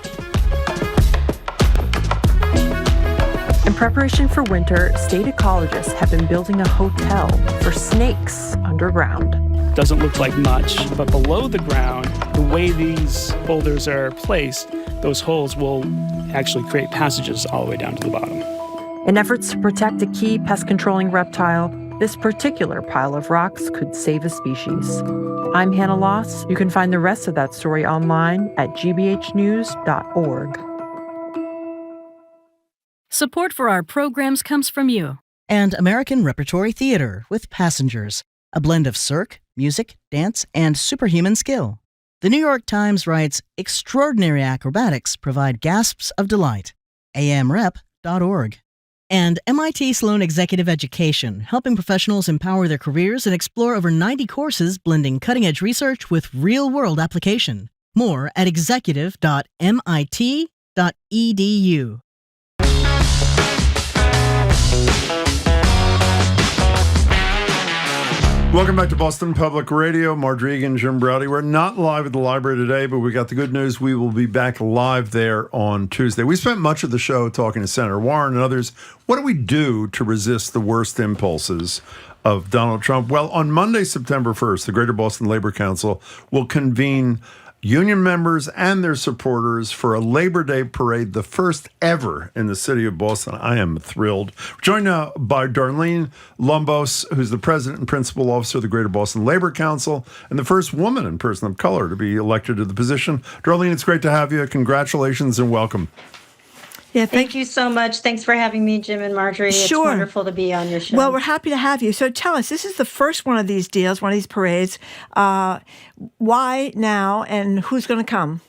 In preparation for winter, state ecologists have been building a hotel for snakes underground. Doesn't look like much, but below the ground, the way these boulders are placed, those holes will actually create passages all the way down to the bottom. In efforts to protect a key pest-controlling reptile, this particular pile of rocks could save a species. I'm Hannah Loss. You can find the rest of that story online at gbhnews.org. Support for our programs comes from you. And American Repertory Theater with Passengers, a blend of cirque, music, dance, and superhuman skill. The New York Times writes, extraordinary acrobatics provide gasps of delight. amrep.org. And MIT Sloan Executive Education, helping professionals empower their careers and explore over 90 courses blending cutting-edge research with real-world application. More at executive.mit.edu. Welcome back to Boston Public Radio. Marjorie Egan, Jim Braude. We're not live at the library today, but we got the good news. We will be back live there on Tuesday. We spent much of the show talking to Senator Warren and others. What do we do to resist the worst impulses of Donald Trump? Well, on Monday, September 1st, the Greater Boston Labor Council will convene union members and their supporters for a Labor Day parade, the first ever in the city of Boston. I am thrilled. We're joined now by Darlene Lombos, who's the president and principal officer of the Greater Boston Labor Council and the first woman and person of color to be elected to the position. Darlene, it's great to have you. Congratulations and welcome. Yeah, thank you so much. Thanks for having me, Jim and Marjorie. Sure. It's wonderful to be on your show. Well, we're happy to have you. So tell us, this is the first one of these deals, one of these parades. Why now, and who's going to come?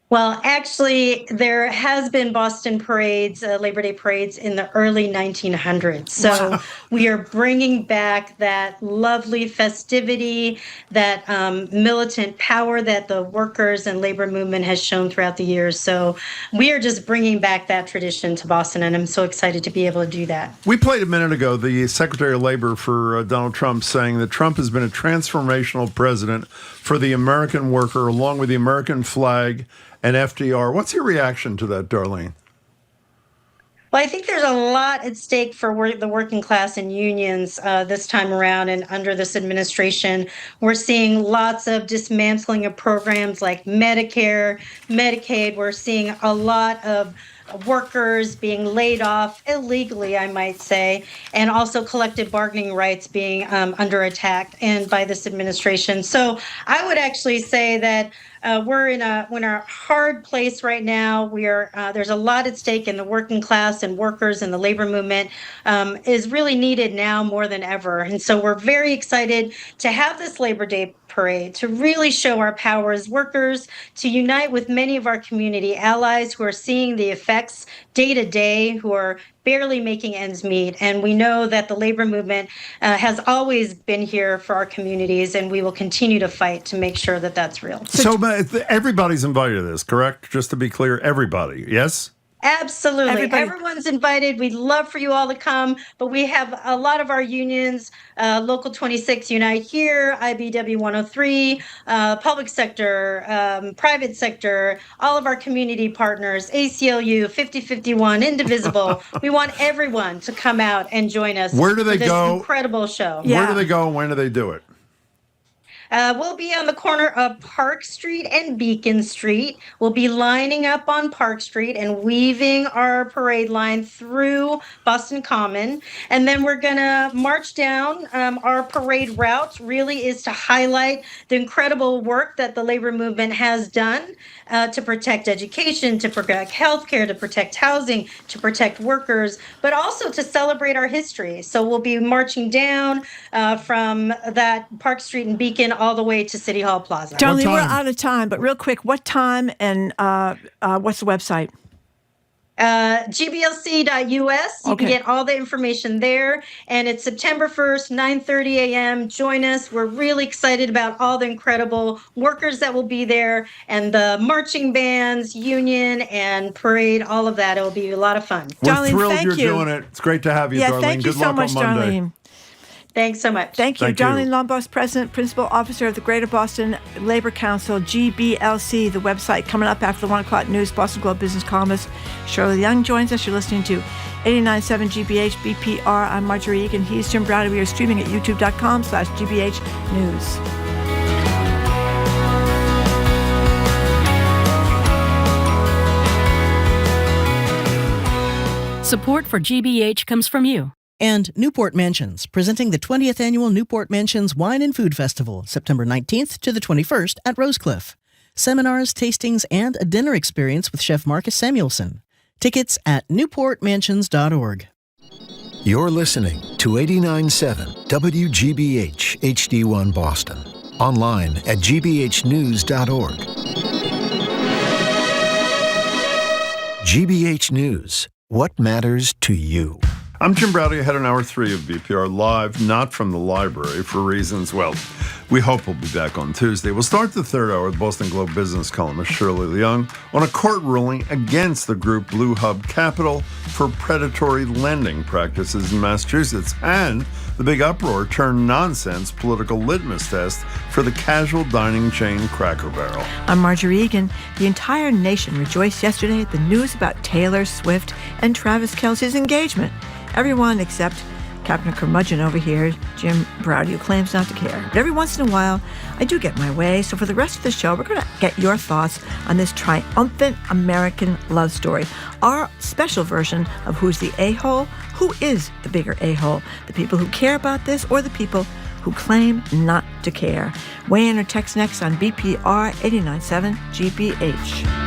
Well, actually, there has been Boston parades, Labor Day parades in the early 1900s. So wow. We are bringing back that lovely festivity, that militant power that the workers and labor movement has shown throughout the years. So we are just bringing back that tradition to Boston, and I'm so excited to be able to do that. We played a minute ago the Secretary of Labor for Donald Trump saying that Trump has been a transformational president for the American worker, along with the American flag and FDR. What's your reaction to that, Darlene? Well, I think there's a lot at stake for the working class and unions this time around, and under this administration. We're seeing lots of dismantling of programs like Medicare, Medicaid. We're seeing a lot of workers being laid off illegally, I might say, and also collective bargaining rights being under attack and by this administration. So I would actually say that we're in a hard place right now. There's a lot at stake, and the working class and workers and the labor movement is really needed now more than ever. And so we're very excited to have this Labor Day parade to really show our power as workers, to unite with many of our community allies who are seeing the effects day to day, who are barely making ends meet. And we know that the labor movement has always been here for our communities, and we will continue to fight to make sure that that's real. So everybody's invited to this, correct? Just to be clear, everybody, yes? Absolutely. Everyone's invited. We'd love for you all to come, but we have a lot of our unions, Local 26 Unite Here, IBW 103, public sector, private sector, all of our community partners, ACLU, 5051, Indivisible. We want everyone to come out and join us. Where do they go? This incredible show. Where do they go and when do they do it? We'll be on the corner of Park Street and Beacon Street. We'll be lining up on Park Street and weaving our parade line through Boston Common. And then we're going to march down. Our parade route really is to highlight the incredible work that the labor movement has done to protect education, to protect healthcare, to protect housing, to protect workers, but also to celebrate our history. So we'll be marching down from that Park Street and Beacon all the way to City Hall Plaza. Darlene, we're out of time, but real quick, what time and what's the website? GBLC.us. You can get all the information there. And it's September 1st, 9:30 a.m. Join us. We're really excited about all the incredible workers that will be there, and the marching bands, union, and parade, all of that. It will be a lot of fun. We're Darlene, thrilled you're doing it. It's great to have you, Darlene. Thank you Good so luck much, on Monday. Darlene. Thanks so much. Thank you. Thank you. Darlene Lombos, President, Principal Officer of the Greater Boston Labor Council, GBLC, the website. Coming up after the 1 o'clock news, Boston Globe business columnist Shirley Leung joins us. You're listening to 89.7 GBH BPR. I'm Marjorie Egan. He's Jim Braude. We are streaming at youtube.com/GBH News. Support for GBH comes from you. And Newport Mansions, presenting the 20th Annual Newport Mansions Wine and Food Festival, September 19th to the 21st at Rosecliff. Seminars, tastings, and a dinner experience with Chef Marcus Samuelson. Tickets at newportmansions.org. You're listening to 89.7 WGBH HD1 Boston. Online at gbhnews.org. GBH News. What matters to you? I'm Jim Braude, ahead on Hour 3 of BPR Live, not from the library for reasons, well, We hope we'll be back on Tuesday. We'll start the third hour with Boston Globe business columnist Shirley Leung on a court ruling against the group BlueHub Capital for predatory lending practices in Massachusetts, and the big uproar turned nonsense political litmus test for the casual dining chain Cracker Barrel. I'm Marjorie Egan. The entire nation rejoiced yesterday at the news about Taylor Swift and Travis Kelce's engagement. Everyone except Captain Curmudgeon over here, Jim Browdy, who claims not to care. But every once in a while, I do get my way. So for the rest of the show, we're going to get your thoughts on this triumphant American love story. Our special version of Who's the A-hole? Who is the bigger A-hole? The people who care about this or the people who claim not to care? Weigh in or text next on BPR 897 GBH.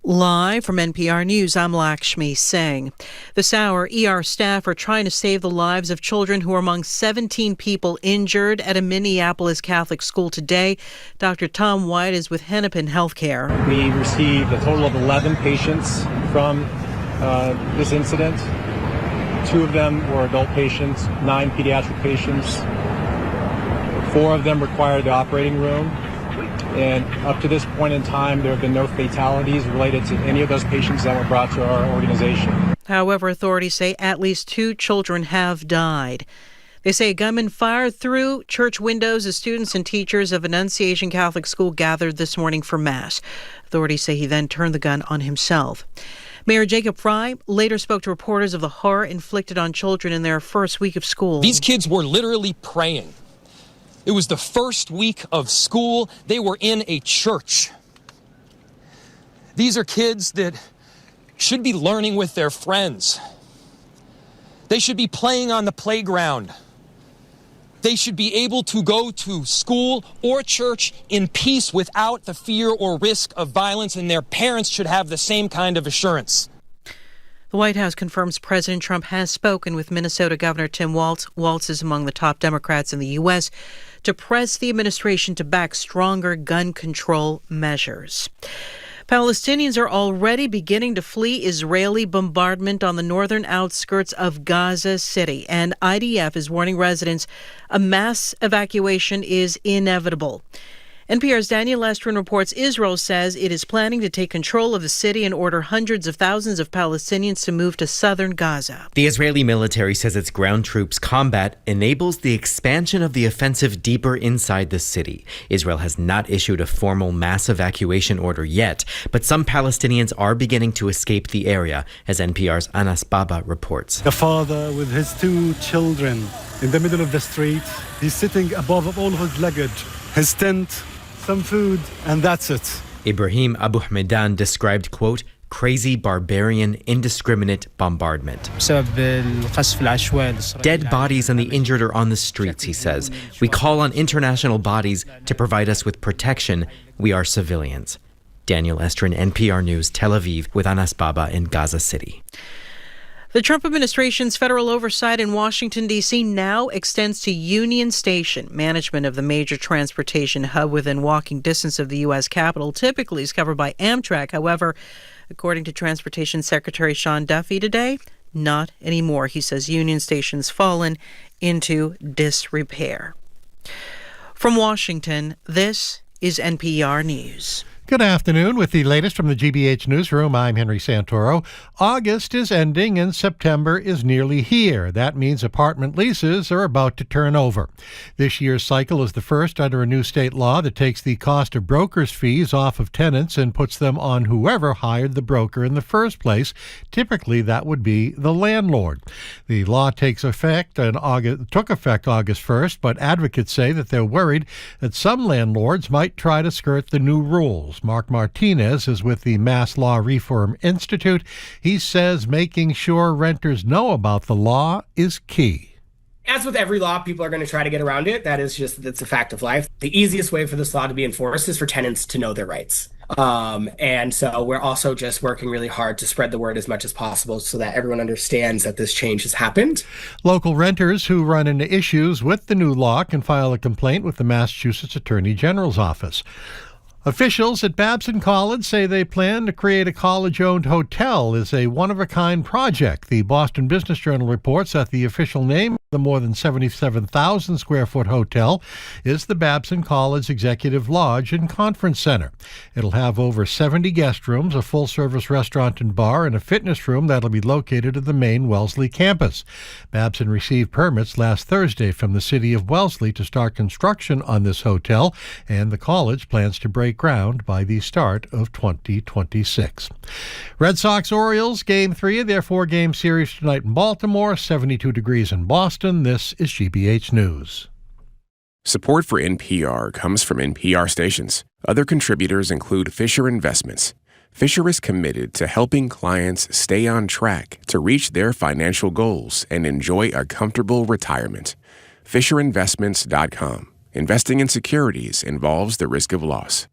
Live from NPR News, I'm Lakshmi Singh. This hour, ER staff are trying to save the lives of children who are among 17 people injured at a Minneapolis Catholic school today. Dr. Tom White is with Hennepin Healthcare. We received a total of 11 patients from this incident. 2 of them were adult patients, 9 pediatric patients. 4 of them required the operating room. And up to this point in time, there have been no fatalities related to any of those patients that were brought to our organization. However, authorities say at least 2 children have died. They say a gunman fired through church windows as students and teachers of Annunciation Catholic School gathered this morning for Mass. Authorities say he then turned the gun on himself. Mayor Jacob Frey later spoke to reporters of the horror inflicted on children in their first week of school. These kids were literally praying. It was the first week of school. They were in a church. These are kids that should be learning with their friends. They should be playing on the playground. They should be able to go to school or church in peace without the fear or risk of violence, and their parents should have the same kind of assurance. The White House confirms President Trump has spoken with Minnesota Governor Tim Walz. Walz is among the top Democrats in the U.S. to press the administration to back stronger gun control measures. Palestinians are already beginning to flee Israeli bombardment on the northern outskirts of Gaza City, and IDF is warning residents a mass evacuation is inevitable. NPR's Daniel Estrin reports Israel says it is planning to take control of the city and order hundreds of thousands of Palestinians to move to southern Gaza. The Israeli military says its ground troops' combat enables the expansion of the offensive deeper inside the city. Israel has not issued a formal mass evacuation order yet, but some Palestinians are beginning to escape the area, as NPR's Anas Baba reports. The father with his 2 children in the middle of the street. He's sitting above all of his luggage, his tent, some food, and that's it. Ibrahim Abu Hmedan described, quote, crazy, barbarian, indiscriminate bombardment. Dead bodies and the injured are on the streets, he says. We call on international bodies to provide us with protection. We are civilians. Daniel Estrin, NPR News, Tel Aviv, with Anas Baba in Gaza City. The Trump administration's federal oversight in Washington, D.C. now extends to Union Station. Management of the major transportation hub within walking distance of the U.S. Capitol typically is covered by Amtrak. However, according to Transportation Secretary Sean Duffy today, not anymore. He says Union Station's fallen into disrepair. From Washington, this is NPR News. Good afternoon. With the latest from the GBH Newsroom, I'm Henry Santoro. August is ending and September is nearly here. That means apartment leases are about to turn over. This year's cycle is the first under a new state law that takes the cost of brokers' fees off of tenants and puts them on whoever hired the broker in the first place. Typically, that would be the landlord. The law took effect August 1st, but advocates say that they're worried that some landlords might try to skirt the new rules. Mark Martinez is with the Mass Law Reform Institute. He says making sure renters know about the law is key. As with every law, people are going to try to get around it. That's a fact of life. The easiest way for this law to be enforced is for tenants to know their rights. And so we're also just working really hard to spread the word as much as possible so that everyone understands that this change has happened. Local renters who run into issues with the new law can file a complaint with the Massachusetts Attorney General's office. Officials at Babson College say they plan to create a college-owned hotel as a one-of-a-kind project. The Boston Business Journal reports that the official name of the more than 77,000 square foot hotel is the Babson College Executive Lodge and Conference Center. It'll have over 70 guest rooms, a full-service restaurant and bar, and a fitness room that'll be located at the main Wellesley campus. Babson received permits last Thursday from the city of Wellesley to start construction on this hotel, and the college plans to break ground by the start of 2026. Red Sox-Orioles, Game 3 of their 4-game series tonight in Baltimore, 72 degrees in Boston. This is GBH News. Support for NPR comes from NPR stations. Other contributors include Fisher Investments. Fisher is committed to helping clients stay on track to reach their financial goals and enjoy a comfortable retirement. FisherInvestments.com. Investing in securities involves the risk of loss.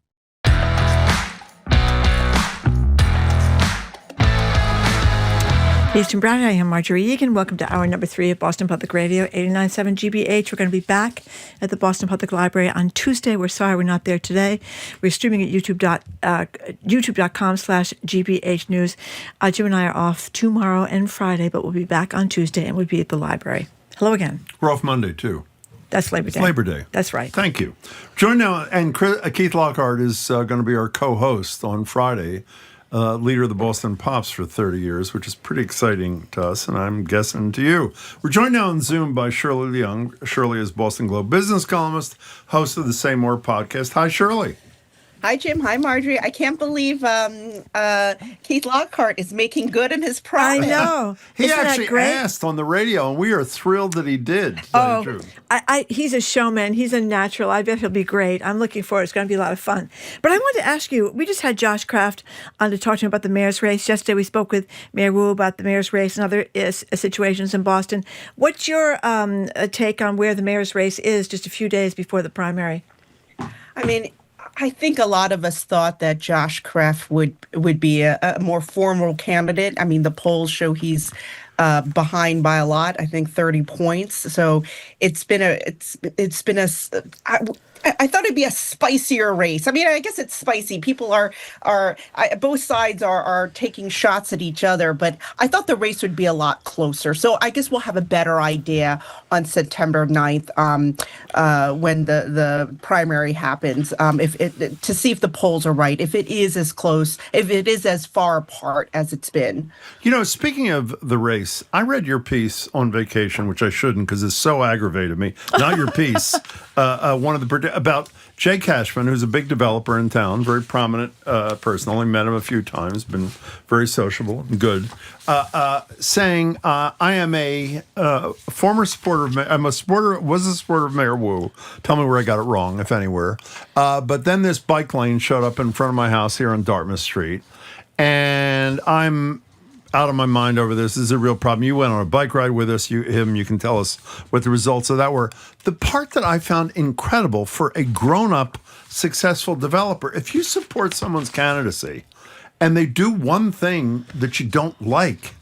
He's Jim Brown. I am Marjorie Egan. Welcome to hour number 3 of Boston Public Radio, 89.7 GBH. We're going to be back at the Boston Public Library on Tuesday. We're sorry we're not there today. We're streaming at youtube.com/GBH News. Jim and I are off tomorrow and Friday, but we'll be back on Tuesday and we'll be at the library. Hello again. We're off Monday, too. That's Labor Day. It's Labor Day. That's right. Thank you. Join now, and Keith Lockhart is going to be our co-host on Friday, leader of the Boston Pops for 30 years, which is pretty exciting to us, and I'm guessing to you. We're joined now on Zoom by Shirley Leung. Shirley is Boston Globe business columnist, host of the Say More podcast. Hi, Shirley. Hi, Jim. Hi, Marjorie. I can't believe Keith Lockhart is making good in his promise. I know. He Isn't actually that great? asked on the radio, and we are thrilled that he did. He's a showman. He's a natural. I bet he'll be great. I'm looking forward. It's going to be a lot of fun. But I wanted to ask you, we just had Josh Kraft on to talk to him about the mayor's race. Yesterday we spoke with Mayor Wu about the mayor's race and other situations in Boston. What's your take on where the mayor's race is just a few days before the primary? I mean, I think a lot of us thought that Josh Kraft would be a more formal candidate. I mean, the polls show he's behind by a lot. I think 30 points. So I thought it'd be a spicier race. I mean, I guess it's spicy. People both sides are taking shots at each other, but I thought the race would be a lot closer. So I guess we'll have a better idea on September 9th when the primary happens, to see if the polls are right, if it is as close, if it is as far apart as it's been. You know, speaking of the race, I read your piece on vacation, which I shouldn't because it so aggravated me. Not your piece. One of the about Jay Cashman, who's a big developer in town, very prominent person. Only met him a few times, been very sociable and good. Saying, "I am a former supporter of. Was a supporter of Mayor Wu. Tell me where I got it wrong, if anywhere. But then this bike lane showed up in front of my house here on Dartmouth Street, and I'm out of my mind over this. This is a real problem. You went on a bike ride with us, you can tell us what the results of that were. The part that I found incredible for a grown-up, successful developer, if you support someone's candidacy and they do one thing that you don't like,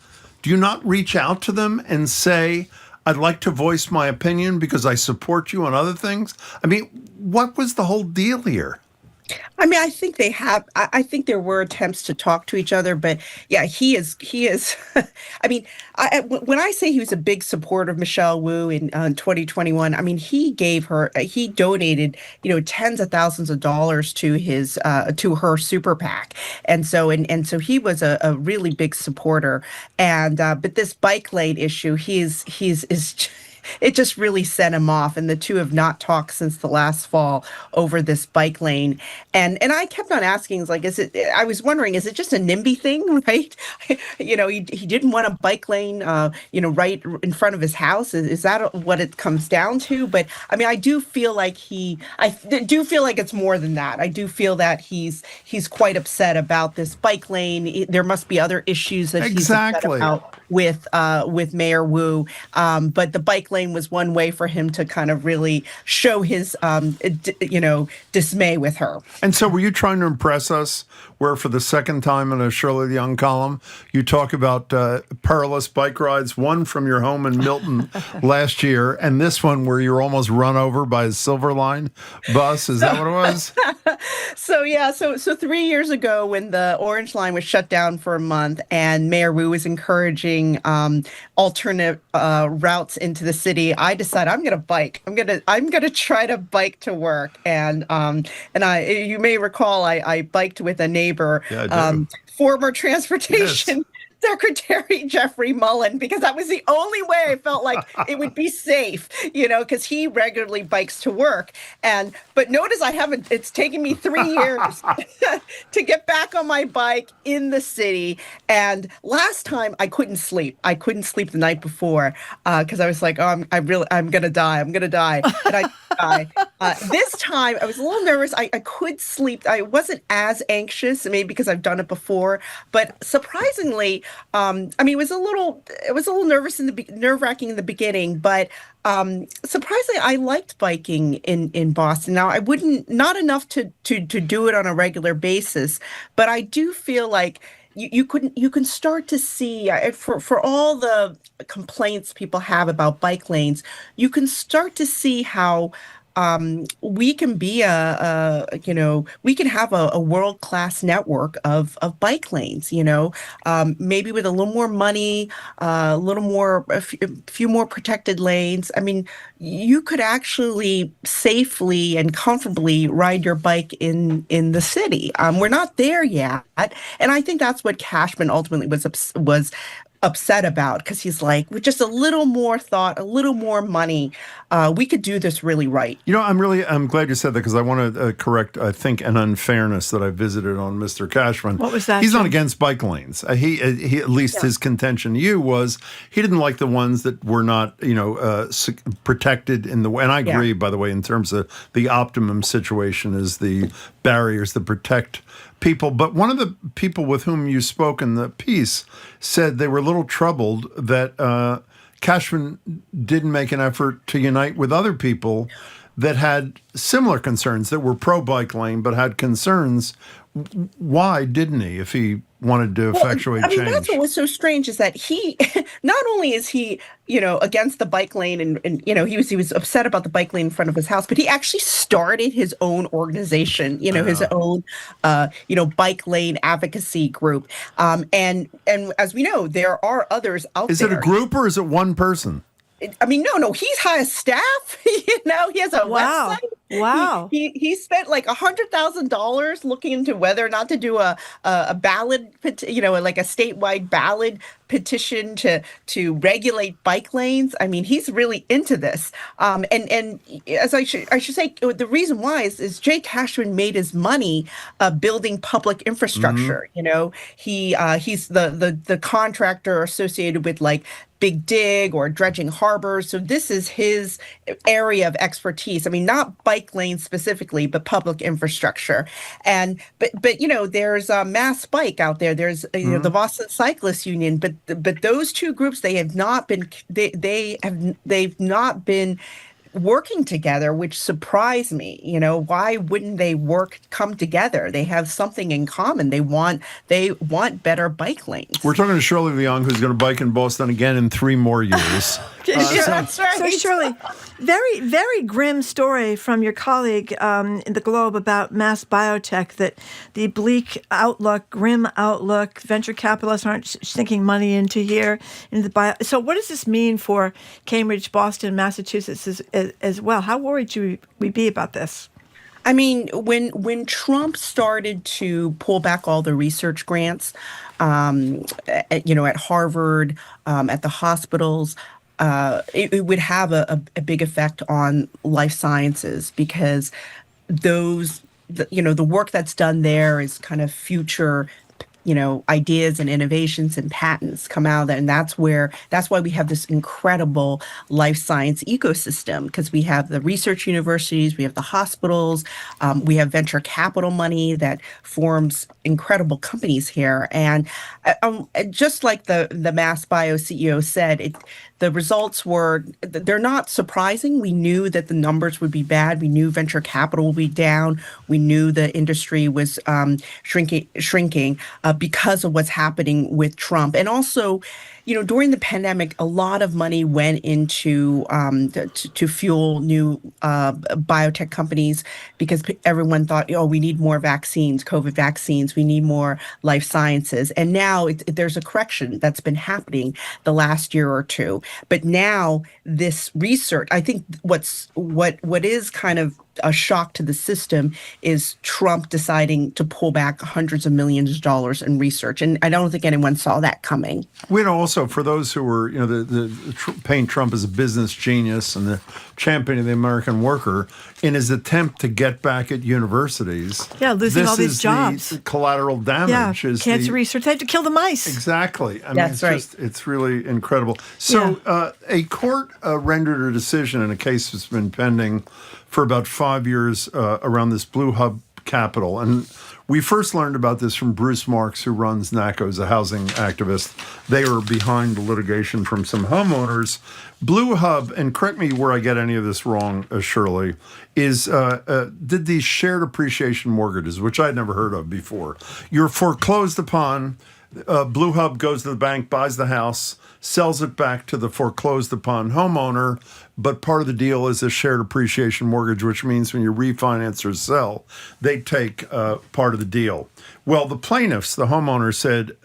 do you not reach out to them and say, I'd like to voice my opinion because I support you on other things? I mean, what was the whole deal here? I mean, I think they have. I think there were attempts to talk to each other, but yeah, he is. I mean, when I say he was a big supporter of Michelle Wu in 2021, I mean he donated tens of thousands of dollars to his to her super PAC, and so he was a really big supporter. And but this bike lane issue, it just really set him off, and the two have not talked since the last fall over this bike lane. And I kept on asking, I was wondering, is it just a NIMBY thing, right? He didn't want a bike lane, right in front of his house. Is that what it comes down to? But I mean, I do feel like it's more than that. I do feel that he's quite upset about this bike lane. There must be other issues that he's upset about. with Mayor Wu. But the bike lane was one way for him to kind of really show his, dismay with her. And so were you trying to impress us where for the second time in a Shirley Leung column, you talk about perilous bike rides, one from your home in Milton last year, and this one where you're almost run over by a Silver Line bus? Is that what it was? So 3 years ago when the Orange Line was shut down for a month and Mayor Wu was encouraging alternate routes into the city, I decided I'm going to bike. I'm going to try to bike to work. And you may recall I biked with a neighbor, former transportation Secretary Jeffrey Mullen, because that was the only way I felt like it would be safe, because he regularly bikes to work. But notice it's taken me 3 years to get back on my bike in the city. And last time I couldn't sleep. I couldn't sleep the night before because I was like, I'm going to die. I'm going to die. And I die. This time I was a little nervous. I could sleep. I wasn't as anxious, maybe because I've done it before, but surprisingly, it was a little nervous nerve-wracking in the beginning, but surprisingly, I liked biking in Boston. Now, I wouldn't, not enough to do it on a regular basis, but I do feel like you can start to see for all the complaints people have about bike lanes, you can start to see how we can be we can have a world-class network of bike lanes, maybe with a little more money, a few more protected lanes. I mean, you could actually safely and comfortably ride your bike in the city. We're not there yet. And I think that's what Cashman ultimately was upset about, because he's like, with just a little more thought, a little more money, we could do this really right. I'm glad you said that, because I want to correct, I think, an unfairness that I visited on Mr. Cashman. What was that? He's not against bike lanes. He at least his contention to you was he didn't like the ones that were not, protected in the way. And I agree, by the way, in terms of the optimum situation is the barriers that protect people. But one of the people with whom you spoke in the piece said they were a little troubled that Cashman didn't make an effort to unite with other people that had similar concerns, that were pro-bike lane but had concerns. Why didn't he, if he wanted to effectuate change? That's what was so strange, is that he, not only is he, against the bike lane and he was upset about the bike lane in front of his house, but he actually started his own organization, his own, bike lane advocacy group. And as we know, there are others out there. Is it a group or is it one person? No, he's hired staff. He has a website. Wow. He spent like $100,000 looking into whether or not to do a ballot, like a statewide ballot petition to regulate bike lanes. I mean, he's really into this. And as I should say, the reason why is Jay Cashman made his money building public infrastructure. Mm-hmm. He's the contractor associated with like Big Dig or dredging harbors. So this is his area of expertise. I mean, not bike lanes specifically, but public infrastructure. And but there's Mass Bike out there. There's the Boston Cyclists Union. But those two groups, they've not been working together, which surprised me. Why wouldn't they come together? They have something in common. They want better bike lanes. We're talking to Shirley Leung, who's going to bike in Boston again in 3 more years. That's right. So Shirley, very, very grim story from your colleague in the Globe about mass biotech, that the bleak outlook, grim outlook, venture capitalists aren't sinking money into here. So what does this mean for Cambridge, Boston, Massachusetts as well? How worried should we be about this? I mean, when Trump started to pull back all the research grants, at Harvard, at the hospitals, it would have a big effect on life sciences, because the work that's done there is kind of future ideas and innovations and patents come out of that. And that's why we have this incredible life science ecosystem, because we have the research universities, we have the hospitals, we have venture capital money that forms incredible companies here. And just like the MassBio CEO said, the results they're not surprising. We knew that the numbers would be bad. We knew venture capital would be down. We knew the industry was shrinking because of what's happening with Trump. And also, during the pandemic, a lot of money went into to fuel new biotech companies, because everyone thought, we need more vaccines, COVID vaccines, we need more life sciences. And now there's a correction that's been happening the last year or two. But now this research, I think what is kind of a shock to the system is Trump deciding to pull back hundreds of millions of dollars in research. And I don't think anyone saw that coming. Also, for those who were, paint Trump as a business genius and the champion of the American worker, in his attempt to get back at universities. Yeah, losing all these jobs. The collateral damage. Yeah, cancer research. They have to kill the mice. Exactly. That's right. It's really incredible. So a court rendered a decision in a case that's been pending for about 5 years around this BlueHub Capital. And we first learned about this from Bruce Marks, who runs NACO, as a housing activist. They were behind the litigation from some homeowners. BlueHub, and correct me where I get any of this wrong, Shirley, did these shared appreciation mortgages, which I'd never heard of before. You're foreclosed upon. BlueHub goes to the bank, buys the house, sells it back to the foreclosed upon homeowner. But part of the deal is a shared appreciation mortgage, which means when you refinance or sell, they take part of the deal. Well, the plaintiffs, the homeowners, said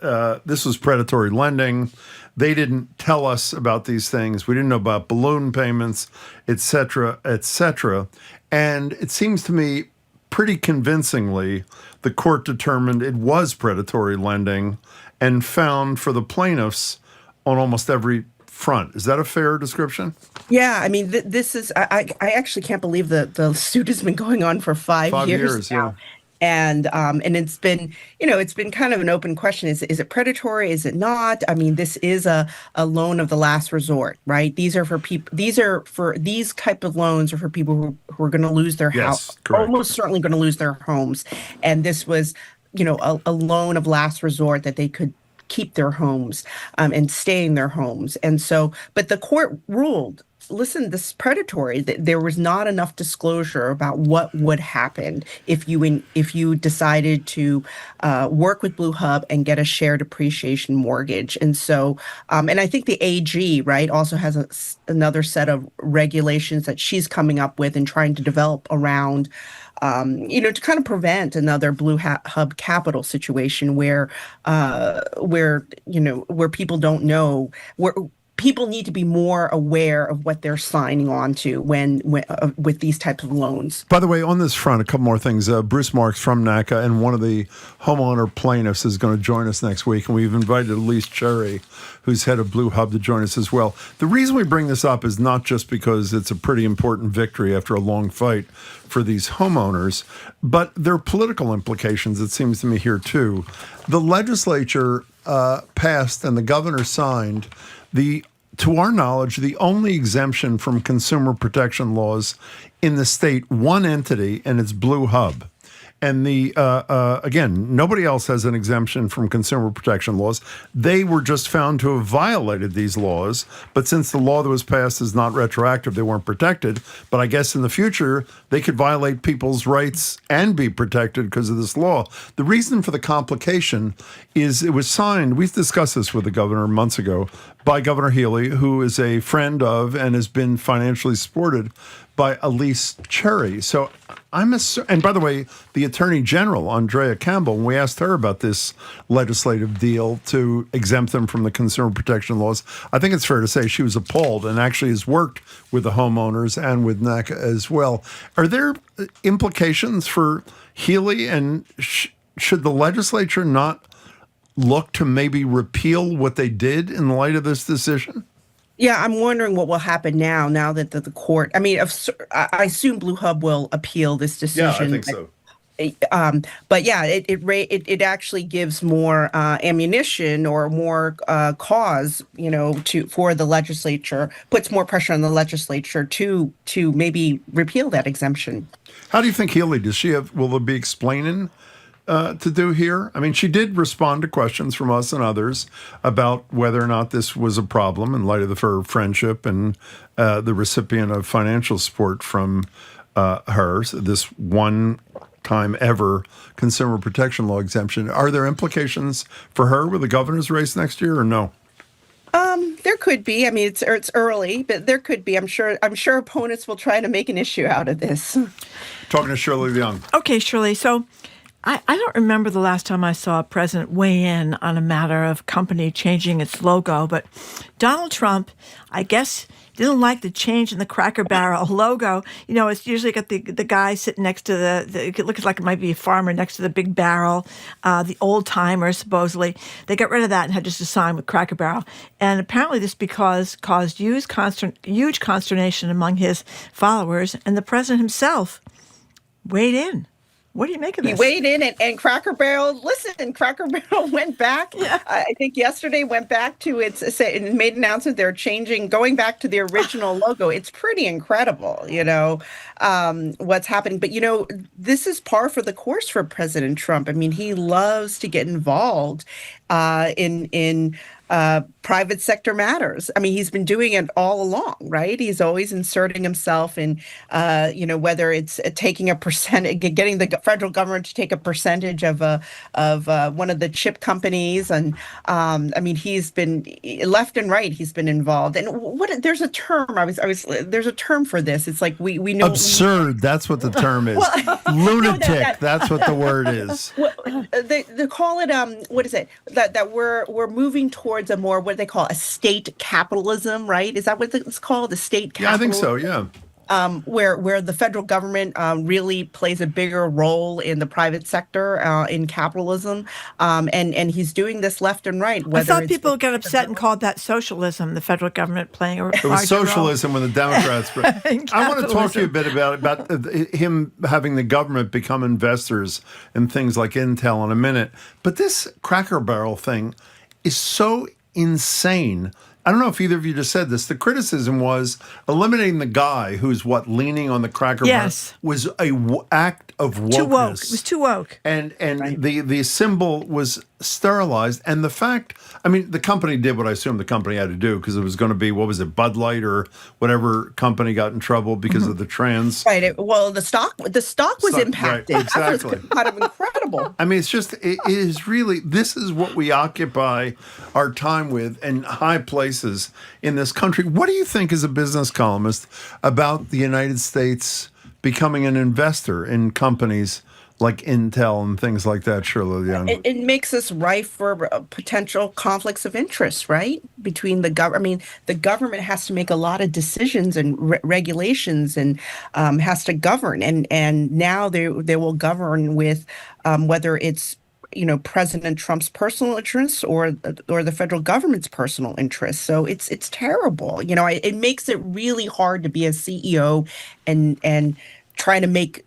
this was predatory lending. They didn't tell us about these things. We didn't know about balloon payments, et cetera, et cetera. And it seems to me pretty convincingly the court determined it was predatory lending and found for the plaintiffs on almost every front. Is that a fair description? Yeah, I mean, this is, I actually can't believe the suit has been going on for 5 years now. Yeah. And it's been, it's been kind of an open question. Is it predatory? Is it not? I mean, this is a loan of the last resort, right? These type of loans are for people who are going to lose their house, almost certainly going to lose their homes. And this was, a loan of last resort that they could keep their homes and stay in their homes. And so, but the court ruled, listen, this is predatory. There was not enough disclosure about what would happen if you decided to work with BlueHub and get a shared appreciation mortgage. And so, and I think the AG, right, also has another set of regulations that she's coming up with and trying to develop around to kind of prevent another BlueHub Capital situation where people don't know, where people need to be more aware of what they're signing on to when with these types of loans. By the way, on this front, a couple more things. Bruce Marks from NACA and one of the homeowner plaintiffs is going to join us next week, and we've invited Elise Cherry, who's head of BlueHub, to join us as well. The reason we bring this up is not just because it's a pretty important victory after a long fight for these homeowners, but there are political implications, it seems to me, here too. The legislature passed and the governor signed to our knowledge, the only exemption from consumer protection laws in the state, one entity, and it's BlueHub. And again, nobody else has an exemption from consumer protection laws. They were just found to have violated these laws. But since the law that was passed is not retroactive, they weren't protected. But I guess in the future, they could violate people's rights and be protected because of this law. The reason for the complication is it was signed, we discussed this with the governor months ago, by Governor Healy, who is a friend of and has been financially supported by Elise Cherry. So and by the way, the Attorney General, Andrea Campbell, when we asked her about this legislative deal to exempt them from the consumer protection laws, I think it's fair to say she was appalled and actually has worked with the homeowners and with NACA as well. Are there implications for Healy, and should the legislature not look to maybe repeal what they did in light of this decision? Yeah, I'm wondering what will happen now that the court, I mean, I assume BlueHub will appeal this decision. Yeah, I think so. But yeah, it actually gives more ammunition or more cause, for the legislature, puts more pressure on the legislature to maybe repeal that exemption. How do you think Healy, will there be explaining to do here? I mean, she did respond to questions from us and others about whether or not this was a problem in light of her friendship and the recipient of financial support from her, this one time ever consumer protection law exemption. Are there implications for her with the governor's race next year or no? There could be. I mean, it's early, but there could be. I'm sure opponents will try to make an issue out of this. Talking to Shirley Leung. Okay, Shirley. So I don't remember the last time I saw a president weigh in on a matter of company changing its logo, but Donald Trump, I guess, didn't like the change in the Cracker Barrel logo. It's usually got the guy sitting next to it looks like it might be a farmer next to the big barrel, the old timer, supposedly. They got rid of that and had just a sign with Cracker Barrel. And apparently this caused huge consternation among his followers, and the president himself weighed in. What do you make of this? He weighed in, and Cracker Barrel went back. Yeah. I think yesterday went back to and made an announcement they're going back to the original logo. It's pretty incredible, what's happening. But, this is par for the course for President Trump. I mean, he loves to get involved in private sector matters. I mean, he's been doing it all along, right? He's always inserting himself in, whether it's taking a percentage, getting the federal government to take a percentage of one of the chip companies, and I mean, he's been left and right. He's been involved, and there's a term. There's a term for this. It's like we know absurd. That's what the term is. Lunatic. That's what the word is. They call it what is it? That we're moving towards a more, what they call a state capitalism, right? Is that what it's called? A state capitalism? Yeah, I think so, yeah. Where the federal government really plays a bigger role in the private sector in capitalism, and he's doing this left and right. I thought people got upset and called that socialism, the federal government playing a larger role. It was socialism when the Democrats. I want to talk to you a bit about him having the government become investors in things like Intel in a minute. But this Cracker Barrel thing is so insane. I don't know if either of you just said this. The criticism was eliminating the guy who's leaning on the Cracker Barrel was a act of wokeness. Too woke. It was too woke. And right. the symbol was sterilized. And the fact, I mean, the company did what I assumed the company had to do, because it was going to be, what was it, Bud Light or whatever company got in trouble because of the trans. Right. The stock was impacted. Right, exactly. That was kind of incredible. I mean, it is really, this is what we occupy our time with in high places in this country. What do you think, as a business columnist, about the United States becoming an investor in companies like Intel and things like that, Shirley Leung? It makes us rife for potential conflicts of interest, right? Between the government. I mean, the government has to make a lot of decisions and regulations, and has to govern. And now they will govern with whether it's President Trump's personal interests or the federal government's personal interests. So it's terrible. It makes it really hard to be a CEO and trying to make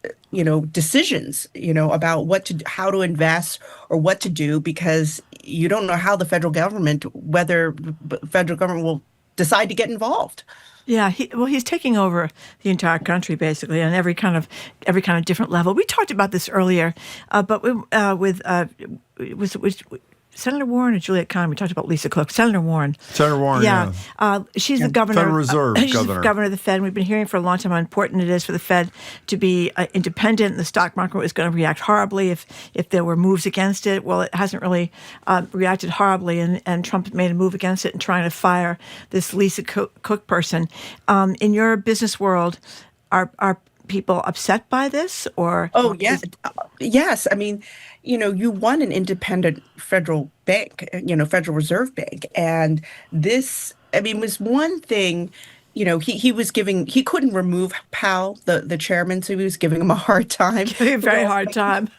decisions about how to invest or what to do, because you don't know how whether the federal government will decide to get involved. Yeah, he's taking over the entire country basically on every kind of different level. We talked about this earlier, but with Senator Warren or Juliette Kayyem. We talked about Lisa Cook. Senator Warren. Yeah. She's the governor. Federal Reserve she's governor. The governor of the Fed. We've been hearing for a long time how important it is for the Fed to be independent. The stock market was going to react horribly if there were moves against it. Well, it hasn't really reacted horribly, and Trump made a move against it in trying to fire this Lisa Cook person. In your business world, are people upset by this, or? Oh, yeah. Yes. I mean, you won an independent federal bank, Federal Reserve Bank. And this, was one thing, he couldn't remove Powell, the chairman, so he was giving him a hard time. Very hard time.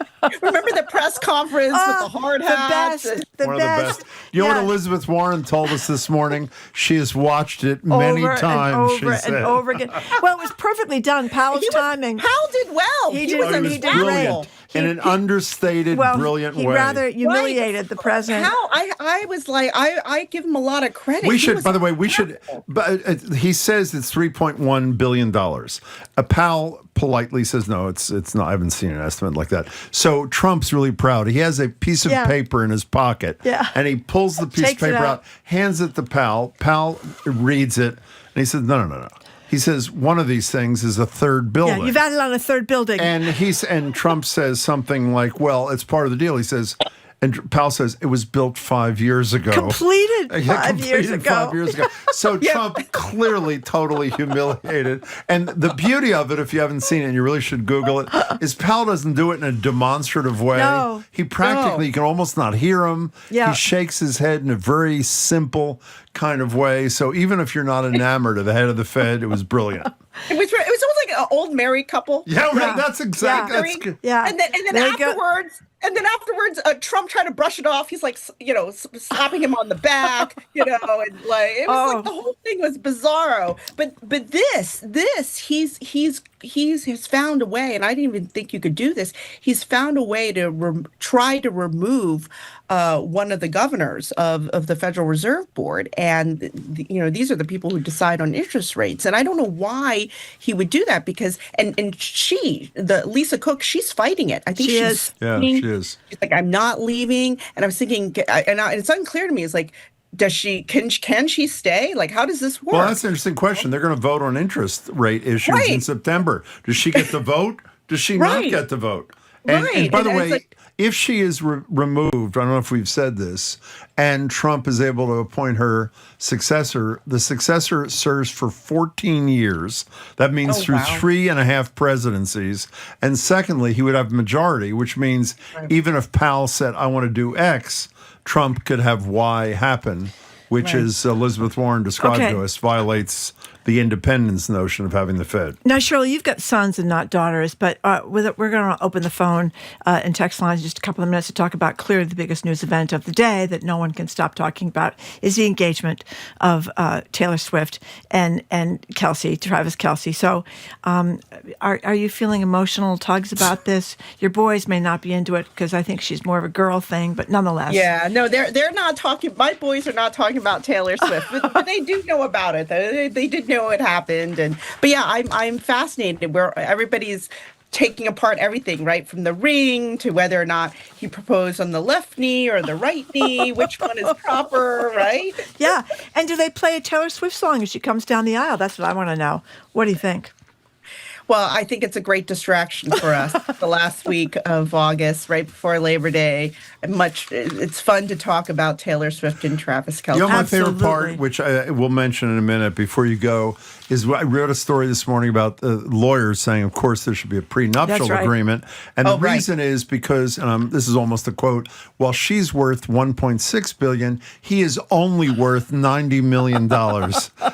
Remember the press conference with the hard hats? One of the best. You know what Elizabeth Warren told us this morning? She has watched it many times. Over and over again. Well, it was perfectly done. Powell's timing. Powell did well. He did great. in an understated, brilliant way. He rather humiliated the president. How I was like, I give him a lot of credit. We should, by the way, but he says it's $3.1 billion. Powell politely says, no, it's not. I haven't seen an estimate like that. So Trump's really proud. He has a piece of paper in his pocket, and he pulls the piece of paper out, hands it to Powell. Powell reads it, and he says, no. He says one of these things is a third building. Yeah, you've added on a third building. And Trump says something like, well, it's part of the deal. He says, and Powell says it was built 5 years ago. Completed 5 years ago. 5 years ago. So Trump clearly totally humiliated. And the beauty of it, if you haven't seen it, and you really should Google it, is Powell doesn't do it in a demonstrative way. No. He practically, you can almost not hear him. Yeah. He shakes his head in a very simple kind of way. So even if you're not enamored of the head of the Fed, it was brilliant. It was almost like an old married couple. Yeah, right. That's exactly. That's good. Yeah. And then afterwards, Trump tried to brush it off. He's like, slapping him on the back, and like it was like the whole thing was bizarro. But this he's found a way, and I didn't even think you could do this. He's found a way to try to remove one of the governors of the Federal Reserve Board, and these are the people who decide on interest rates. And I don't know why he would do that, because and Lisa Cook, she's fighting it. I think she is. Yeah, she is. She's like, I'm not leaving. And I was thinking, and it's unclear to me. It's like, does she can she stay? Like, how does this work? Well, that's an interesting question. They're going to vote on interest rate issues in September. Does she get the vote? Does she not get the vote? And by the way, if she is removed, I don't know if we've said this, and Trump is able to appoint her successor, the successor serves for 14 years. That means through 3.5 presidencies. And secondly, he would have majority, which means even if Powell said, I want to do X, Trump could have Y happen, which is Elizabeth Warren described to us, violates the independence notion of having the Fed. Now, Shirley, you've got sons and not daughters, but we're going to open the phone and text lines in just a couple of minutes to talk about clearly the biggest news event of the day that no one can stop talking about is the engagement of Taylor Swift and Travis Kelce. So are you feeling emotional tugs about this? Your boys may not be into it because I think she's more of a girl thing, but nonetheless. Yeah, no, they're not talking. My boys are not talking about Taylor Swift, but they do know about it. They did know it happened, but yeah, I'm fascinated where everybody's taking apart everything, right, from the ring to whether or not he proposed on the left knee or the right knee, which one is proper, right? Yeah, and do they play a Taylor Swift song as she comes down the aisle? That's what I want to know. What do you think? Well, I think it's a great distraction for us. The last week of August, right before Labor Day, it's fun to talk about Taylor Swift and Travis Kelce. My favorite part, which I will mention in a minute before you go, is I wrote a story this morning about lawyers saying, of course, there should be a prenuptial agreement. And the reason is because, and this is almost a quote, while she's worth $1.6 billion, he is only worth $90 million.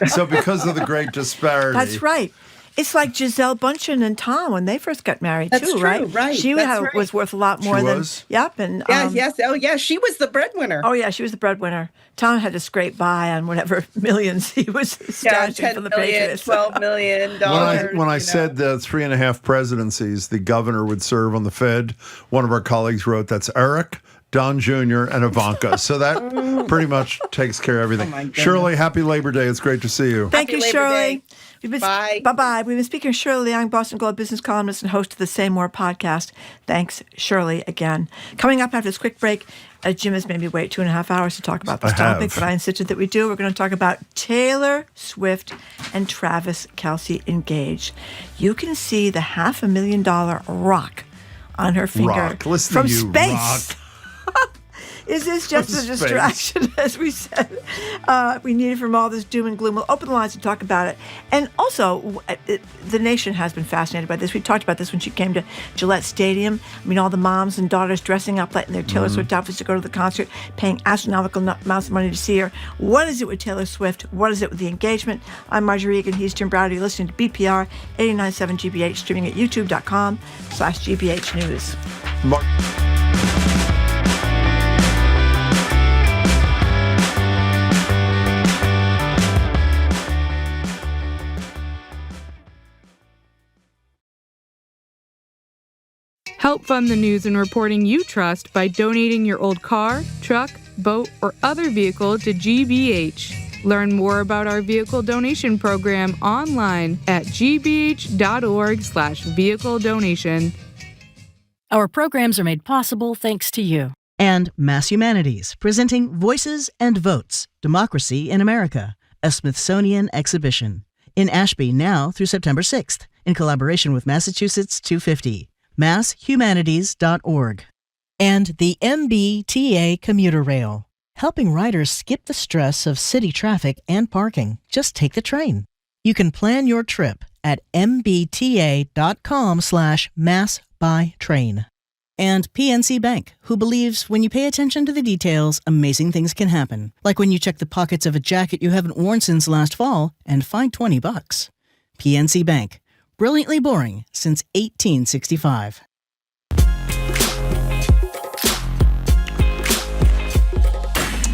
So because of the great disparity. That's right. It's like Gisele Bundchen and Tom when they first got married, That's too, true, right? right. She was worth a lot more than. Yep. And, yes. Oh, yeah. She was the breadwinner. Oh, yeah. She was the breadwinner. Tom had to scrape by on whatever millions he was stashing from the Patriots. $12 million. When I said the 3.5 presidencies the governor would serve on the Fed, one of our colleagues wrote, that's Eric, Don Jr., and Ivanka. So that pretty much takes care of everything. Shirley, happy Labor Day. It's great to see you. Thank you, Shirley. Bye. Bye-bye. We've been speaking to Shirley Leung, Boston Globe business columnist and host of the Say More podcast. Thanks, Shirley, again. Coming up after this quick break, Jim has made me wait 2.5 hours to talk about this topic, but I insisted that we do. We're going to talk about Taylor Swift and Travis Kelce engaged. You can see the $500,000 rock on her finger from space. Rock. Is this just a distraction, as we said? We need it from all this doom and gloom. We'll open the lines and talk about it. And also, the nation has been fascinated by this. We talked about this when she came to Gillette Stadium. I mean, all the moms and daughters dressing up in their Taylor Swift outfits to go to the concert, paying astronomical amounts of money to see her. What is it with Taylor Swift? What is it with the engagement? I'm Marjorie Egan. He's Jim Browder. You're listening to BPR 89.7 GBH, streaming at youtube.com/GBH News. Help fund the news and reporting you trust by donating your old car, truck, boat, or other vehicle to GBH. Learn more about our vehicle donation program online at gbh.org/vehicle donation. Our programs are made possible thanks to you. And Mass Humanities, presenting Voices and Votes, Democracy in America, a Smithsonian exhibition. In Ashby now through September 6th, in collaboration with Massachusetts 250. masshumanities.org. And the MBTA Commuter Rail, helping riders skip the stress of city traffic and parking. Just take the train. You can plan your trip at mbta.com/massbytrain. And PNC Bank, who believes when you pay attention to the details, amazing things can happen. Like when you check the pockets of a jacket you haven't worn since last fall and find $20. PNC Bank, brilliantly boring since 1865.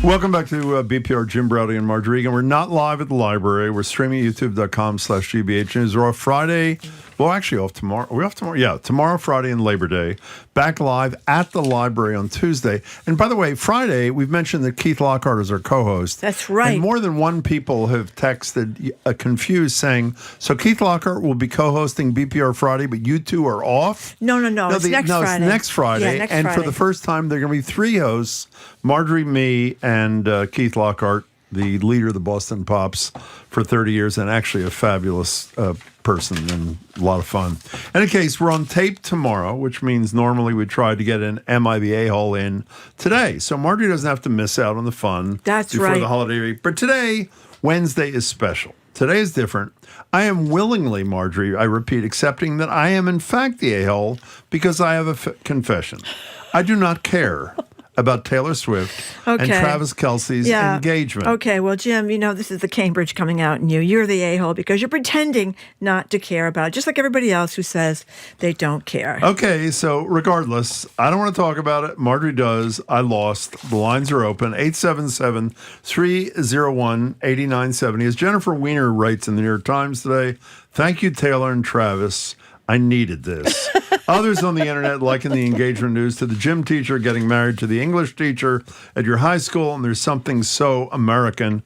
Welcome back to BPR, Jim Browdy and Marjorie Egan. We're not live at the library. We're streaming at youtube.com/GBH News. We're off Friday. Well, actually off tomorrow. Are we off tomorrow? Yeah, tomorrow, Friday, and Labor Day. Back live at the library on Tuesday. And by the way, Friday, we've mentioned that Keith Lockhart is our co-host. That's right. And more than one people have texted confused saying, so Keith Lockhart will be co-hosting BPR Friday, but you two are off? No. It's next Friday. It's next Friday. Yeah, next and Friday. for the first time, there are going to be three hosts, Marjorie, me, and Keith Lockhart, the leader of the Boston Pops for 30 years, and actually a fabulous person and a lot of fun. In any case, we're on tape tomorrow, which means normally we try to get an Am I the A-hole in today. So Marjorie doesn't have to miss out on the fun before the holiday week. But today, Wednesday, is special. Today is different. I am willingly, Marjorie, I repeat, accepting that I am in fact the a-hole because I have a confession. I do not care about Taylor Swift and Travis Kelce's engagement. Okay, well, Jim, this is the Cambridge coming out in you. You're the a-hole because you're pretending not to care about it, just like everybody else who says they don't care. Okay, so regardless, I don't want to talk about it. Marjorie does. I lost. The lines are open. 877-301-8970. As Jennifer Weiner writes in the New York Times today, thank you, Taylor and Travis. I needed this. Others on the internet liken the engagement news to the gym teacher getting married to the English teacher at your high school, and there's something so American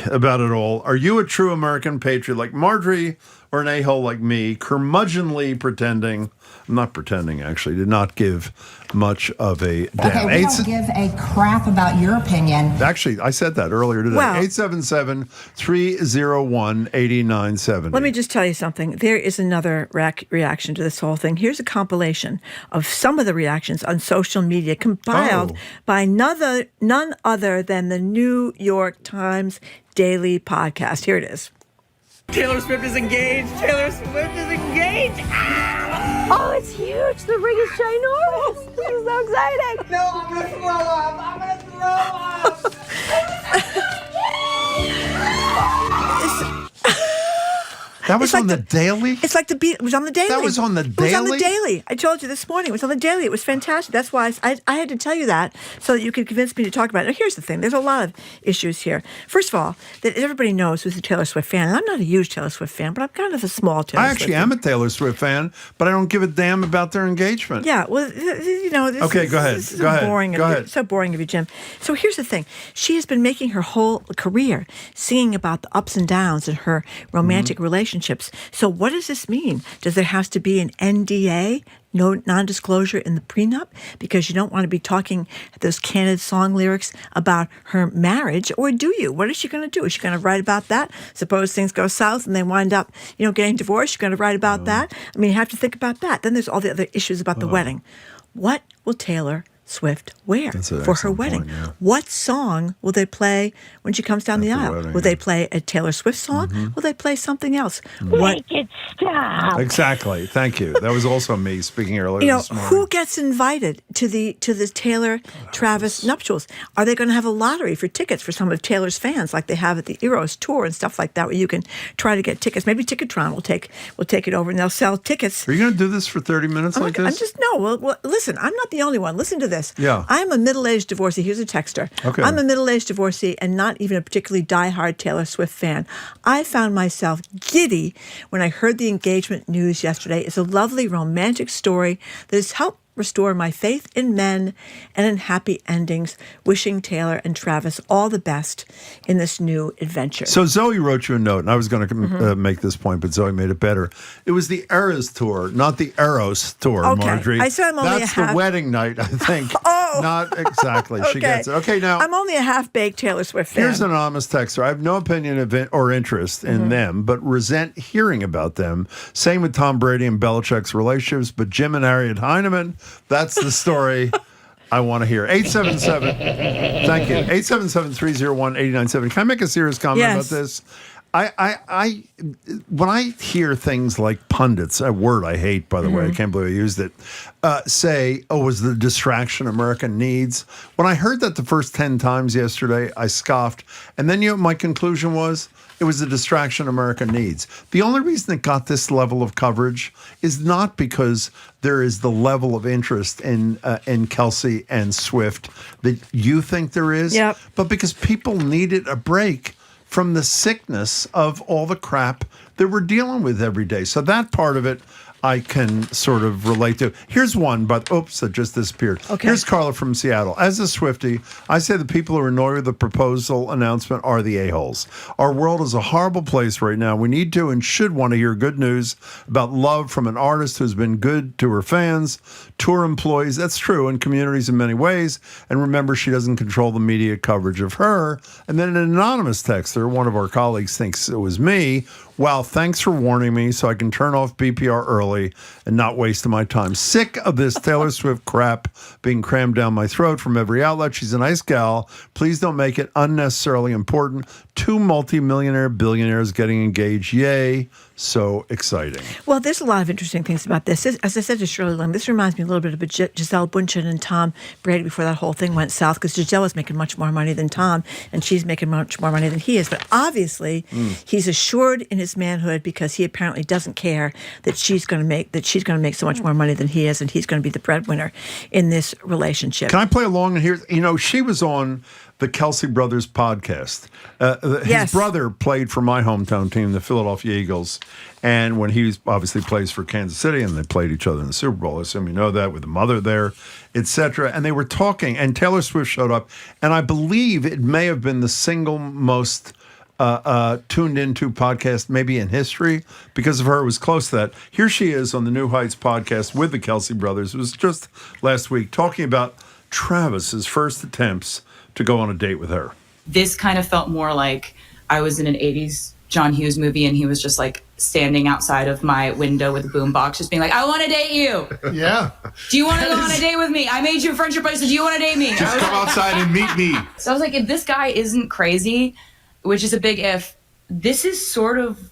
about it all. Are you a true American patriot like Marjorie or an a-hole like me, curmudgeonly pretending? I'm not pretending, actually, to not give much of a damn. Okay, we don't give a crap about your opinion. Actually, I said that earlier today. Well, 877-301-8970. Let me just tell you something. There is another reaction to this whole thing. Here's a compilation of some of the reactions on social media compiled by none other than the New York Times Daily Podcast. Here it is. Taylor Swift is engaged. Taylor Swift is engaged. Oh, it's huge. The ring is ginormous. This is so exciting. No, I'm going to throw up. I'm going to throw up. That was on the Daily? It's like it was on the Daily. That was on the Daily? It was on the Daily. I told you this morning. It was on the Daily. It was fantastic. That's why I had to tell you that so that you could convince me to talk about it. Now, here's the thing. There's a lot of issues here. First of all, that everybody knows who's a Taylor Swift fan. And I'm not a huge Taylor Swift fan, but I'm kind of a small Taylor Swift fan. I actually am a Taylor Swift fan, but I don't give a damn about their engagement. Yeah, well, Okay, go ahead. This is boring. Go ahead. So boring of you, Jim. So here's the thing. She has been making her whole career singing about the ups and downs in her romantic relationships. So what does this mean? Does there have to be an NDA, no non-disclosure in the prenup, because you don't want to be talking those candid song lyrics about her marriage, or do you? What is she going to do? Is she going to write about that? Suppose things go south and they wind up, getting divorced. You're going to write about that? I mean, you have to think about that. Then there's all the other issues about the wedding. What will Taylor Swift wear for her wedding? Point, yeah. What song will they play when she comes down the aisle? Wedding, will they play a Taylor Swift song? Will they play something else? Make it stop. Exactly. Thank you. That was also me speaking earlier this morning. Who gets invited to the Taylor Travis nuptials? Are they going to have a lottery for tickets for some of Taylor's fans, like they have at the Eros tour and stuff like that, where you can try to get tickets? Maybe Ticketron will take it over and they'll sell tickets. Are you going to do this for 30 minutes like this? Well, listen. I'm not the only one. Listen to this. this. Yeah. I'm a middle-aged divorcee. Here's a texter. Okay. I'm a middle-aged divorcee and not even a particularly diehard Taylor Swift fan. I found myself giddy when I heard the engagement news yesterday. It's a lovely romantic story that has helped restore my faith in men and in happy endings. Wishing Taylor and Travis all the best in this new adventure. So Zoe wrote you a note, and I was going to make this point, but Zoe made it better. It was the Eras tour, not the Eros tour, Okay. Marjorie. I said I'm only That's a half- the wedding night, I think. Oh! Not exactly. She gets it. Okay, now, I'm only a half-baked Taylor Swift fan. here's an anonymous texter. I have no opinion of it or interest in them, but resent hearing about them. Same with Tom Brady and Belichick's relationships, but Jim and Harriet Heineman, that's the story I want to hear. 877, thank you. 877-301-8097. Can I make a serious comment about this? I when I hear things like pundits, a word I hate, by the way, I can't believe I used it, say, oh, was the distraction America needs? When I heard that the first 10 times yesterday, I scoffed. And then, you know what my conclusion was? It was the distraction America needs. The only reason it got this level of coverage is not because there is the level of interest in Kelsey and Swift that you think there is, but because people needed a break from the sickness of all the crap that we're dealing with every day. So that part of it I can sort of relate to. Here's one, but oops, it just disappeared. Okay. Here's Carla from Seattle. As a Swiftie, I say the people who are annoyed with the proposal announcement are the a-holes. Our world is a horrible place right now. We need to and should want to hear good news about love from an artist who's been good to her fans, to her employees. That's true, and communities in many ways. And remember, she doesn't control the media coverage of her. And then an anonymous texter, one of our colleagues thinks it was me. Wow, thanks for warning me so I can turn off BPR early and not waste my time. Sick of this Taylor Swift crap being crammed down my throat from every outlet. She's a nice gal. Please don't make it unnecessarily important. 2 multimillionaire billionaires getting engaged. Yay. So exciting. Well, there's a lot of interesting things about this. As I said to Shirley Leung, this reminds me a little bit of Gisele Bundchen and Tom Brady before that whole thing went south, because Gisele is making much more money than Tom, and she's making much more money than he is. But obviously, he's assured in his manhood because he apparently doesn't care that she's going to make so much more money than he is, and he's going to be the breadwinner in this relationship. Can I play along and hear? You know, she was on the Kelsey Brothers podcast. His brother played for my hometown team, the Philadelphia Eagles. And when he obviously plays for Kansas City, and they played each other in the Super Bowl, I assume you know that, with the mother there, etc. And they were talking, and Taylor Swift showed up, and I believe it may have been the single most tuned into podcast maybe in history because of her. It was close to that. Here she is on the New Heights podcast with the Kelsey Brothers. It was just last week talking about Travis's first attempts to go on a date with her. This kind of felt more like I was in an 80s John Hughes movie and he was just like standing outside of my window with a boombox just being like, I want to date you. Yeah. Do you want to go on a date with me? I made you a friendship bracelet. Do you want to date me? Just come outside and meet me. So I was like, if this guy isn't crazy, which is a big if, this is sort of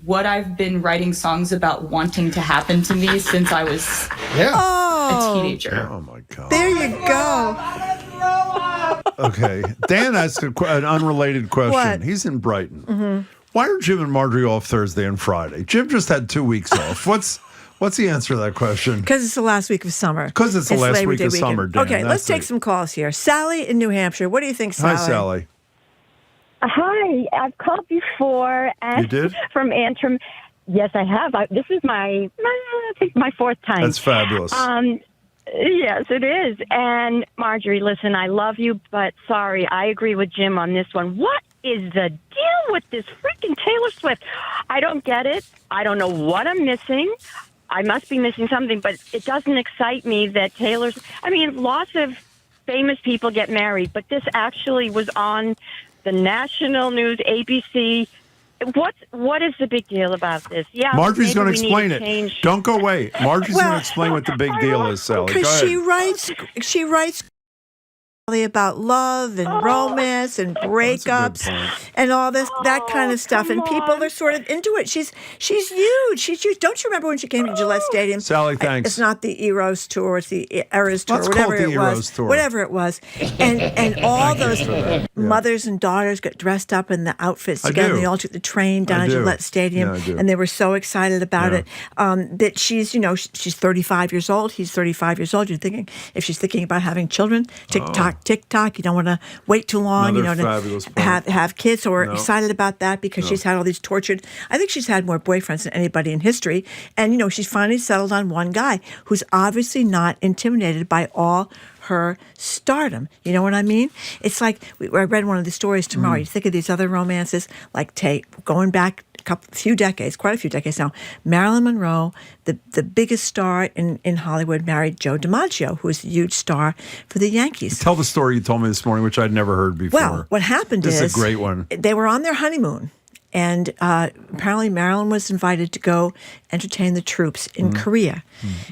what I've been writing songs about wanting to happen to me since I was a teenager. Oh my God. There you go. Okay. Dan asked an unrelated question. What? He's in Brighton. Why are Jim and Marjorie off Thursday and Friday? Jim just had 2 weeks off. What's the answer to that question? Because it's the last week of summer. Because it's the last Labor week Day of weekend. summer, Dan. Okay, let's take some calls here. Sally in New Hampshire. What do you think, Sally? Hi, Sally. Hi, I've called before. And You did? From Antrim. Yes, I have. This is I think my fourth time. That's fabulous. Yes, it is. And Marjorie, listen, I love you, but sorry, I agree with Jim on this one. What is the deal with this freaking Taylor Swift? I don't get it. I don't know what I'm missing. I must be missing something, but it doesn't excite me that lots of famous people get married, but this actually was on the national news, ABC. What is the big deal about this? Yeah, Marjorie's going to maybe explain we it. need to change. Don't go away. Marjorie's going to explain what the big deal is, Sally. Go Because ahead. she writes about love and romance and breakups and all that kind of stuff, and people are sort of into it. She's huge. She's huge. Don't you remember when she came to Gillette Stadium? Sally, thanks. It's not the Eros tour; it's the Eras tour, Let's whatever call it the it was. Eros tour. Whatever it was, and all those mothers and daughters got dressed up in the outfits together. They all took the train down to Gillette Stadium, and they were so excited about it. That she's 35 years old. He's 35 years old. You're thinking if she's thinking about having children, tick-tock. You don't want to wait too long, to have kids. So we're excited about that because she's had all these tortured. I think she's had more boyfriends than anybody in history. And, she's finally settled on one guy who's obviously not intimidated by all her stardom. You know what I mean? It's like, I read one of the stories tomorrow. You think of these other romances, like going back quite a few decades now, Marilyn Monroe, the biggest star in Hollywood, married Joe DiMaggio, who was a huge star for the Yankees. Tell the story you told me this morning, which I'd never heard before. Well, what happened is... This is a great one. They were on their honeymoon, and apparently Marilyn was invited to go entertain the troops in Korea.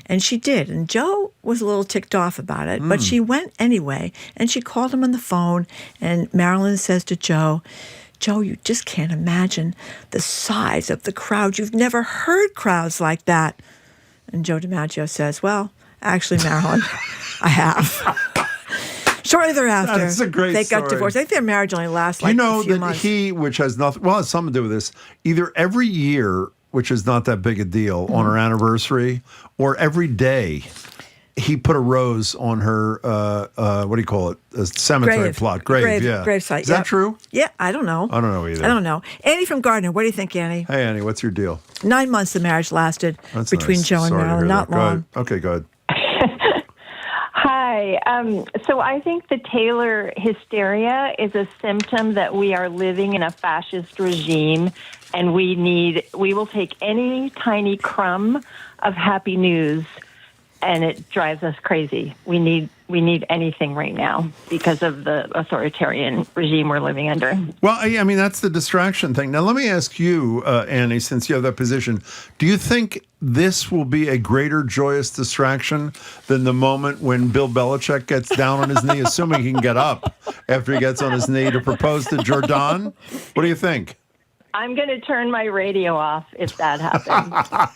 And she did. And Joe was a little ticked off about it, but she went anyway, and she called him on the phone, and Marilyn says to Joe, you just can't imagine the size of the crowd. You've never heard crowds like that. And Joe DiMaggio says, well, actually, Marilyn, I have. Shortly thereafter, that's a great they story. got divorced. I think their marriage only lasts like a few months. Which has nothing, well, it has something to do with this, either every year, which is not that big a deal, on her anniversary, or every day, he put a rose on her, what do you call it? A cemetery plot. Grave, yeah. Grave site. Is that true? Yeah, I don't know. I don't know either. I don't know. Annie from Gardner, what do you think, Annie? Hey, Annie, what's your deal? 9 months the marriage lasted between nice. Joe and Sorry Marilyn. Not go long. ahead. Okay, go ahead. Hi. So I think the Taylor hysteria is a symptom that we are living in a fascist regime, and we will take any tiny crumb of happy news, and it drives us crazy. We need anything right now because of the authoritarian regime we're living under. Well, I mean, that's the distraction thing. Now, let me ask you, Annie, since you have that position, do you think this will be a greater joyous distraction than the moment when Bill Belichick gets down on his knee, assuming he can get up after he gets on his knee to propose to Jordan? What do you think? I'm going to turn my radio off if that happens.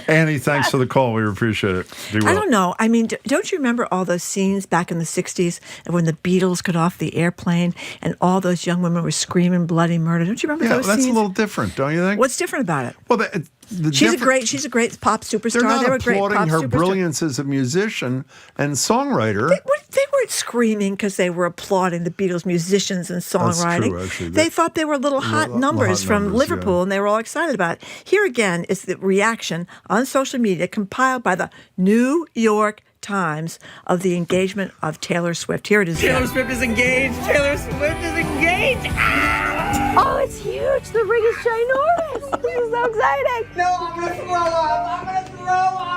Annie, thanks for the call. We appreciate it. I don't know. I mean, don't you remember all those scenes back in the 60s when the Beatles got off the airplane and all those young women were screaming bloody murder? Don't you remember those scenes? That's a little different, don't you think? What's different about it? Well, she's a great pop superstar. They're not they were great applauding pop her superstar. brilliance as a musician and songwriter. They weren't screaming because they were applauding the Beatles musicians and songwriting. That's true, actually. They thought they were little hot numbers from Liverpool, and they were all excited about it. Here again is the reaction on social media compiled by the New York Times of the engagement of Taylor Swift. Here it is. Taylor Swift is engaged. Taylor Swift is engaged. Oh, it's huge. The ring is ginormous. This is so exciting. No, I'm going to throw up. I'm going to throw up.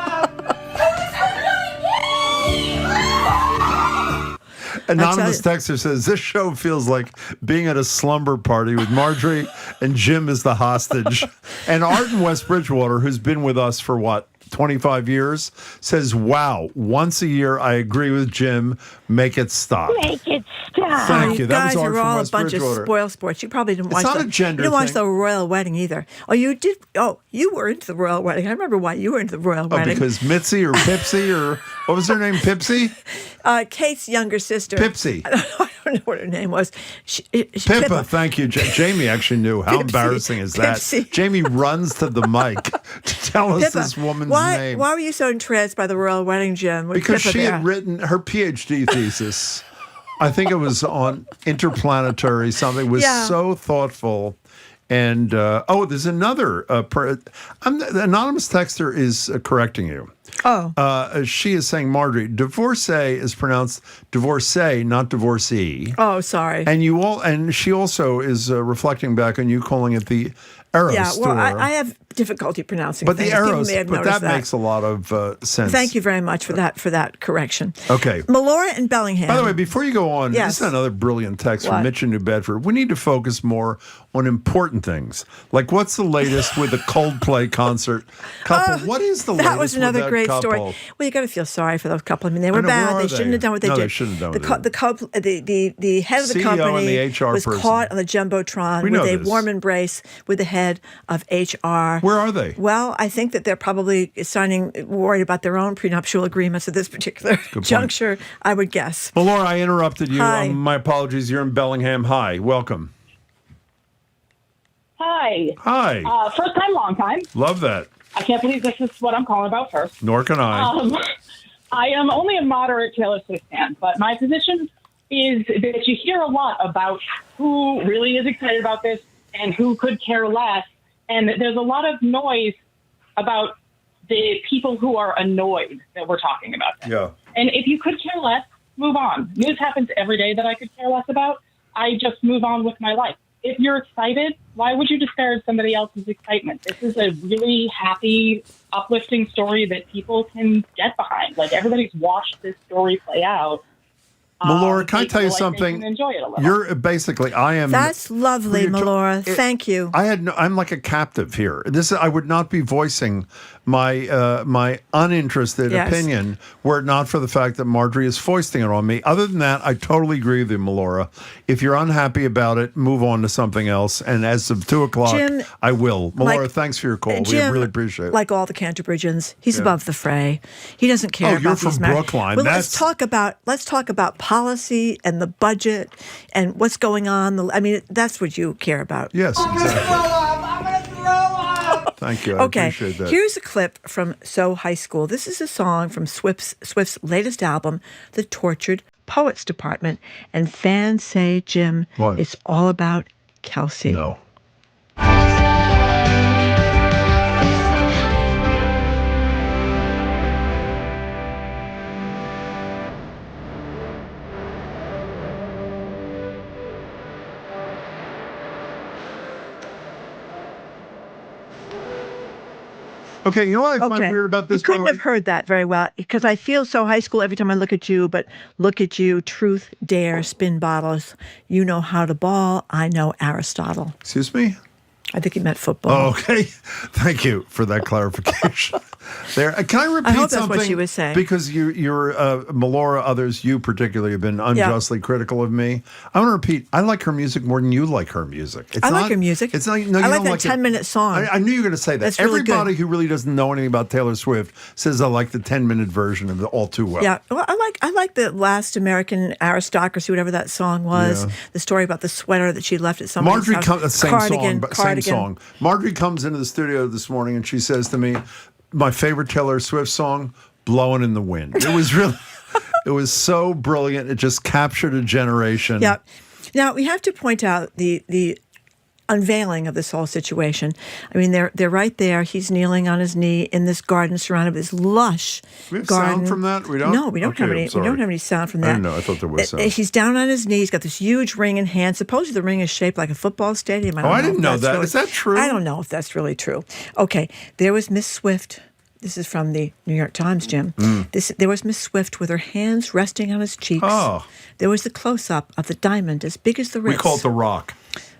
Anonymous texter says, this show feels like being at a slumber party with Marjorie and Jim as the hostage. And Art in West Bridgewater, who's been with us for 25 years, says, wow, once a year I agree with Jim, make it stop. Make it stop. Thank you. That guys was Art are from all a West bunch Bridgewater. of spoil sports. You probably didn't watch It's not a gender You didn't watch thing. the royal wedding either. Oh, you did? Oh, you were into the royal wedding. I remember why you were into the royal wedding. Because Mitzi or Pipsy or what was her name? Pipsy? Kate's younger sister. Pipsy. I don't know what her name was. Pippa, thank you. Jamie actually knew. How Pipsy. embarrassing is that? Pipsy. Jamie runs to the mic to tell us Pippa. this woman's name. Why were you so entranced by the royal wedding, Jim? Because she had written her PhD thesis. I think it was on interplanetary something. It was so thoughtful. And, there's another. The anonymous texter is correcting you. Oh. She is saying, Marjorie, divorcee is pronounced divorcee, not divorcee. Oh, sorry. And she also is reflecting back on you calling it the Eros. Yeah, well, I have difficulty pronouncing but things. the Eros, may have but noticed that makes a lot of sense. Thank you very much for that correction. Okay. Melora and Bellingham. By the way, before you go on, Yes. this is another brilliant text What? from Mitch in New Bedford. We need to focus more on important things. Like, what's the latest with the Coldplay concert couple? What is the latest That was with another that great couple? story. Well, you got to feel sorry for those couple. I mean, they were I know, where bad. are They shouldn't have done what they No, did. they shouldn't have done what they The head of the CEO company and the HR was person. caught on the jumbotron We with know a this. warm embrace with the head of HR. Where are they? Well, I think that they're probably worried about their own prenuptial agreements at this particular point. juncture, I would guess. Well, Laura, I interrupted you. Hi. My apologies. You're in Bellingham. Hi. Welcome. Hi. Hi. First time, long time. Love that. I can't believe this is what I'm calling about first. Nor can I. I am only a moderate Taylor Swift fan, but my position is that you hear a lot about who really is excited about this and who could care less. And there's a lot of noise about the people who are annoyed that we're talking about this. Yeah. And if you could care less, move on. News happens every day that I could care less about. I just move on with my life. If you're excited, why would you disparage somebody else's excitement? This is a really happy, uplifting story that people can get behind. Like, everybody's watched this story play out. Melora, can I tell you They something? can enjoy it a little. You're basically, I am. That's lovely, Melora. Thank you. I'm like a captive here. I would not be voicing my uninterested Yes. opinion were it not for the fact that Marjorie is foisting it on me. Other than that, I totally agree with you, Melora. If you're unhappy about it, move on to something else. And as of 2:00, Jim, I will. Melora, like- thanks for your call. Jim, we really appreciate it. Like all the Canterbridgeans, he's Yeah. above the fray. He doesn't care Oh, about you're these from matters. Brookline. Well, let's talk about policy and the budget and what's going on. I mean, that's what you care about. Yes, exactly. Thank you. I Okay, appreciate that. here's a clip from So High School. This is a song from Swift's latest album, The Tortured Poets Department. And fans say, Jim, What? it's all about Kelsey. No. Okay, you know what I find weird about this? You couldn't have heard that very well because I feel So High School every time I look at you, but look at you, truth, dare, spin bottles. You know how to ball. I know Aristotle. Excuse me? I think he meant football. Oh, okay. Thank you for that clarification. There, can I repeat I hope that's something? what she was saying. Because you're Melora, others, you particularly have been unjustly critical of me. I want to repeat. I like her music more than you like her music. I like her music. It's not. No, you I like don't that like 10-minute song. I knew you were going to say that. That's really Everybody good. who really doesn't know anything about Taylor Swift says I like the 10-minute version of the All Too Well. Yeah, well, I like the Last American Aristocracy, whatever that song was. Yeah. The story about the sweater that she left at somebody's Marjorie house. comes, same Cardigan. song. Marjorie comes into the studio this morning and she says to me, my favorite Taylor Swift song, Blowing in the Wind. It was really, it was so brilliant. It just captured a generation. Yeah. Now, we have to point out the unveiling of this whole situation. I mean, they're right there. He's kneeling on his knee in this garden surrounded by this lush We have garden. sound from that? We don't? No, we don't Okay, have I'm any. We sorry. don't have any sound from that. I didn't know. I thought there was sound. He's down on his knees. He's got this huge ring in hand. Supposedly the ring is shaped like a football stadium. I didn't know if that's that. really- Is that true? I don't know if that's really true. Okay, there was Miss Swift. This is from the New York Times, Jim. There was Miss Swift with her hands resting on his cheeks. Oh. There was the close-up of the diamond as big as the Ritz. We call it The Rock.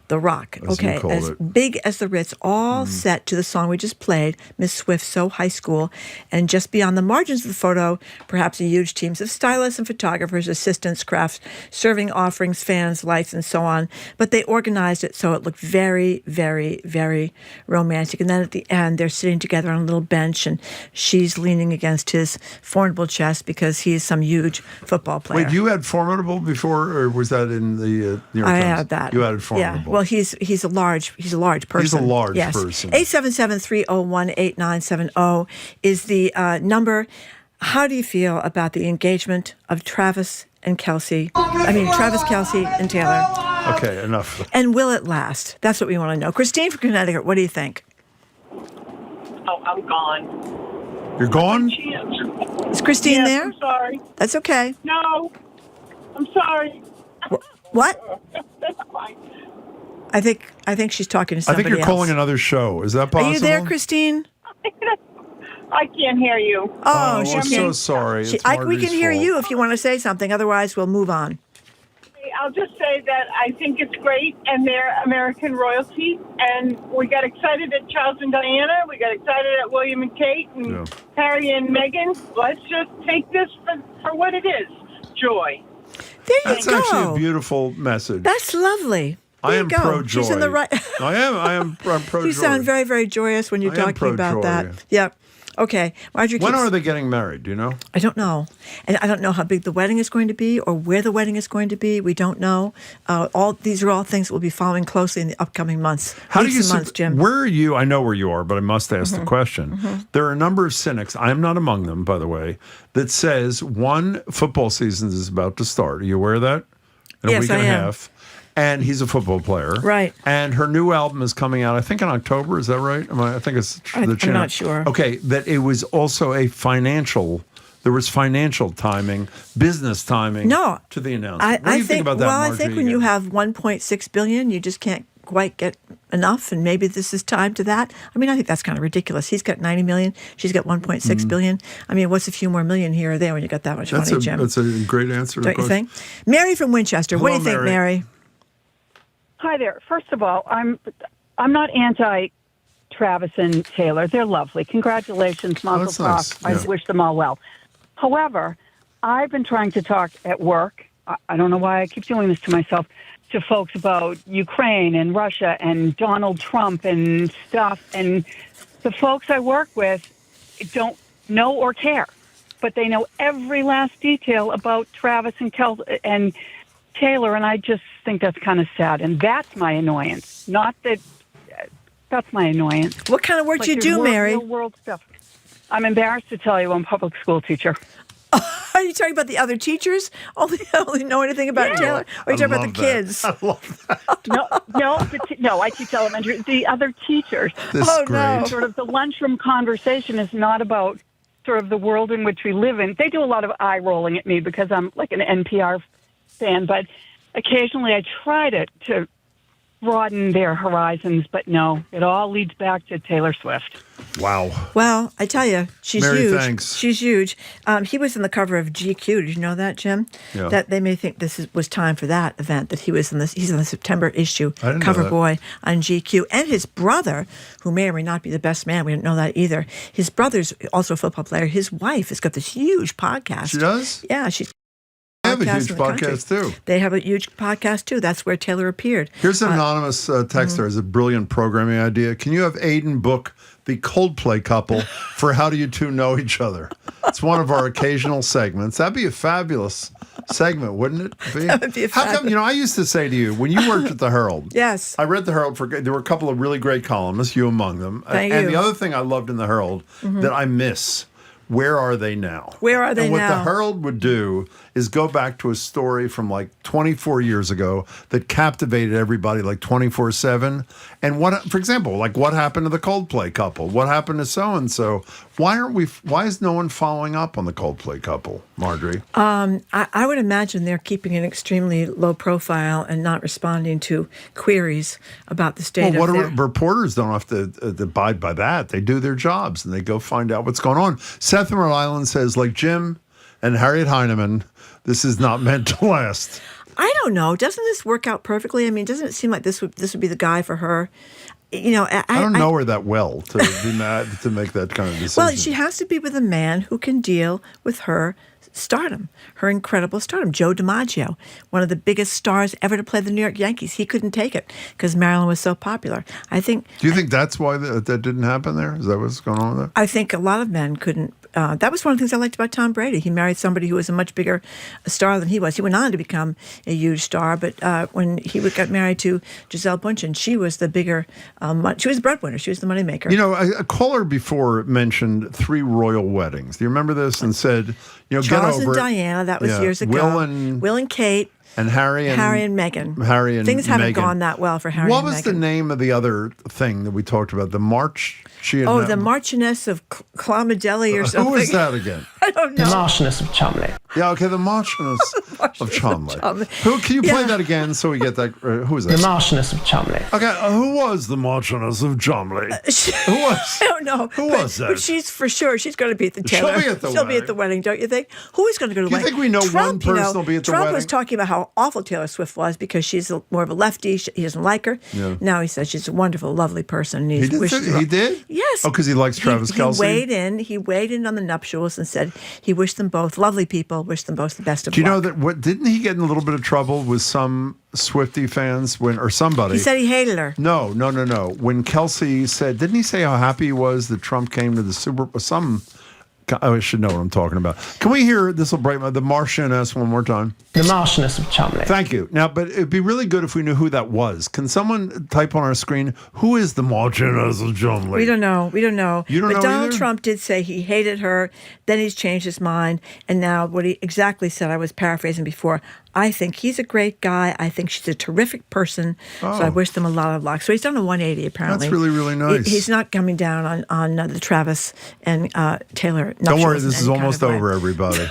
The Rock, As you okay, called as it. big as the Ritz, all set to the song we just played, Miss Swift, So High School. And just beyond the margins of the photo, perhaps a huge teams of stylists and photographers, assistants, crafts, serving offerings, fans, lights, and so on. But they organized it so it looked very, very, very romantic. And then at the end, they're sitting together on a little bench, and she's leaning against his formidable chest because he is some huge football player. Wait, you had Formidable before, or was that in the New York Times? I had that. You added Formidable. Yeah. Well, he's a large person. He's a large yes. person. 877-301-8970 is the number. How do you feel about the engagement of Travis, Kelsey, and Taylor? Okay, enough. And will it last? That's what we want to know. Christine from Connecticut, what do you think? Oh, I'm gone. You're gone? Is Christine Yes, there? I'm sorry. That's okay. No, I'm sorry. What? That's fine. I think she's talking to somebody I think you're else. calling another show. Is that possible? Are you there, Christine? I can't hear you. Oh, I'm so sorry. It's we can Marty's hear fault. you if you want to say something. Otherwise, we'll move on. I'll just say that I think it's great, and they're American royalty. And we got excited at Charles and Diana. We got excited at William and Kate and Harry and Meghan. Let's just take this for what it is, joy. There you That's go. actually a beautiful message. That's lovely. I am pro-joy. She's in the right. I'm pro-joy. You sound very, very joyous when you're talking about that. Yep. Okay. Marjorie when are they getting married? Do you know? I don't know. And I don't know how big the wedding is going to be or where the wedding is going to be. We don't know. These are all things that we'll be following closely in the upcoming months. How do you months, Jim? Where are you? I know where you are, but I must ask the question. There are a number of cynics, I'm not among them, by the way, that says one, football season is about to start. Are you aware of that? In a week and a half. And he's a football player. Right. And her new album is coming out, I think, in October. Is that right? I think it's the channel. I'm not sure. Okay. That it was also there was financial timing, business timing to the announcement. What do you think about that, Marjorie? I think when you have $1.6 billion, you just can't quite get enough, and maybe this is time to that. I mean, I think that's kind of ridiculous. He's got $90 million. She's got $1.6 billion. I mean, what's a few more million here or there when you got that much money, Jim? That's a great answer. Don't you think? Mary from Winchester. What do you think, Mary? Hi there. First of all, I'm not anti-Travis and Taylor. They're lovely. Congratulations, Mazel Tov. I wish them all well. However, I've been trying to talk at work. I don't know why I keep doing this to myself, to folks about Ukraine and Russia and Donald Trump and stuff. And the folks I work with don't know or care, but they know every last detail about Travis and Taylor, and I just think that's kind of sad. And that's my annoyance. Not that that's my annoyance. What kind of work do you do, Mary? Real world stuff. I'm embarrassed to tell you I'm a public school teacher. Are you talking about the other teachers? Only know anything about Taylor? Or are you talking about the kids? I love that. No, I teach elementary. The other teachers. No. Sort of the lunchroom conversation is not about sort of the world in which we live in. They do a lot of eye rolling at me because I'm like an NPR fan, but occasionally I try to broaden their horizons, but no, it all leads back to Taylor Swift. Wow. Well, I tell you, she's Mary, huge. Thanks. She's huge. He was in the cover of GQ. Did you know that, Jim? Yeah. That they may think was time for that event. That he's in the September issue I didn't cover know that. boy on GQ, and his brother, who may or may not be the best man. We didn't know that either. His brother's also a football player. His wife has got this huge podcast. She does? Yeah, she's. They have a podcast huge in the country. podcast, too. They have a huge podcast, too. That's where Taylor appeared. Here's an anonymous texter has a brilliant programming idea. Can you have Aiden book the Coldplay couple for How Do You Two Know Each Other? It's one of our occasional segments. That'd be a fabulous segment, wouldn't it be? That would be a How come, I used to say to you, when you worked at the Herald, yes, I read the Herald, there were a couple of really great columnists, you among them. Thank and you. the other thing I loved in the Herald that I miss, where are they now? Where are they and what now? the Herald would do is go back to a story from like 24 years ago that captivated everybody like 24/7. And what, for example, like what happened to the Coldplay couple? What happened to so-and-so? Why is no one following up on the Coldplay couple, Marjorie? I would imagine they're keeping an extremely low profile and not responding to queries about the state of their... Reporters don't have to abide by that. They do their jobs and they go find out what's going on. Seth in Rhode Island says, like Jim and Harriet Heinemann, this is not meant to last. I don't know. Doesn't this work out perfectly? I mean, doesn't it seem like this would be the guy for her? I don't know her that well to be mad to make that kind of decision. Well, she has to be with a man who can deal with her stardom, her incredible stardom. Joe DiMaggio, one of the biggest stars ever to play the New York Yankees. He couldn't take it because Marilyn was so popular. Do you think that's why that didn't happen there? Is that what's going on there? I think a lot of men couldn't. That was one of the things I liked about Tom Brady. He married somebody who was a much bigger star than he was. He went on to become a huge star, but when he got married to Gisele Bündchen, she was the bigger, she was the breadwinner. She was the moneymaker. A caller before mentioned 3 royal weddings. Do you remember this? And said, Charles get over and it. Diana, that was years ago. Will and Kate. And Harry and Meghan. Things haven't gone that well for Harry and Meghan. What was the name of the other thing that we talked about? The March? The Marchioness of Clonmedley or something. Who is that again? I don't know. The Marchioness of Cholmondeley. Yeah, okay, the Marchioness of Cholmondeley. Who can you play that again so we get that? Who is that? The Marchioness of Cholmondeley. Okay, who was the Marchioness of Cholmondeley? Who was? I don't know. Who was that? But she's for sure. She's going to be at the Taylor. She'll be at the wedding, don't you think? Who is going to go to the wedding? You think we know Trump, one person will be at the Trump wedding? was talking about how awful Taylor Swift was because she's more of a lefty. He doesn't like her. Yeah. Now he says she's a wonderful, lovely person. He did? Yes. Oh, because he likes Travis Kelce? He weighed in on the nuptials and said he wished them both lovely people, wished them both the best of luck. Do you know that? Didn't he get in a little bit of trouble with some Swiftie fans or somebody? He said he hated her. No. When Kelce said, didn't he say how happy he was that Trump came to the Super Bowl? I should know what I'm talking about. Can we hear, this will break the Marchioness one more time? The Marchioness of Cholmondeley. Thank you. Now, but it'd be really good if we knew who that was. Can someone type on our screen, who is the Marchioness of Cholmondeley? We don't know. You don't know But Donald either? Trump did say he hated her. Then he's changed his mind. And now what he exactly said, I was paraphrasing before, I think he's a great guy. I think she's a terrific person. So I wish them a lot of luck. So he's done a 180 apparently. That's really, really nice. He's not coming down on the Travis and Taylor. Don't worry, this is almost over, everybody.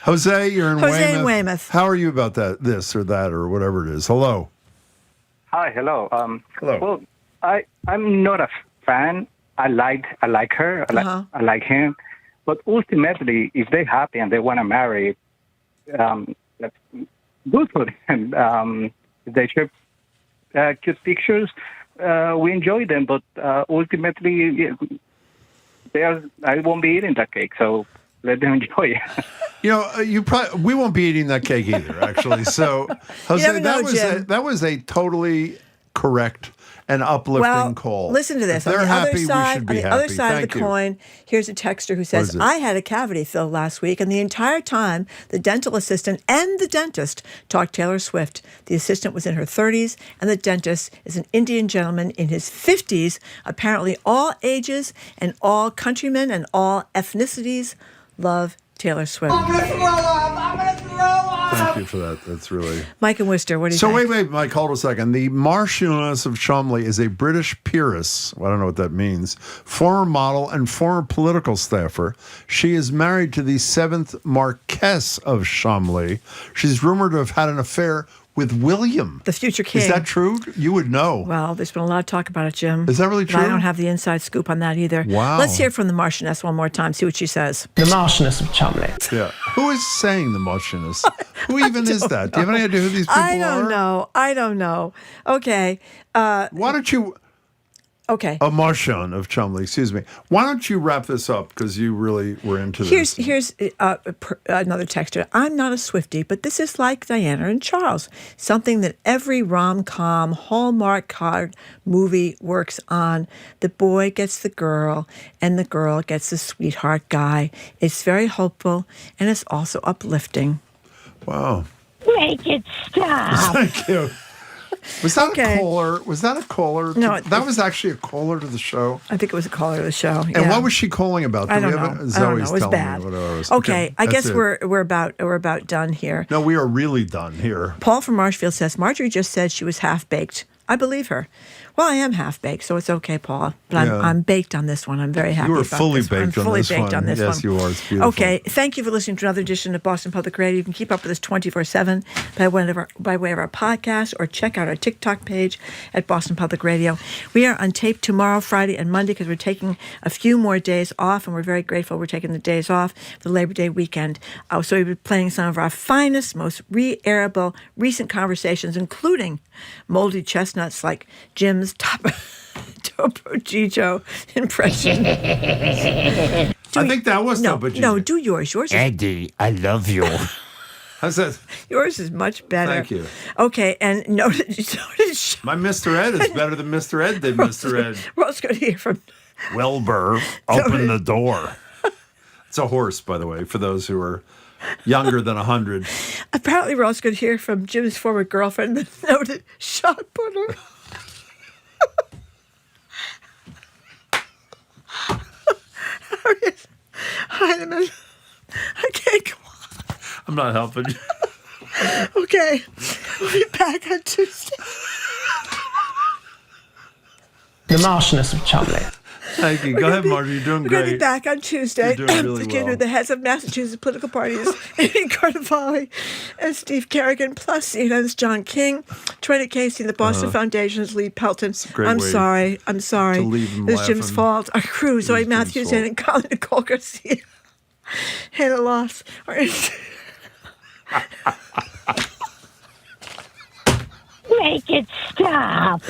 Jose, you're in Weymouth. How are you about this or that or whatever it is? Hello. Hi, hello. Hello. Well, I'm not a fan. I like her. I like him. But ultimately, if they're happy and they want to marry, that's good for them. They share cute pictures. We enjoy them, but ultimately, I won't be eating that cake. So let them enjoy it. We won't be eating that cake either, actually. So, Jose, that was a totally correct and uplifting call. Listen to this. If they're happy, we should be happy. On the other side Thank of the you. coin, here's a texter who says, I had a cavity filled last week, and the entire time, the dental assistant and the dentist talked Taylor Swift. The assistant was in her 30s, and the dentist is an Indian gentleman in his 50s. Apparently, all ages and all countrymen and all ethnicities love Taylor Swift. I'm going to throw up. Thank you for that. That's really... Mike and Worcester, what do you think? Wait, Mike, hold a second. The Marchioness of Cholmondeley is a British peeress. I don't know what that means. Former model and former political staffer. She is married to the 7th Marquess of Cholmondeley. She's rumored to have had an affair with William, the future king. Is that true? You would know. Well, there's been a lot of talk about it, Jim. Is that really true? I don't have the inside scoop on that either. Wow. Let's hear from the Marchioness one more time, see what she says. The Marchioness of Cholmondeley. Yeah. Who is saying the Marchioness? Who even is that? Do you have any idea who these people are? I don't know. Okay. Why don't you... Okay. A Marchioness of Cholmondeley, excuse me. Why don't you wrap this up, because you really were into this. Here's another texter. I'm not a Swiftie, but this is like Diana and Charles, something that every rom-com, Hallmark card movie works on. The boy gets the girl, and the girl gets the sweetheart guy. It's very hopeful, and it's also uplifting. Wow. Make it stop. Thank you. Was that a caller? Was that a caller? No, that was actually a caller to the show. I think it was a caller to the show. And what was she calling about? I don't know. Zoe's It was telling bad. me what it was. Okay, I guess it. we're about done here. No, we are really done here. Paul from Marshfield says Marjorie just said she was half baked. I believe her. Well, I am half baked, so it's okay, Paul. But I'm baked on this one. I'm very happy. You were about fully this one. baked I'm on fully this baked one. on this Yes, one. you are. It's beautiful. Okay, thank you for listening to another edition of Boston Public Radio. You can keep up with us 24/7 by way of our podcast, or check out our TikTok page at Boston Public Radio. We are on tape tomorrow, Friday, and Monday because we're taking a few more days off, and we're very grateful we're taking the days off for the Labor Day weekend. So we'll be playing some of our finest, most re-airable recent conversations, including moldy chestnuts like Jim's Topo Gigio impression. I think that was Topo Gigio. No, do yours. Yours is... Eddie, I love you. How's that? Yours is much better. Thank you. Okay, and notice my Mr. Ed is better than Mr. Ed did, Mr. Ed. We're also going to hear from... Wilbur, open the door. It's a horse, by the way, for those who are younger than 100. Apparently, we're also going to hear from Jim's former girlfriend, the noted shot putter. Heinemann. I can't go on. I'm not helping you. Okay, we'll be back on Tuesday. The Marshness of Chumley. Thank you. Go ahead, Margie. You're doing We're going to be great. back on Tuesday You're doing really together well. with the heads of Massachusetts political parties, Amy Carnevale and Steve Kerrigan, plus CNN's John King, Trina Casey, and the Boston Foundation's Lee Pelton. great way I'm sorry. to leave them It's Jim's laughing. fault. Our crew, Zoe Jim's Matthews fault. and Colin Nicole Garcia. Hannah Loss. Make it stop.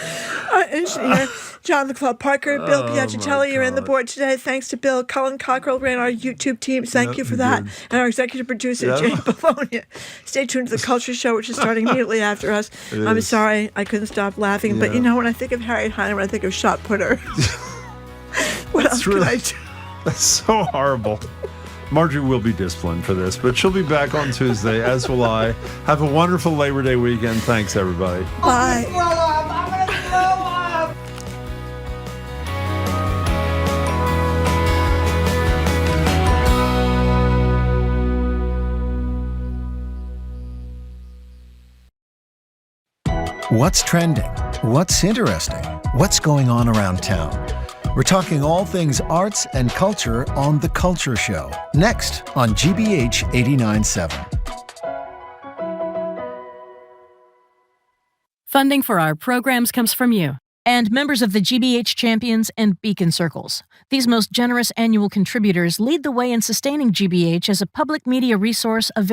Our engineer, John McCloud Parker, Bill Oh, Piacentelli, you're in the God. board today. Thanks to Bill. Colin Cockrell ran our YouTube team. Thank Yep, you for he that. did. And our executive producer, Yep. Jane Pavonia. Stay tuned to the Culture Show, which is starting immediately after us. It I'm is. sorry I couldn't stop laughing, but Yeah. you know, when I think of Harriet Heiner, when I think of shot putter, what else really- can I do? That's so horrible. Marjorie will be disciplined for this, but she'll be back on Tuesday, as will I. Have a wonderful Labor Day weekend. Thanks, everybody. Bye. What's trending? What's interesting? What's going on around town? We're talking all things arts and culture on The Culture Show, next on GBH 89.7. Funding for our programs comes from you and members of the GBH Champions and Beacon Circles. These most generous annual contributors lead the way in sustaining GBH as a public media resource available